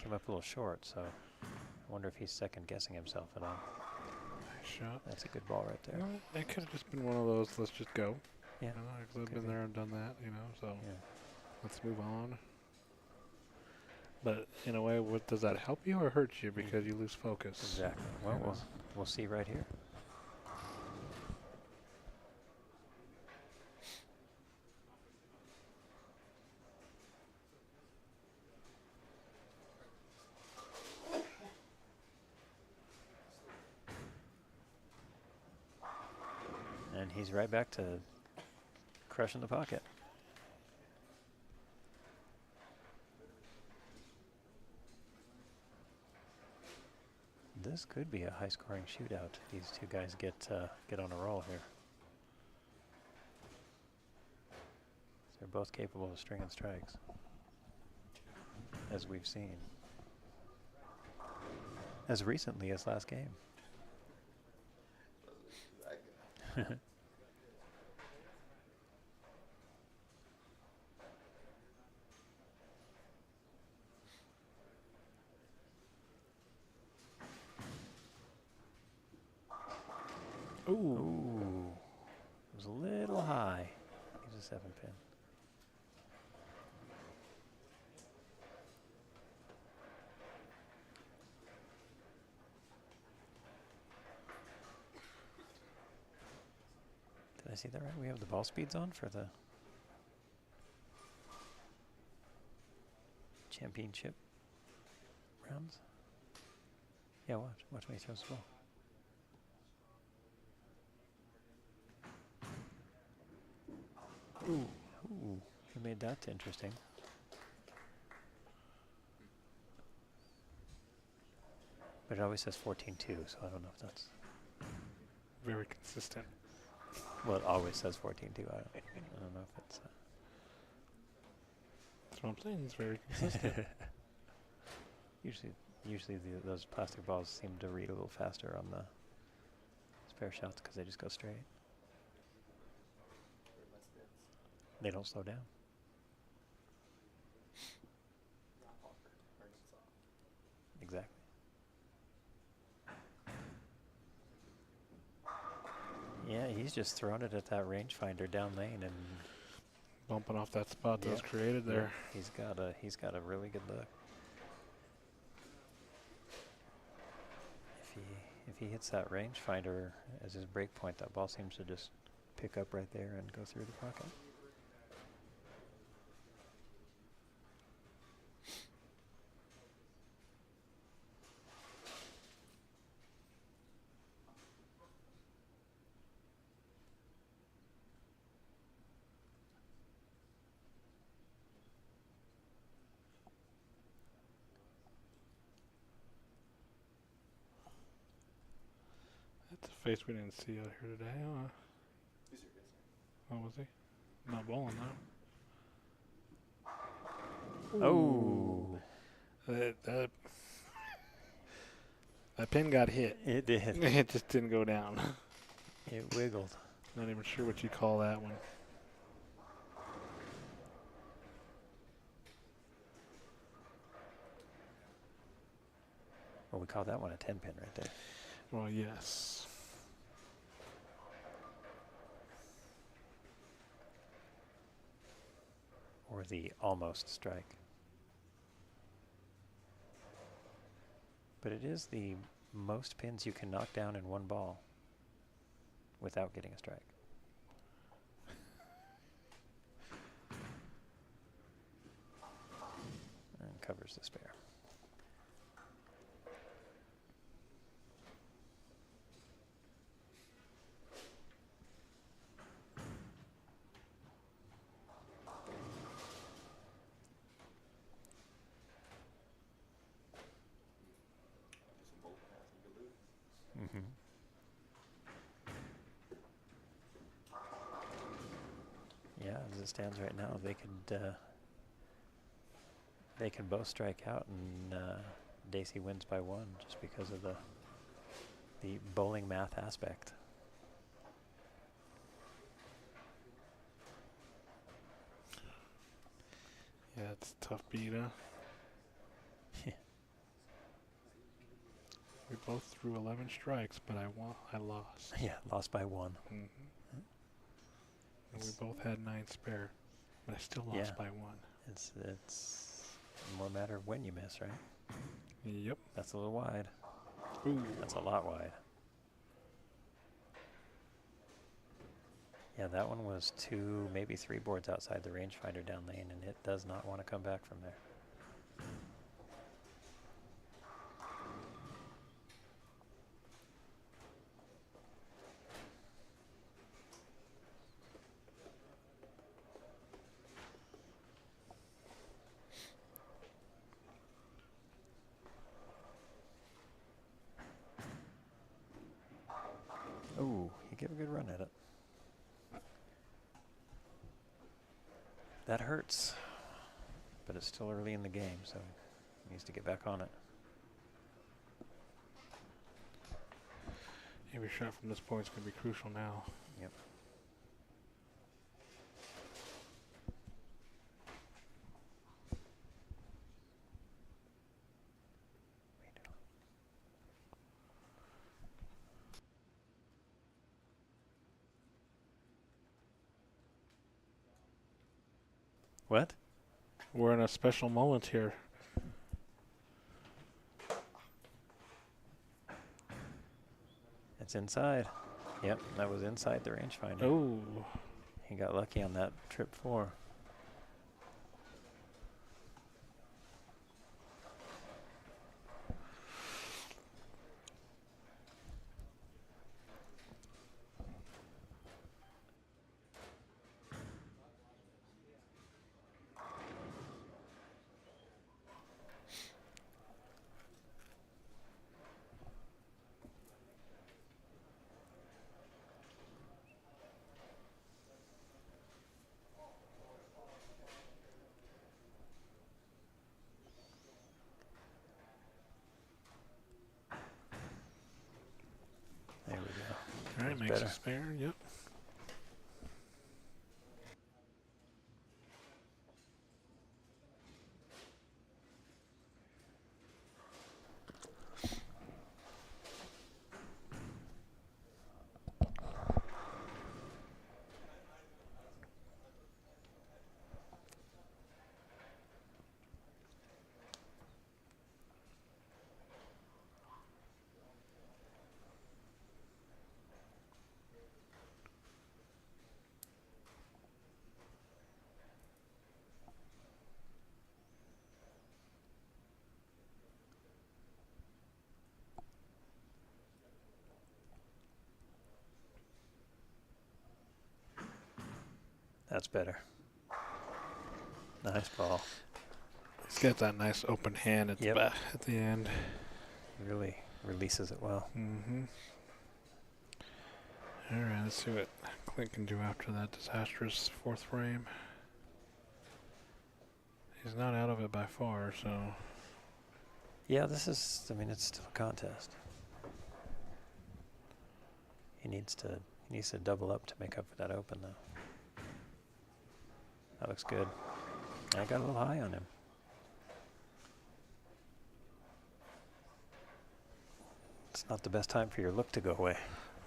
came up a little short, so I wonder if he's second guessing himself at all. Nice shot. That's a good ball right there. It could have just been one of those, let's just go. Yeah. You know, 'cause I've Could been be. there and done that, you know, so Yeah. let's move on. But in a way, what does that help you or hurt you because you lose focus? Exactly. Well, we'll see right here. And he's right back to crushing the pocket. This could be a high-scoring shootout. These two guys get on a roll here. They're both capable of stringing strikes, as we've seen, as recently as last game. Ooh, it was a little high. He's a 7-pin. Did I see that right? We have the ball speeds on for the championship rounds. Yeah, watch me throw this ball. Ooh, he made that interesting. But it always says 14-2, so I don't know if that's... Very consistent. Well, it always says 14-2. I don't know if it's... That's what I'm saying. It's very consistent. Usually those plastic balls seem to read a little faster on the spare shots because they just go straight. They don't slow down. Exactly. Yeah, he's just thrown it at that rangefinder down lane and Bumping off that spot that was Yeah. created there. he's got a really good look. If he hits that rangefinder as his break point, that ball seems to just pick up right there and go through the pocket. That's a face we didn't see out here today, huh? These are good. Oh, was he? Not bowling, though. Oh, That pin got hit. it did. It just didn't go down. It wiggled. Not even sure what you call that one. Well, we call that one a 10-pin right there. Well, yes. Or the almost strike. But it is the most pins you can knock down in one ball. without getting a strike. And covers the spare. Just both half you lose. Mm-hmm. Yeah, as it stands right now, they can both strike out, and Daisy wins by one just because of the bowling math aspect. Yeah, it's a tough beat, huh? We both threw 11 strikes, but I lost. Yeah, lost by one. And we both had 9 spare, but I still lost Yeah. by 1. It's more a matter of when you miss, right? Yep. That's a little wide. Ooh. That's a lot wide. Yeah, that one was 2, maybe 3 boards outside the rangefinder down lane, and it does not want to come back from there. Ooh, he gave a good run at it. That hurts, but it's still early in the game, so he needs to get back on it. Every shot from this point is going to be crucial now. Yep. What? We're in a special moment here. It's inside. Yep, that was inside the rangefinder. Oh. He got lucky on that trip 4. There we go. All right, That's makes better. a spare. Yep. That's better. Nice ball. He's got that nice open hand at Yep. the back at the end. Really releases it well. Mm-hmm. All right, let's see what Clint can do after that disastrous 4th frame. He's not out of it by far, so. Yeah, this is, I mean, it's still a contest. He needs to double up to make up for that open, though. That looks good. I got a little high on him. It's not the best time for your look to go away.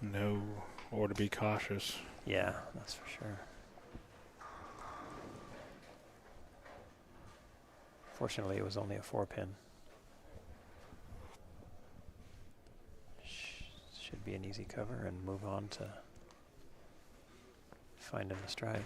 No, or to be cautious. Yeah, that's for sure. Fortunately, it was only a 4-pin. Should be an easy cover and move on to finding the strike.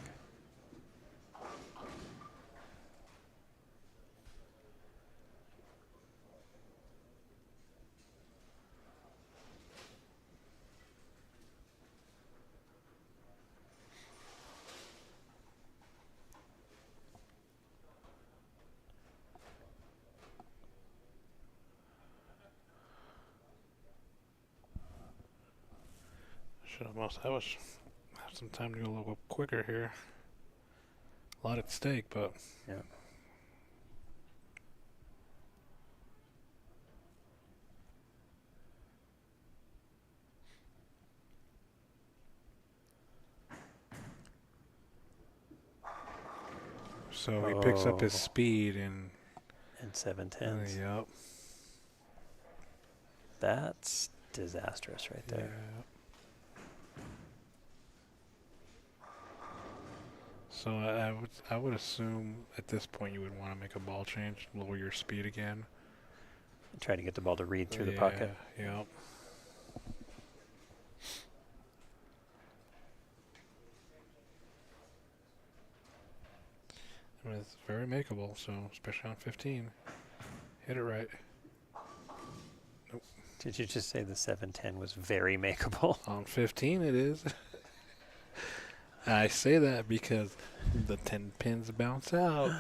Should almost have some time to go a little quicker here. A lot at stake, but Yeah. so he picks up his Oh. speed and And 7/10s. yep. That's disastrous right there. Yeah. So I would assume at this point you would want to make a ball change, lower your speed again. Try to get the ball to read through the pocket. Yep. I mean, it's very makeable, so especially on 15. Hit it right. Did you just say the 7/10 was very makeable? On 15 it is. I say that because the 10 pins bounce out.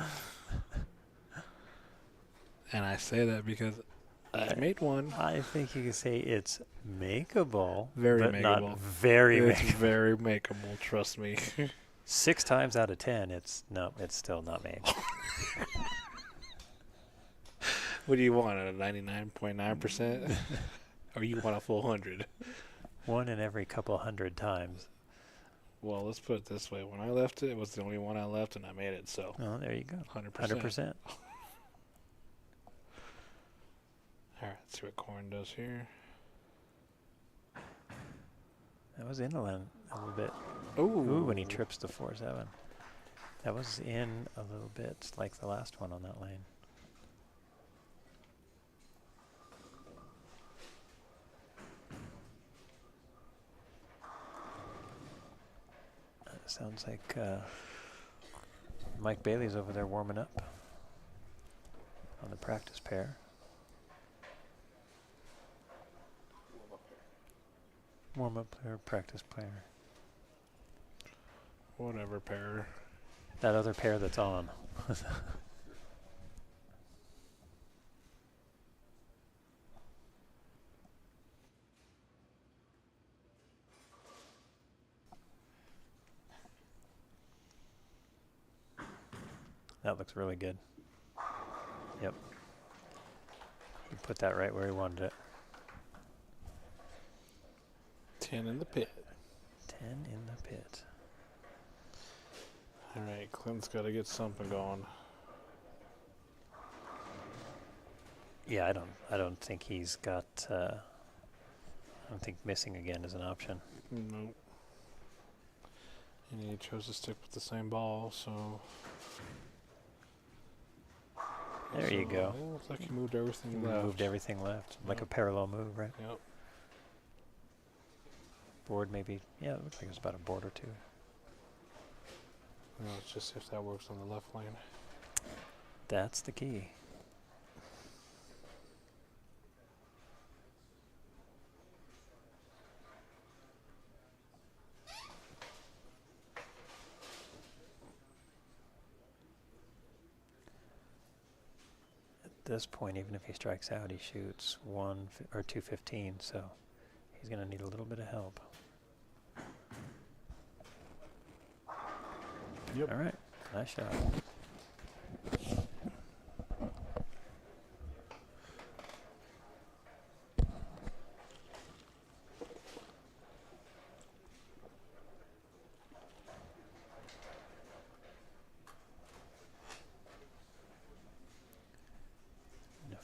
And I say that because I made one. I think you could say it's makeable, Very but makeable. not very It's makeable. very makeable, trust me. 6 times out of 10, it's still not made. What do you want, a 99.9%? Or you want a full 100? 1 in every couple hundred times. Well, let's put it this way. When I left it was the only one I left, and I made it, so Oh, there you go. 100%. 100%. All right, let's see what Corn does here. That was inland a little bit. Ooh. Ooh, when he trips the 4-7. That was in a little bit, like the last one on that lane. Sounds like Mike Bailey's over there warming up on the practice pair. Warm-up player, practice player. Whatever, pair. That other pair that's on. That looks really good. Yep. He put that right where he wanted it. 10 in the pit. 10 in the pit. All right, Clint's got to get something going. Yeah, I don't think he's got. I don't think missing again is an option. Nope. And he chose to stick with the same ball, so. There you go. It looks like he moved everything He left. moved everything left, like a Yep. parallel move, right? Yep. Board maybe. Yeah, it looks like it's about a board or two. No, it's just if that works on the left lane. That's the key. At this point, even if he strikes out, he shoots 215, so he's going to need a little bit of help. Yep. All right, nice shot. And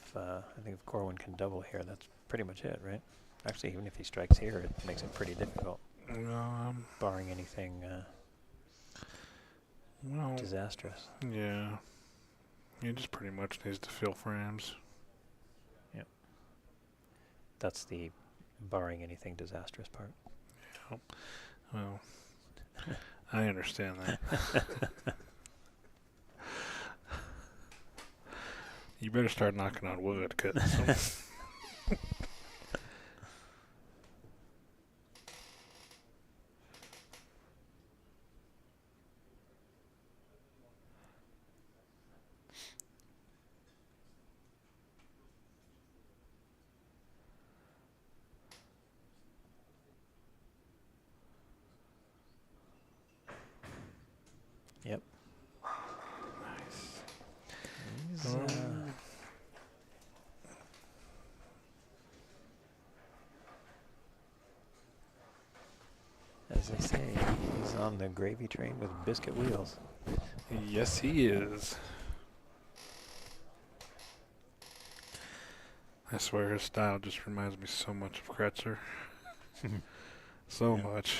I think if Corwin can double here, that's pretty much it, right? Actually, even if he strikes here, it makes it pretty difficult, barring anything Well, disastrous. yeah. He just pretty much needs to fill frames. Yep. That's the barring anything disastrous part. Well, I understand that. You better start knocking on wood, cause Yep. nice. He's, as they say, he's on the gravy train with biscuit wheels. Yes, he is. I swear his style just reminds me so much of Kretzer. So Yeah. much.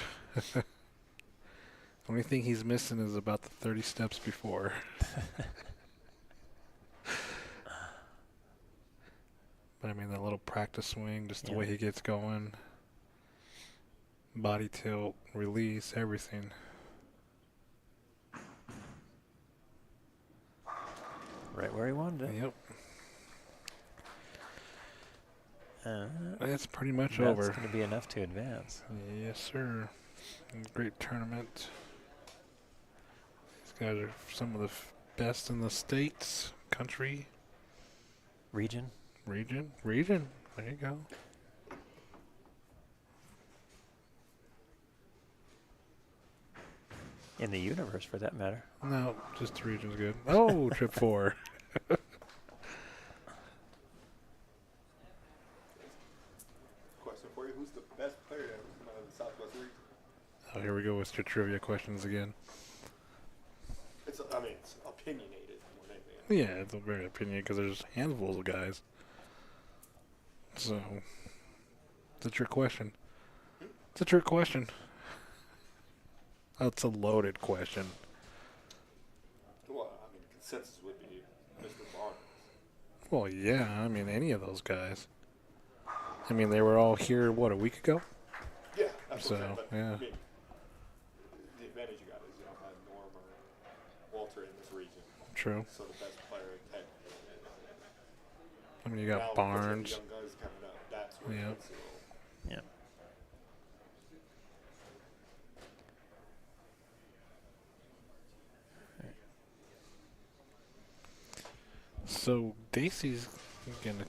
Only thing he's missing is about the 30 steps before. But I mean, that little practice swing, just the Yeah. way he gets going, body tilt, release, everything. Right where he wanted it. Yep, Uh, that's pretty much that's over. going to be enough to advance. Yes, sir. Great tournament. These guys are some of the best in the states, country, Region. region. There you go. In the universe, for that matter. No, just the region's good. Oh, trip 4. Question for you: who's the best player to ever come out of the Southwest region? Oh, here we go with your trivia questions again. It's opinionated more than anything. Yeah, it's a very opinion because there's handfuls of guys. So, it's a trick question. It's a trick question. That's a loaded question. Well, consensus would be Mr. Barnes. Well, yeah, I mean, any of those guys. I mean, they were all here, what, a week ago? Yeah, that's what I'm So, saying. But, yeah. The advantage you got is you don't have Norm or Walter in this region. True. So the best player at 10. I mean, you Now, got of course, you have the Barnes. young guys coming up. That's where Yeah. it's a little. Yeah. So, Dacey's going to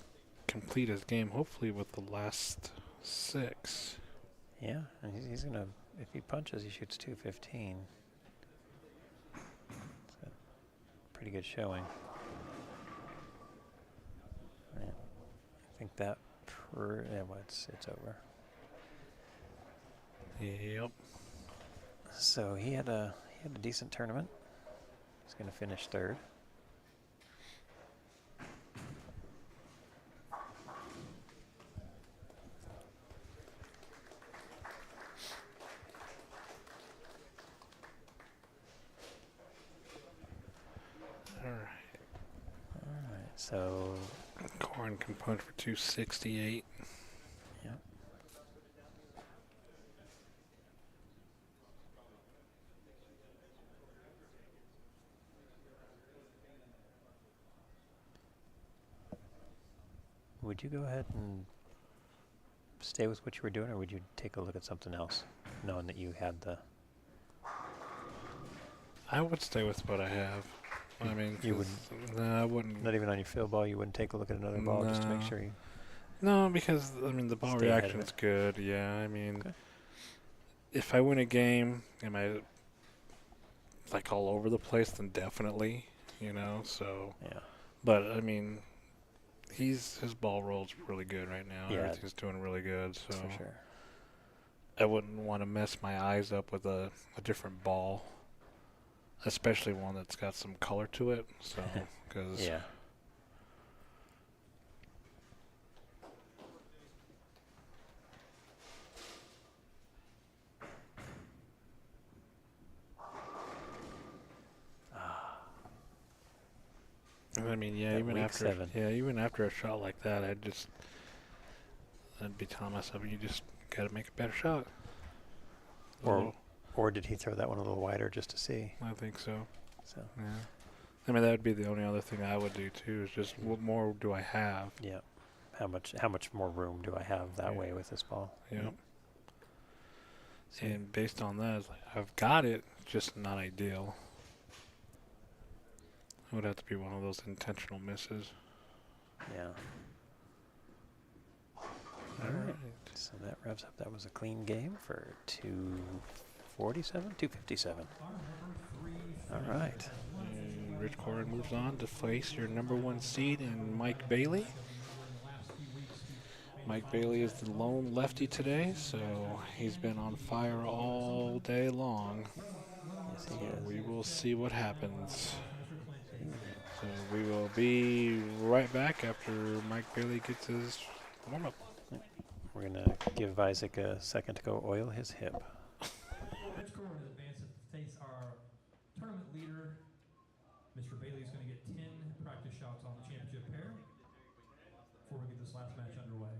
complete his game, hopefully, with the last 6. Yeah, and he's going to, if he punches, he shoots 215. It's a pretty good showing. Yeah. I think that, it's over. Yep. So he had a decent tournament. He's going to finish 3rd. All All right, so right. Corn can punch for 268. yeah. Would you go ahead and stay with what you were doing, or would you take a look at something else, knowing that you had the... I would stay with what I have. I mean, You 'cause- No, I wouldn't. Not even on your field ball, you wouldn't take a look at another ball just to make No. sure you... No, because I mean the ball Stay ahead of reaction's it. good. Yeah, I mean, Okay. if I win a game, am I like all over the place? Then definitely, you know. So, Yeah. but I mean, his ball roll's really good right now. Yeah. Everything's doing really good. So That's for sure. I wouldn't want to mess my eyes up with a different ball, especially one that's got some color to it. So, because Yeah. I mean, yeah, That even weak after 7. even after a shot like that, I'd be telling myself, you just got to make a better shot. Or Or did he throw that one a little wider just to see? I think so. So, Yeah. I mean, that would be the only other thing I would do too. Is just what more do I have? yeah. How much more room do I have that Yeah. way with this ball? Yep. So, And based on that, it's like, I've got it, just not ideal. It would have to be one of those intentional misses. yeah. All right. So that wraps up. That was a clean game for 247, 257. All right. And Rich Corin moves on to face your number 1 seed in Mike Bailey. Mike Bailey is the lone lefty today, so he's been on fire all day long. Yes, So he is. we will see what happens. So we will be right back after Mike Bailey gets his warm-up. We're going to give Isaac a second to go oil his hip. Rich Corin has advanced to face our tournament leader. Mr. Bailey's going to get 10 practice shots on the championship pair before we get this last match underway.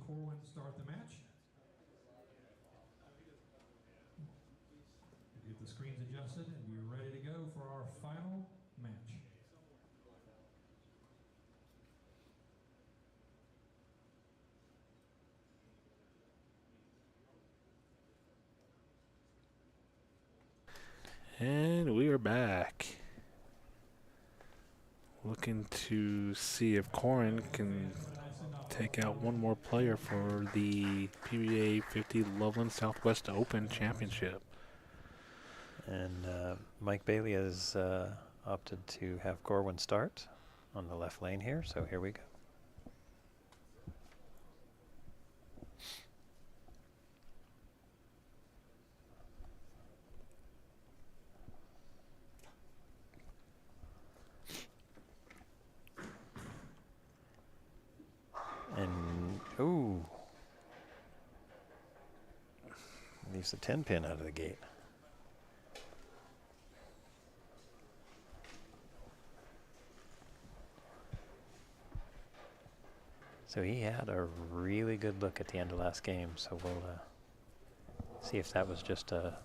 Corwin start the match. Get the screens adjusted and be ready to go for our final match. And we are back. Looking to see if Corin can take out one more player for the PBA50 Loveland Southwest Open Championship. And Mike Bailey has opted to have Corwin start on the left lane here, so here we go. And, ooh. Leaves the 10 pin out of the gate. So he had a really good look at the end of last game, so we'll see if that was just a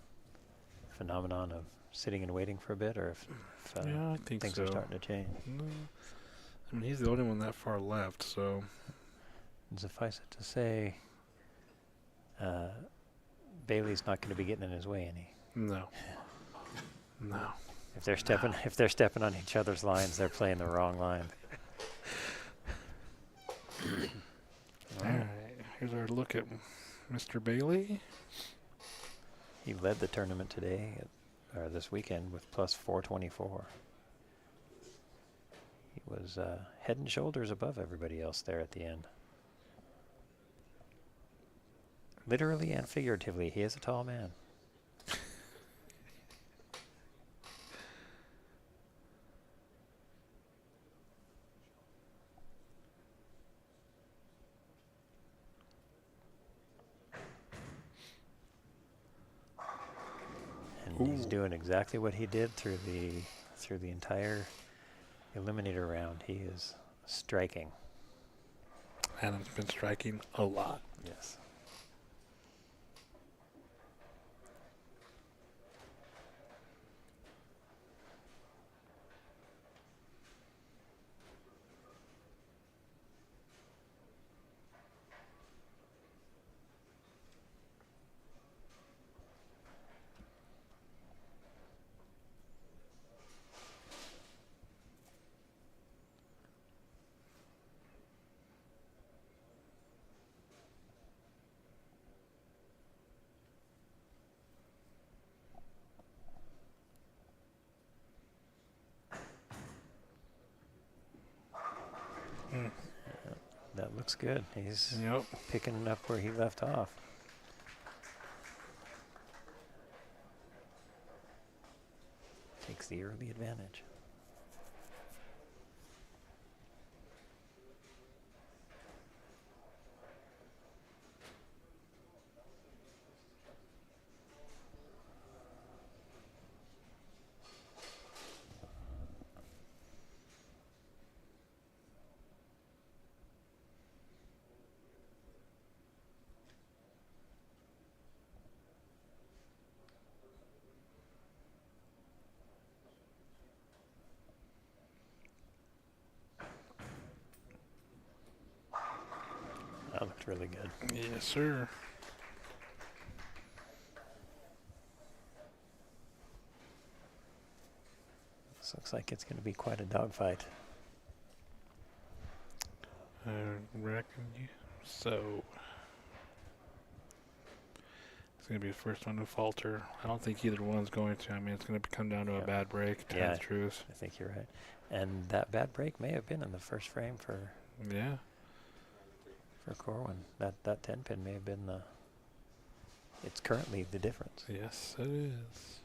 phenomenon of sitting and waiting for a bit, or if Yeah, I think things so. are starting to change. No. I mean, he's the only one that far left, so. And suffice it to say, Bailey's not going to be getting in his way any. No. No. If they're stepping on each other's lines, they're playing the wrong line. All right. Here's our look at Mr. Bailey. He led the tournament today, or this weekend, with plus 424. He was head and shoulders above everybody else there at the end. Literally and figuratively, he is a tall man. And he's doing exactly what he did through the entire eliminator round. He is striking. Adam's been striking a lot. Yes. That looks good. He's picking up where he left off. Takes the early advantage. That looked really good. Yes, sir. This looks like it's going to be quite a dogfight. I reckon you. So. It's going to be the first one to falter. I don't think either one's going to. I mean, it's going to come down to a bad break, to tell the truth. I think you're right. And that bad break may have been in the first frame for Corwin. That 10 pin may have been it's currently the difference. Yes, it is.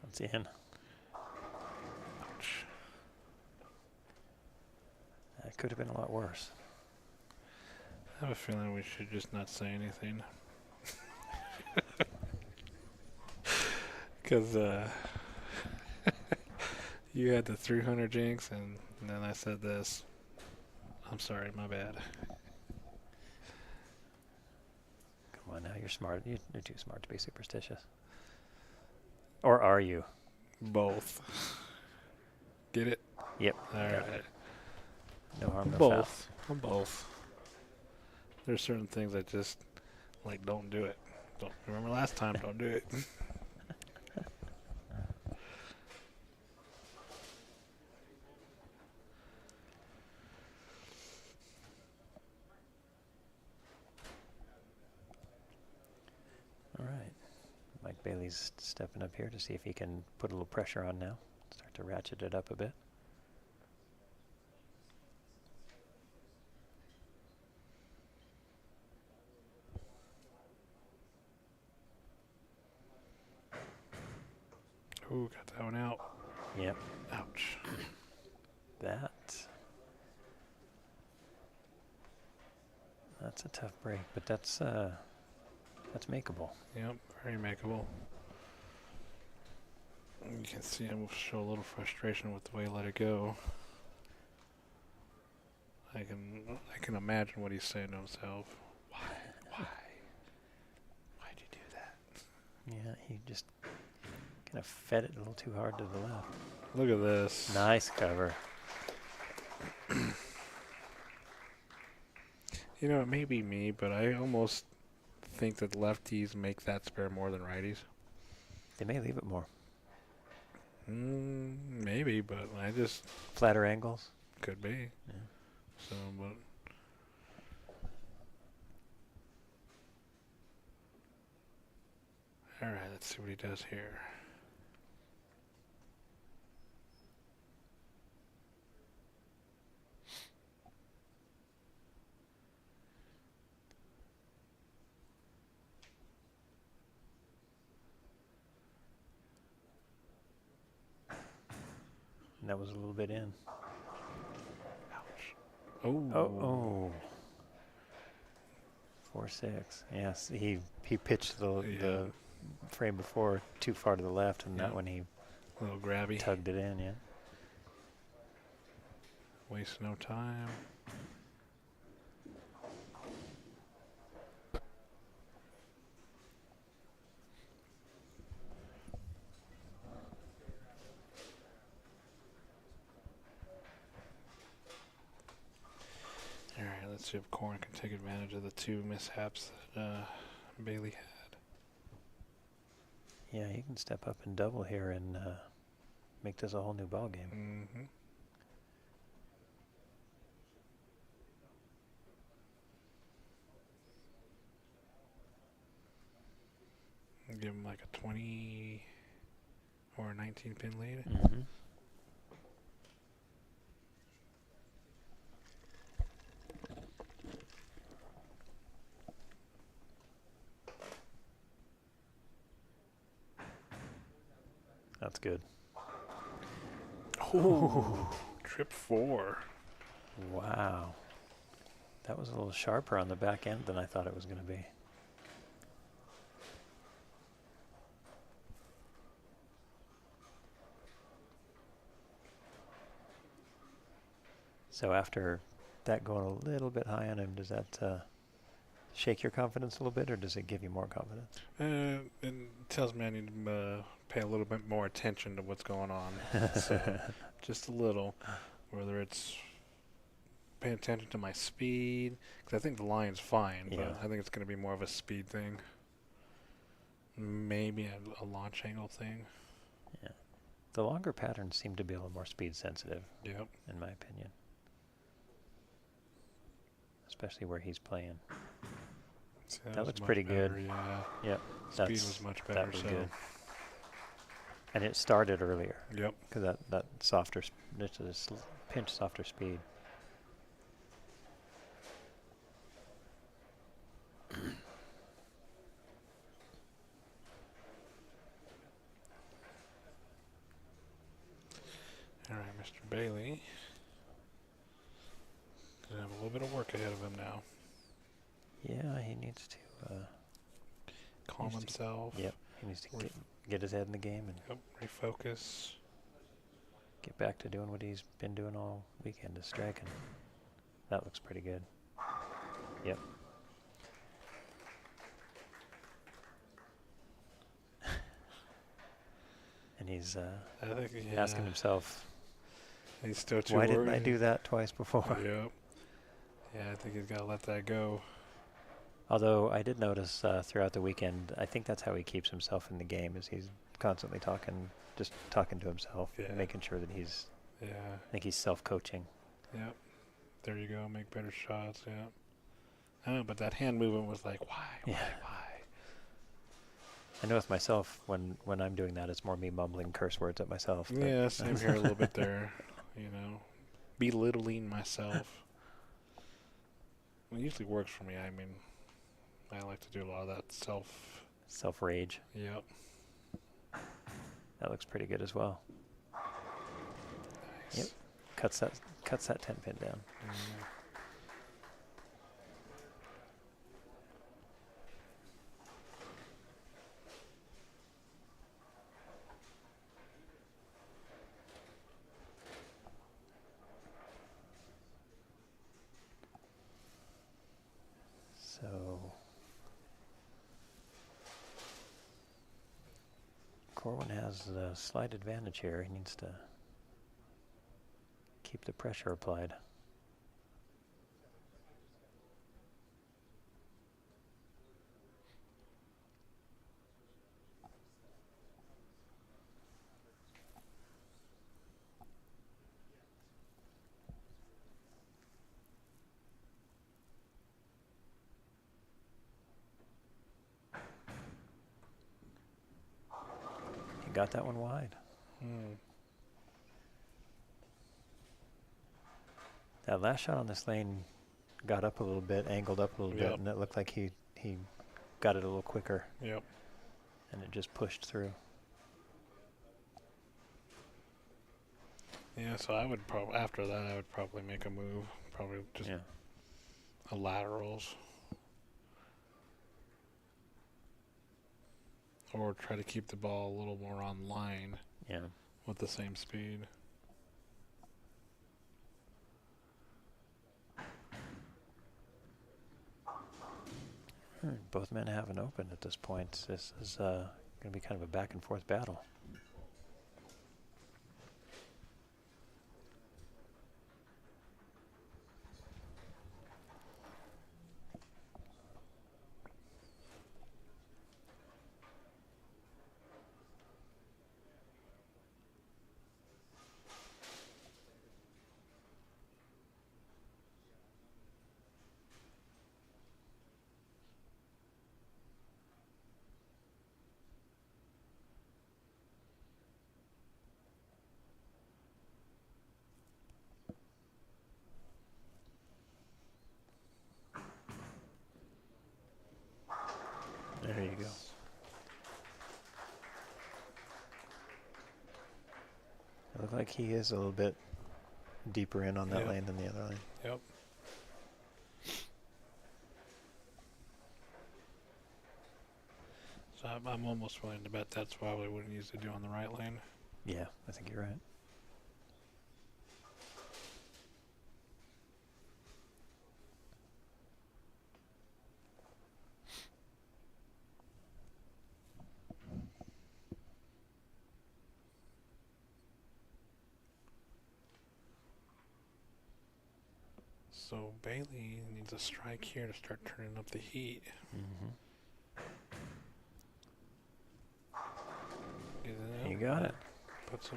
That's in. Ouch. That could have been a lot worse. I have a feeling we should just not say anything. Because you had the 300 jinx, and then I said this. I'm sorry, my bad. Come on now, you're smart. You're too smart to be superstitious. Or are you? Both. Get it? Yep. All got right. it. No harm, no foul. Both. I'm both. There's certain things I just, like, don't do it. Don't remember last time, don't do it. All right. Mike Bailey's stepping up here to see if he can put a little pressure on now. Start to ratchet it up a bit. Ooh, got that one out. Yep. Ouch. That's a tough break, but that's makeable. Yep, very makeable. You can see him show a little frustration with the way he let it go. I can imagine what he's saying to himself. Why? Why'd you do that? Yeah, he just kind of fed it a little too hard to the left. Look at this. Nice cover. You know, it may be me, but I almost think that lefties make that spare more than righties. They may leave it more. Maybe, but I just Flatter angles. could be. Yeah. So, but all right, let's see what he does here. And that was a little bit in. Oh. Oh. 4-6. Yes, he pitched the frame before too far to the left, and that one he A little grabby. tugged it in. Yeah. Waste no time. All right, let's see if Corn can take advantage of the two mishaps that Bailey had. Yeah, he can step up and double here and make this a whole new ball game. Mm-hmm. Give him like a 20 or a 19 pin lead. Mm-hmm. That's good. Oh, trip 4. Wow. That was a little sharper on the back end than I thought it was going to be. So after that going a little bit high on him, does that shake your confidence a little bit, or does it give you more confidence? It tells me I need to pay a little bit more attention to what's going on. So just a little, whether it's paying attention to my speed, because I think the line's fine, Yeah. but I think it's going to be more of a speed thing. Maybe a launch angle thing. Yeah. The longer patterns seem to be a little more speed sensitive, Yep. in my opinion. Especially where he's playing. See, That was looks much pretty better, good. Yeah. Yep. Speed was much better. That was so good. And it started earlier, Yep. because that softer, just a pinch softer speed. All right, Mr. Bailey. Gonna have a little bit of work ahead of him now. Yeah, he needs to. Calm Needs to- himself. Yep, he needs to Ref- get his head in the game and Yep. Refocus. get back to doing what he's been doing all weekend, is striking. That looks pretty good. Yep. And he's I think asking himself, he's still too why worried. didn't I do that twice before? Yep. Yeah, I think he's got to let that go. Although I did notice throughout the weekend, I think that's how he keeps himself in the game, is he's constantly just talking to himself, Yeah. making sure that he's, Yeah. I think he's self-coaching. Yep. There you go. Make better shots. Yep. Oh, but that hand movement was like, why? Yeah. I know with myself, when I'm doing that, it's more me mumbling curse words at myself. but- Yeah, same here a little bit there. You know, belittling myself. It usually works for me. I mean, I like to do a lot of that Self-rage. Yep. That looks pretty good as well. Nice. Yep. Cuts that 10 pin down. Mm. So Corwin has a slight advantage here. He needs to keep the pressure applied. He got that one wide. Mm. That last shot on this lane got up a little bit, angled up a little bit, Yep. and it looked like he got it a little quicker, Yep. and it just pushed through. Yeah, so I would probably, after that, I would probably make a move. Probably just Yeah. a laterals. Or try to keep the ball a little more on line Yeah. with the same speed. Both men have an open at this point. This is going to be kind of a back and forth battle. There you go. It looked like he is a little bit deeper in on that Yep. lane than the other lane. Yep. So I'm almost willing to bet that's why we wouldn't use to do on the right lane. Yeah, I think you're right. So Bailey needs a strike here to start turning up the heat. Mm-hmm. Get it You out. got it. Puts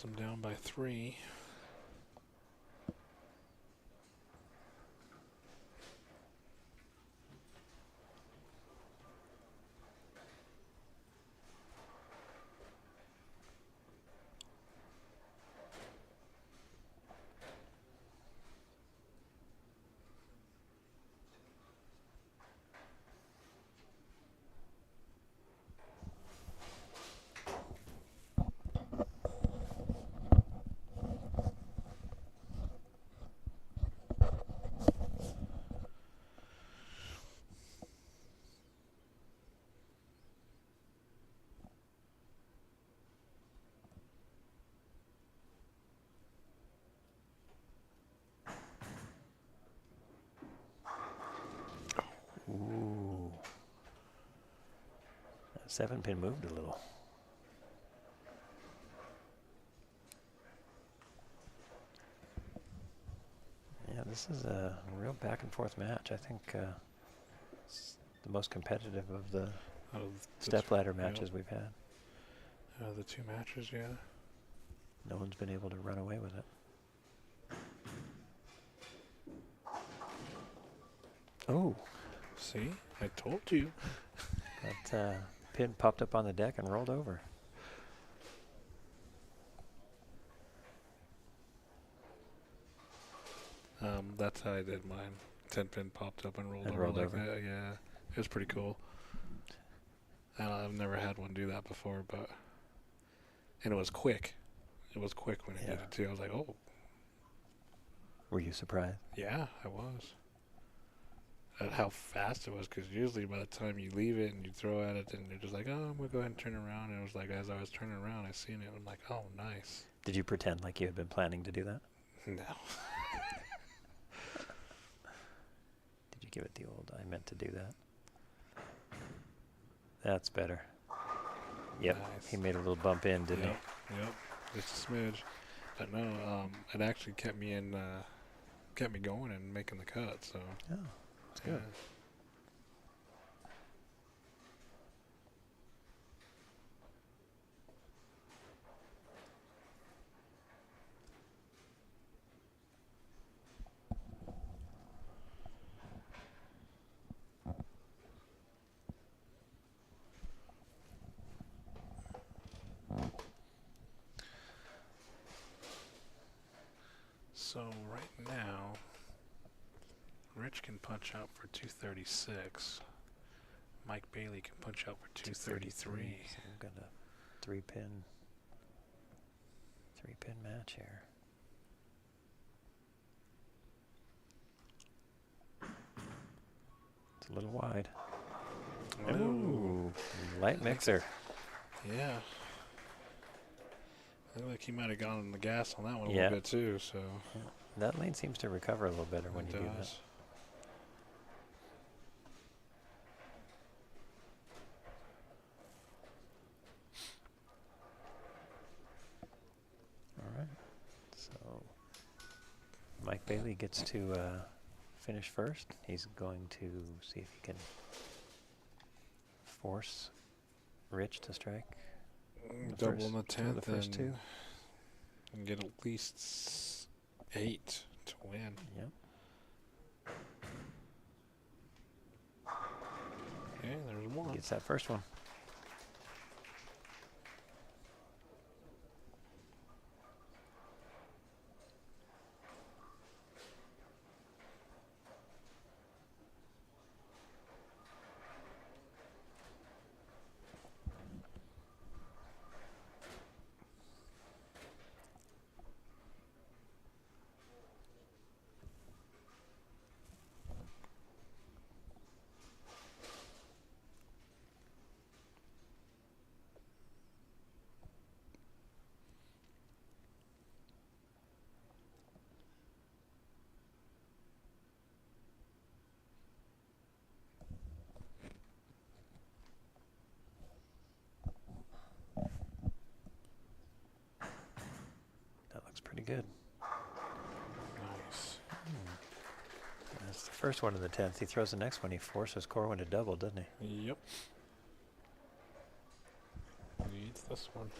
them down by 3. 7 pin moved a little. Yeah, this is a real back and forth match. I think it's the most competitive of the stepladder matches we've had. The 2 matches, yeah. No one's been able to run away with it. Oh, See? I told you. that pin popped up on the deck and rolled over. That's how I did mine. 10 pin popped up and rolled And over rolled like over. that. Yeah, it was pretty cool. And I've never had one do that before, and it was quick. It was quick when it did Yeah. it too. I was like, oh, Were you surprised? yeah, I was. At how fast it was, because usually by the time you leave it and you throw at it, and you're just like, oh, I'm going to go ahead and turn around. And it was like, as I was turning around, I seen it. I'm like, oh, nice. Did you pretend like you had been planning to do that? No. Did you give it the old, I meant to do that? That's better. Yep, Nice. he made a little bump in, didn't Yep, just a smidge. But no, it actually kept me going and making the cut. So he? Oh, that's good. So right now, Rich can punch out for 236. Mike Bailey can punch out for 233. So we've got a three pin match here. It's a little wide. Ooh, light mixer. Yeah. I think he might have gone on the gas on that one a Yeah. little bit too. So Yeah. That lane seems to recover a little better when it you do that. does. All right. So Mike Bailey gets to finish first. He's going to see if he can force Rich to strike. Double in the two of the 10th first two. and get at least 8 to win. Yep. Okay, there's one. Gets that first one. That looks pretty good. Nice. That's the first one in the 10th. He throws the next one. He forces Corwin to double, doesn't he? Yep. Needs this one.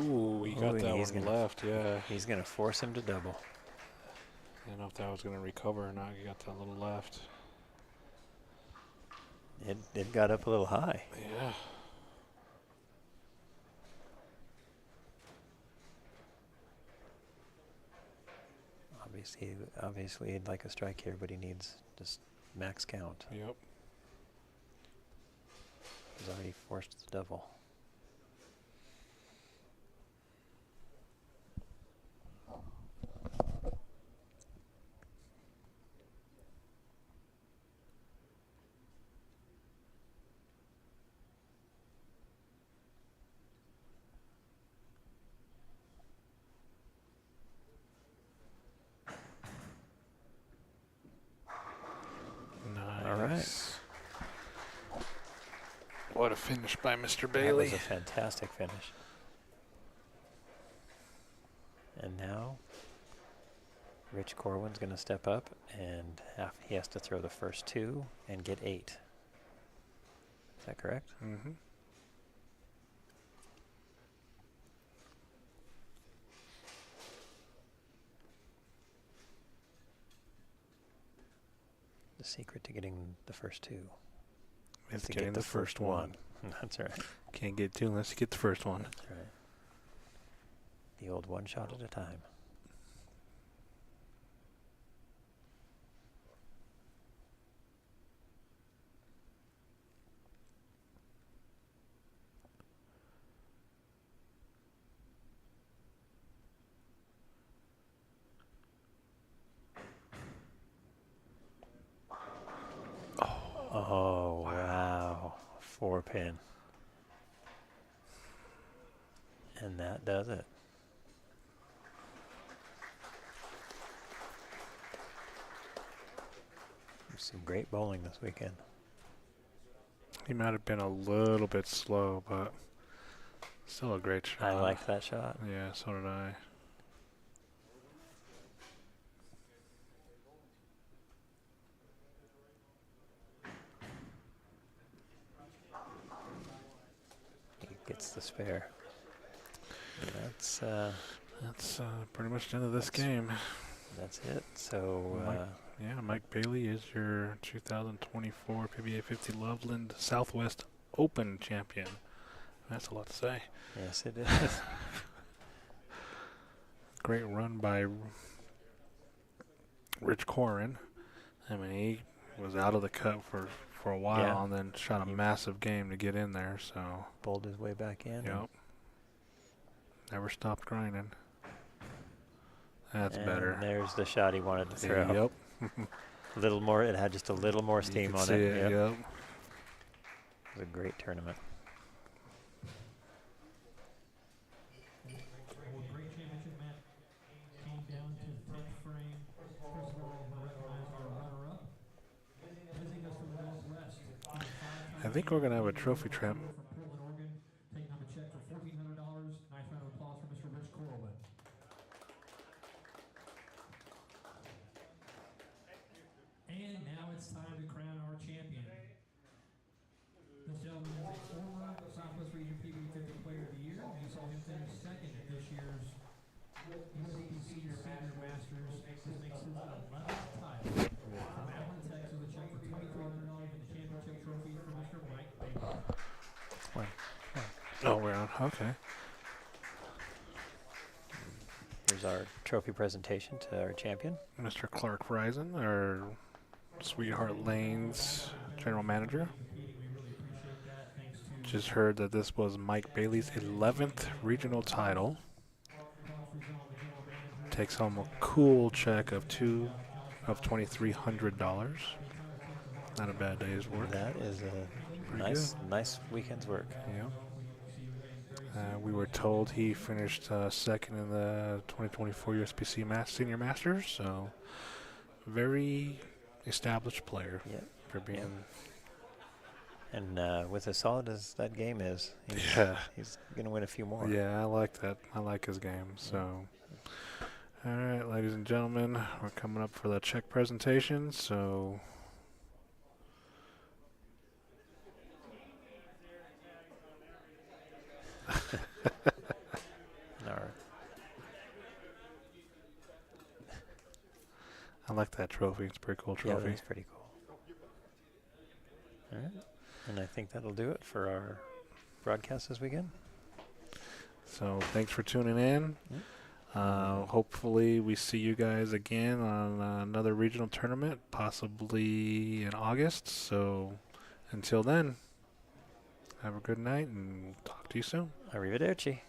Ooh, he got Ooh, that he's one gonna- left, yeah. He's going to force him to double. I don't know if that was going to recover or not. He got that little left. It got up a little high. Yeah. Obviously, he'd like a strike here, but he needs just max count. Yep. He's already forced the double. Nice. All right. What a finish by Mr. That Bailey. was a fantastic finish. And now, Rich Corwin's going to step up, and he has to throw the first two and get 8. Is that correct? Mm-hmm. The secret to getting the first 2 It's to getting get the first one. That's right. Can't get 2 unless you get the first one. That's right. The old one shot at a time. Oh, wow. 4-pin. And that does it. Some great bowling this weekend. He might have been a little bit slow, but still a great shot. I like that shot. Yeah, so did I. He gets the spare. And that's That's pretty much the end of this game. that's it. So Mike Bailey is your 2024 PBA50 Loveland Southwest Open champion. That's a lot to say. yes, it is. Great run by Rich Corin. I mean, he was out of the cut for a while Yeah. and then shot a massive game to get in there. So, Bowled his way back in. yep. Never stopped grinding. That's And better. there's the shot he wanted to throw. Yep. A little more. It had just a little more You steam can on see it. it. Yep. Yep. It was a great tournament. Well, great championship match came down to the 10th frame. First of all, we recognize our runner-up. Visiting us from the Northwest. I think we're going to have a trophy trap. From Portland, Oregon, taking home a check for $1,400. Nice round of applause for Mr. Rich Corwin. And now it's time to crown our champion. This gentleman is a former Southwest Region PBA50 Player of the Year. You saw him finish second at this year's UCPC Senior Masters. This makes his 11th title. From Allen, Texas, a check for $2,300 and the championship trophy for Mr. Mike Bailey. Oh, we're on. Okay. Here's our trophy presentation to our champion. Mr. Clark Risen, our Sweetheart Lanes general manager. Just heard that this was Mike Bailey's 11th regional title. Takes home a cool check of $2,300. Not a bad day's work. That is a Pretty nice weekend's work. Yeah. We were told he finished second in the 2024 USPC Senior Masters, so very established player Yep. for being. And with as solid as that game is, he's going to win a few more. Yeah, I like that. I like his game. So, all right, ladies and gentlemen, we're coming up for the check presentation. So, All right. I like that trophy. It's a pretty cool Yeah, trophy. that's pretty cool. All right. And I think that'll do it for our broadcast this weekend. So thanks for tuning in. Hopefully we see you guys again on another regional tournament, possibly in August. So until then, have a good night and talk to you soon. Arrivederci.